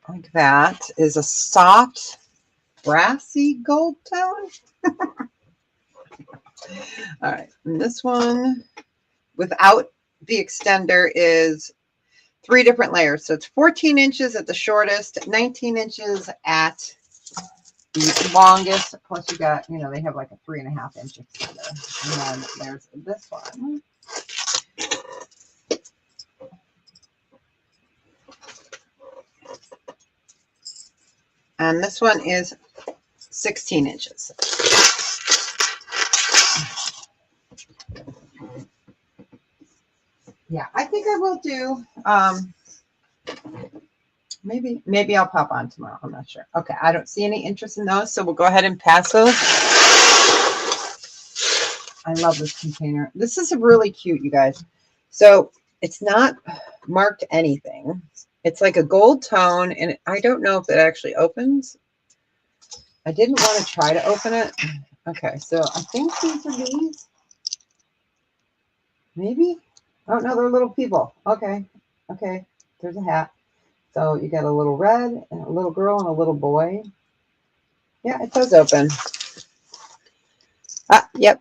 like that, is a soft, brassy gold tone. All right, and this one without the extender is 3 different layers. So it's 14 inches at the shortest, 19 inches at the longest, plus you got, you know, they have like a 3.5 inch extender. And then there's this one. And this one is 16 inches. Yeah, I think I will do, maybe I'll pop on tomorrow. I'm not sure. Okay, I don't see any interest in those, so we'll go ahead and pass those. I love this container. This is really cute, you guys. So it's not marked anything. It's like a gold tone, and I don't know if it actually opens. I didn't want to try to open it. Okay, so I think these are these. Maybe? Oh, no, they're little people. Okay. Okay, there's a hat. So you got a little red and a little girl and a little boy. Yeah, it does open. Ah, yep.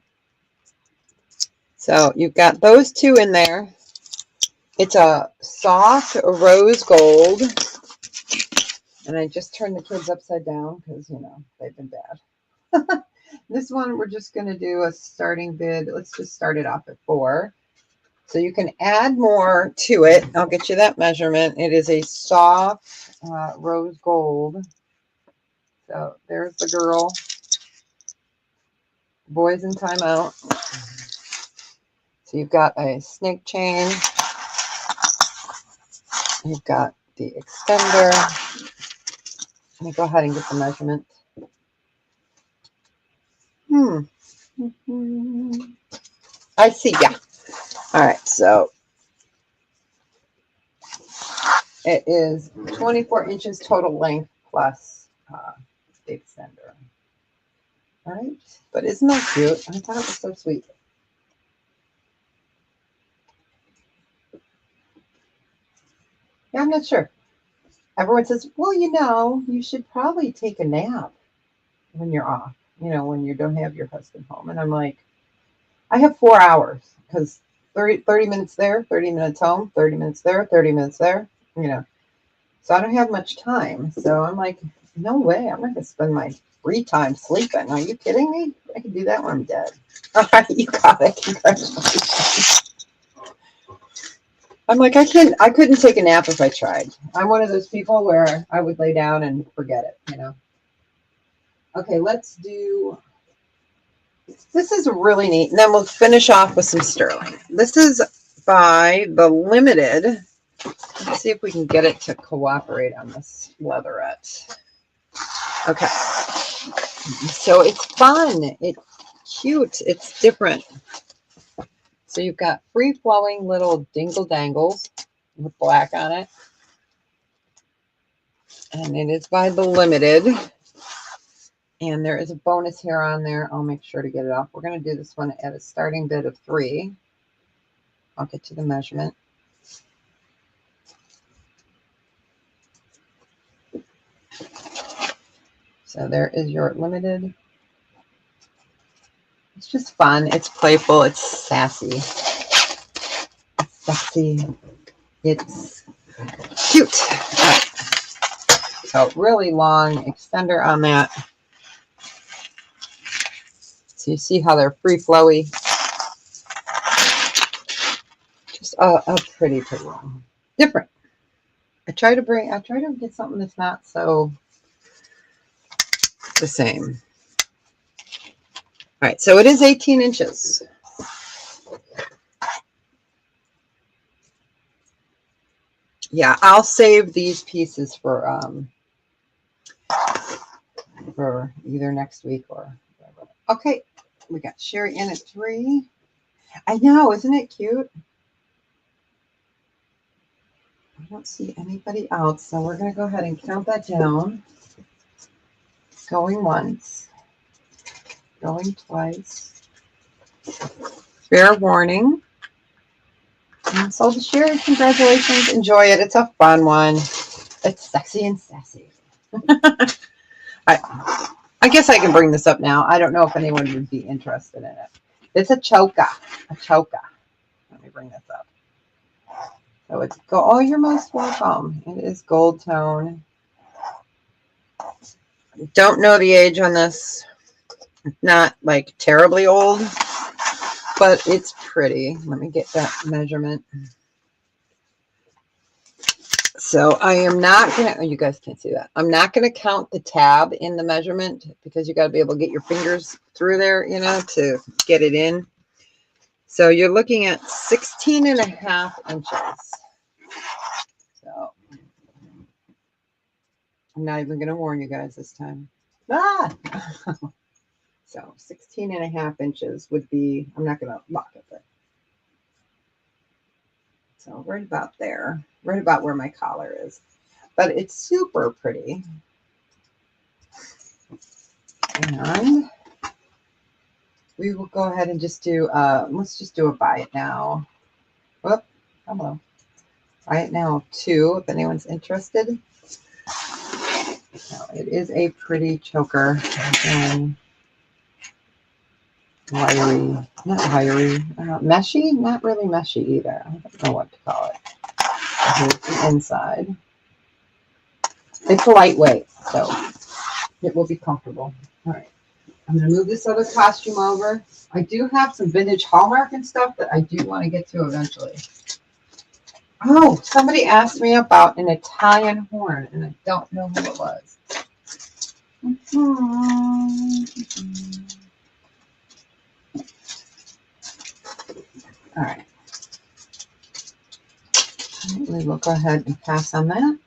So you've got those two in there. It's a soft rose gold. And I just turned the kids upside down because, you know, they've been bad. This one, we're just going to do a starting bid. Let's just start it off at 4. So you can add more to it. I'll get you that measurement. It is a soft rose gold. So there's the girl. Boys in timeout. So you've got a snake chain. You've got the extender. Let me go ahead and get the measurement. I see, yeah. All right, so it is 24 inches total length plus the extender. All right, but isn't that cute? I thought it was so sweet. Yeah, I'm not sure. Everyone says, well, you know, you should probably take a nap when you're off, you know, when you don't have your husband home. And I'm like, I have 4 hours because 30 minutes there, 30 minutes home, 30 minutes there, 30 minutes there, you know. So I don't have much time. So I'm like, no way. I'm not going to spend my free time sleeping. Are you kidding me? I can do that when I'm dead. All right, you got it. Congratulations. I'm like, I couldn't take a nap if I tried. I'm one of those people where I would lay down and forget it, you know. Okay, let's do, this is really neat. And then we'll finish off with some sterling. This is by the Limited. Let's see if we can get it to cooperate on this leatherette. Okay. So it's fun. It's cute. It's different. So you've got free-flowing little dingle dangles with black on it. And it is by the Limited. And there is a bonus hair on there. I'll make sure to get it off. We're going to do this one at a starting bid of 3. I'll get you the measurement. So there is your Limited. It's just fun. It's playful. It's sassy. It's sexy. It's cute. All right. So really long extender on that. So you see how they're free flowy. Just a pretty one. Different. I try to get something that's not so the same. All right, so it is 18 inches. Yeah, I'll save these pieces for either next week or whatever. Okay, we got Sherry in at 3. I know, isn't it cute? I don't see anybody else, so we're going to go ahead and count that down. Going once. Going twice. Fair warning. And so Sherry, congratulations. Enjoy it. It's a fun one. It's sexy and sassy. I guess I can bring this up now. I don't know if anyone would be interested in it. It's a choker. A choker. Let me bring this up. So it's gold. Oh, you're most welcome. It is gold tone. Don't know the age on this. Not like terribly old, but it's pretty. Let me get that measurement. So I am not going to, you guys can't see that. I'm not going to count the tab in the measurement because you got to be able to get your fingers through there, you know, to get it in. So you're looking at 16.5 inches. So I'm not even going to warn you guys this time. Ah! So 16.5 inches would be, I'm not going to lock it there. So right about there, right about where my collar is. But it's super pretty. And we will go ahead and just do, let's just do a buy it now. Whoop, hello. Right now, 2, if anyone's interested. No, it is a pretty choker. And wiry, not wiry, meshy, not really meshy either. I don't know what to call it. Here's the inside. It's lightweight, so it will be comfortable. All right, I'm going to move this other costume over. I do have some vintage Hallmark and stuff that I do want to get to eventually. Oh, somebody asked me about an Italian horn, and I don't know who it was. All right. We will go ahead and pass on that.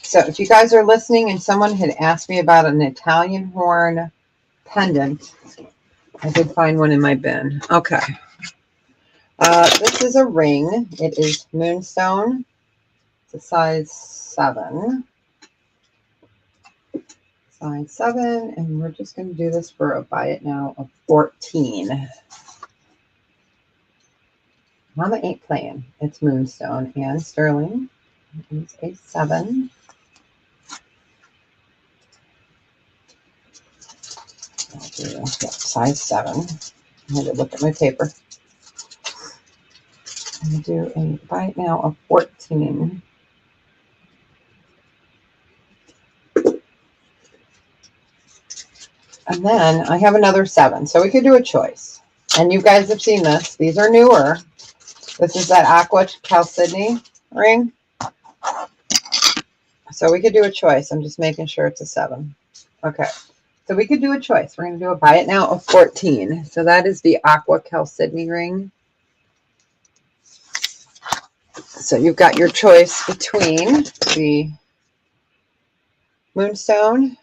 So if you guys are listening and someone had asked me about an Italian horn pendant, I did find one in my bin. Okay. This is a ring. It is moonstone. It's a size 7. Size 7. And we're just going to do this for a buy it now of 14. Mama ain't playing. It's moonstone and sterling. It is a 7. I'll do size 7. I had to look at my paper. I'm going to do a buy it now of 14. And then I have another 7. So we could do a choice. And you guys have seen this. These are newer. This is that Aqua Chalcedony ring. So we could do a choice. I'm just making sure it's a 7. Okay. So we could do a choice. We're going to do a buy it now of 14. So that is the Aqua Chalcedony ring. So you've got your choice between the moonstone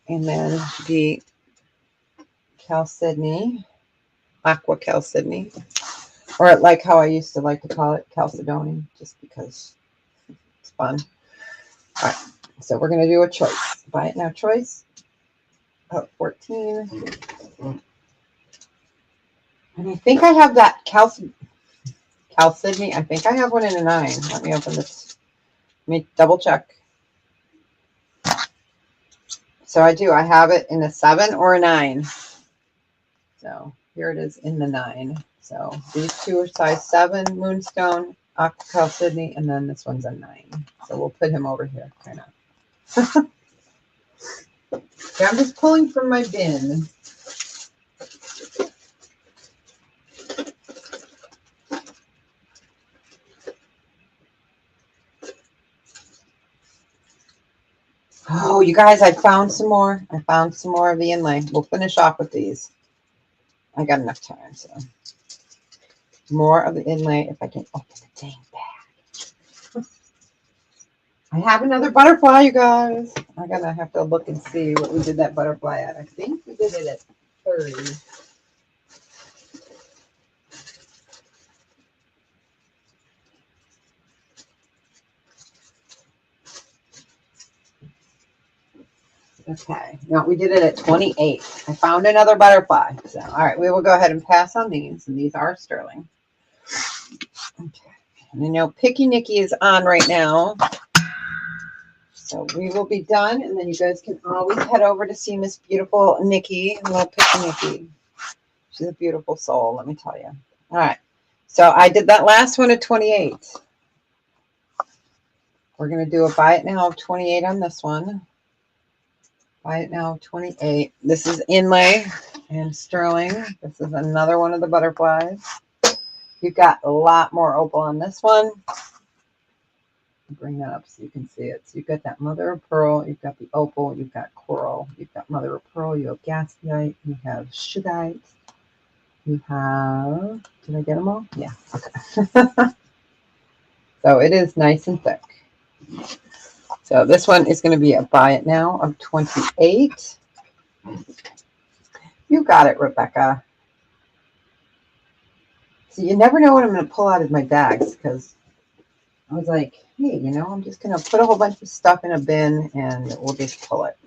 and then the Chalcedony, Aqua Chalcedony, or like how I used to like to call it, Chalcedony, just because it's fun. All right, so we're going to do a choice. Buy it now choice. Oh, 14. And I think I have that Chalcedony. I think I have one in a 9. Let me open this. Let me double check. So I do. I have it in a 7 or a 9. So here it is in the 9. So these two are size 7, moonstone, Aqua Chalcedony, and then this one's a 9. So we'll put him over here, kind of. Okay, I'm just pulling from my bin. Oh, you guys, I found some more. I found some more of the inlay. We'll finish off with these. I got enough time, so. More of the inlay if I can open the dang bag. I have another butterfly, you guys. I'm going to have to look and see what we did that butterfly at. I think we did it at 30. Okay, no, we did it at 28. I found another butterfly. So, all right, we will go ahead and pass on these, and these are sterling. Okay, and I know Picky Nikki is on right now. So we will be done, and then you guys can always head over to see Miss Beautiful Nikki. I love Picky Nikki. She's a beautiful soul, let me tell you. All right, so I did that last one at 28. We're going to do a buy it now of 28 on this one. Buy it now, 28. This is inlay and sterling. This is another one of the butterflies. You've got a lot more opal on this one. I'll bring that up so you can see it. So you've got that mother of pearl. You've got the opal. You've got coral. You've got mother of pearl. You have gaspiite. You have shugite. You have, did I get them all? Yeah. Okay. So it is nice and thick. So this one is going to be a buy it now of 28. You got it, Rebecca. So you never know what I'm going to pull out of my bags because I was like, hey, you know, I'm just going to put a whole bunch of stuff in a bin and we'll just pull it.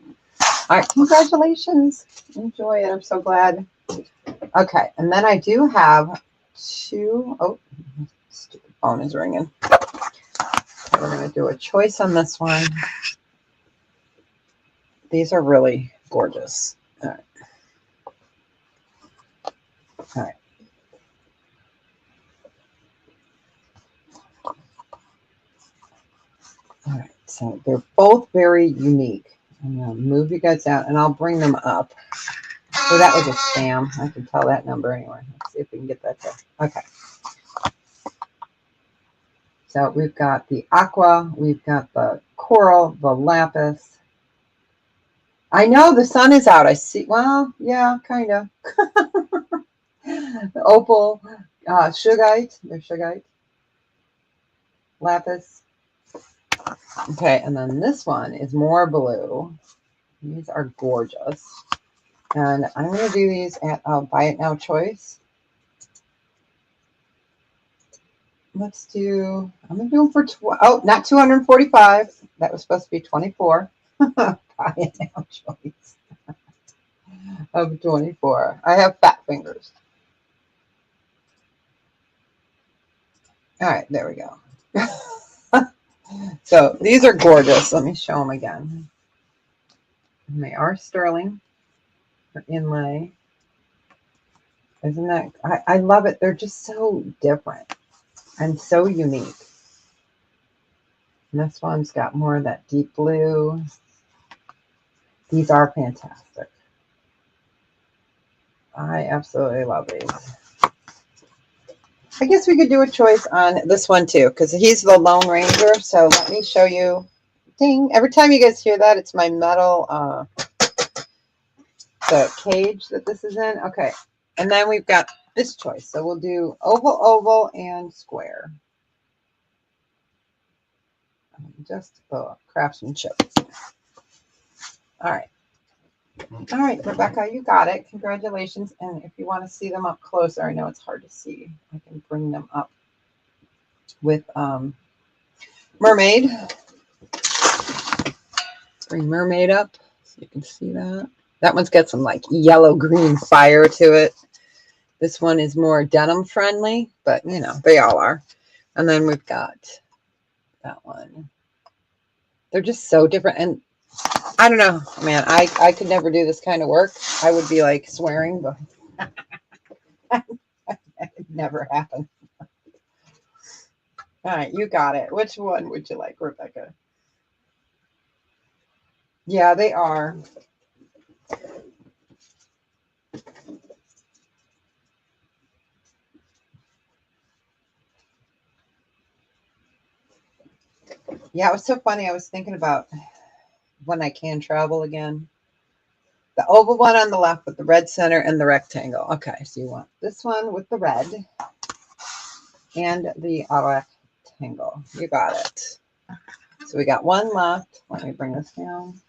All right, congratulations. Enjoy it. I'm so glad Okay, and then I do have two. Oh, stupid phone is ringing. Okay, we're going to do a choice on this one. These are really gorgeous. All right. All right. All right. So they're both very unique. I'm going to move you guys out and I'll bring them up. So that was a scam. I can tell that number anyway. Let's see if we can get that there. Okay. So we've got the aqua, we've got the coral, the lapis. I know the sun is out. I see. Well, yeah, kind of. The opal, shugite. There's shugite. Lapis. Okay, and then this one is more blue. These are gorgeous. And I'm going to do these at Buy It Now choice. Let's do, I'm going to do them for, not 245. That was supposed to be 24. Buy It Now choice of 24. I have fat fingers. All right, there we go. So these are gorgeous. Let me show them again. And they are sterling for inlay. Isn't that, I love it. They're just so different and so unique. And this one's got more of that deep blue. These are fantastic. I absolutely love these. I guess we could do a choice on this one too, because he's the Lone Ranger. So let me show you. Ding. Every time you guys hear that, it's my metal the cage that this is in. Okay. And then we've got this choice. So we'll do oval, oval, and square. Just the craftsmanship. All right. All right, Rebecca, you got it. Congratulations. And if you want to see them up closer, I know it's hard to see. I can bring them up with Mermaid. Bring Mermaid up so you can see that. That one's got some like yellow-green fire to it. This one is more denim friendly, but you know, they all are. And then we've got that one. They're just so different. And I don't know, man, I could never do this kind of work. I would be like swearing, but it could never happen. All right, you got it. Which one would you like, Rebecca? Yeah, they are. Yeah, it was so funny. I was thinking about when I can travel again. The oval one on the left with the red center and the rectangle. Okay, so you want this one with the red and the rectangle. You got it. So we got one left. Let me bring this down.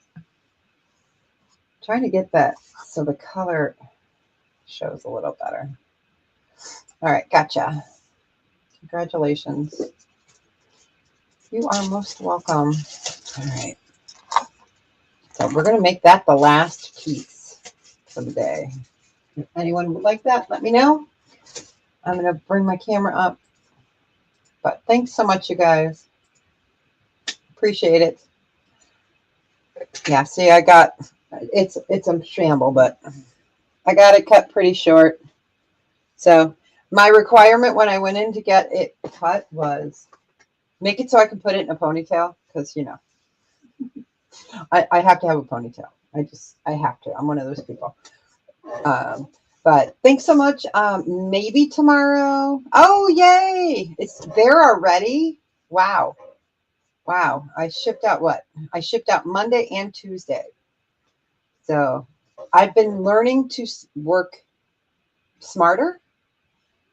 Trying to get that so the color shows a little better. All right, gotcha. Congratulations. You are most welcome. All right. So we're going to make that the last piece for the day. If anyone would like that, let me know. I'm going to bring my camera up. But thanks so much, you guys. Appreciate it. Yeah, see, I got, it's a shamble, but I got it cut pretty short. So my requirement when I went in to get it cut was make it so I can put it in a ponytail because, you know, I have to have a ponytail. I have to. I'm one of those people. But thanks so much. Maybe tomorrow. Oh, yay. It's there already. Wow. Wow. I shipped out what? I shipped out Monday and Tuesday. So I've been learning to work smarter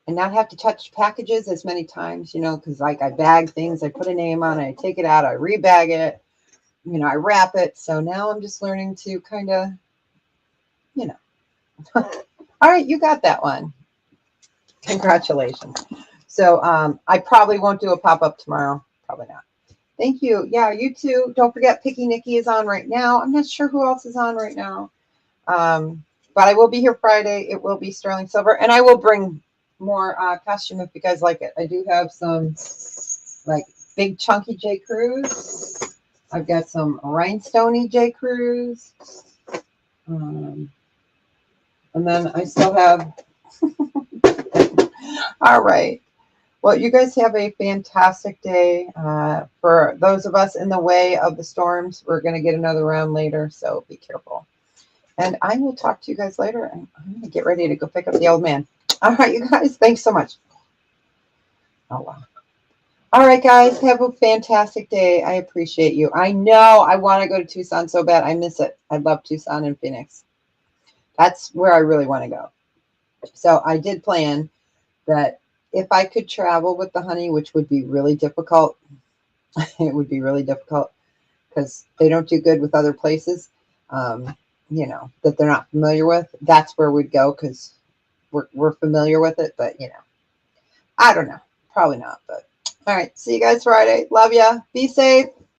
and not have to touch packages as many times, you know, because like I bag things, I put a name on it, I take it out, I rebag it, you know, I wrap it. So now I'm just learning to kind of, you know. All right, you got that one. Congratulations. So I probably won't do a pop-up tomorrow. Probably not. Thank you. Yeah, you too. Don't forget Picky Nikki is on right now. I'm not sure who else is on right now. But I will be here Friday. It will be sterling silver, and I will bring more costume if you guys like it. I do have some like big chunky J. Crews. I've got some rhinestoney J. Crews. And then I still have. All right. Well, you guys have a fantastic day. For those of us in the way of the storms, we're going to get another round later, so be careful. And I will talk to you guys later. I'm going to get ready to go pick up the old man. All right, you guys. Thanks so much. Oh, wow. All right, guys. Have a fantastic day. I appreciate you. I know I want to go to Tucson so bad. I miss it. I love Tucson and Phoenix. That's where I really want to go. So I did plan that if I could travel with the honey, which would be really difficult, it would be really difficult because they don't do good with other places, that they're not familiar with. That's where we'd go because we're familiar with it. But, I don't know. Probably not. But all right. See you guys Friday. Love ya. Be safe.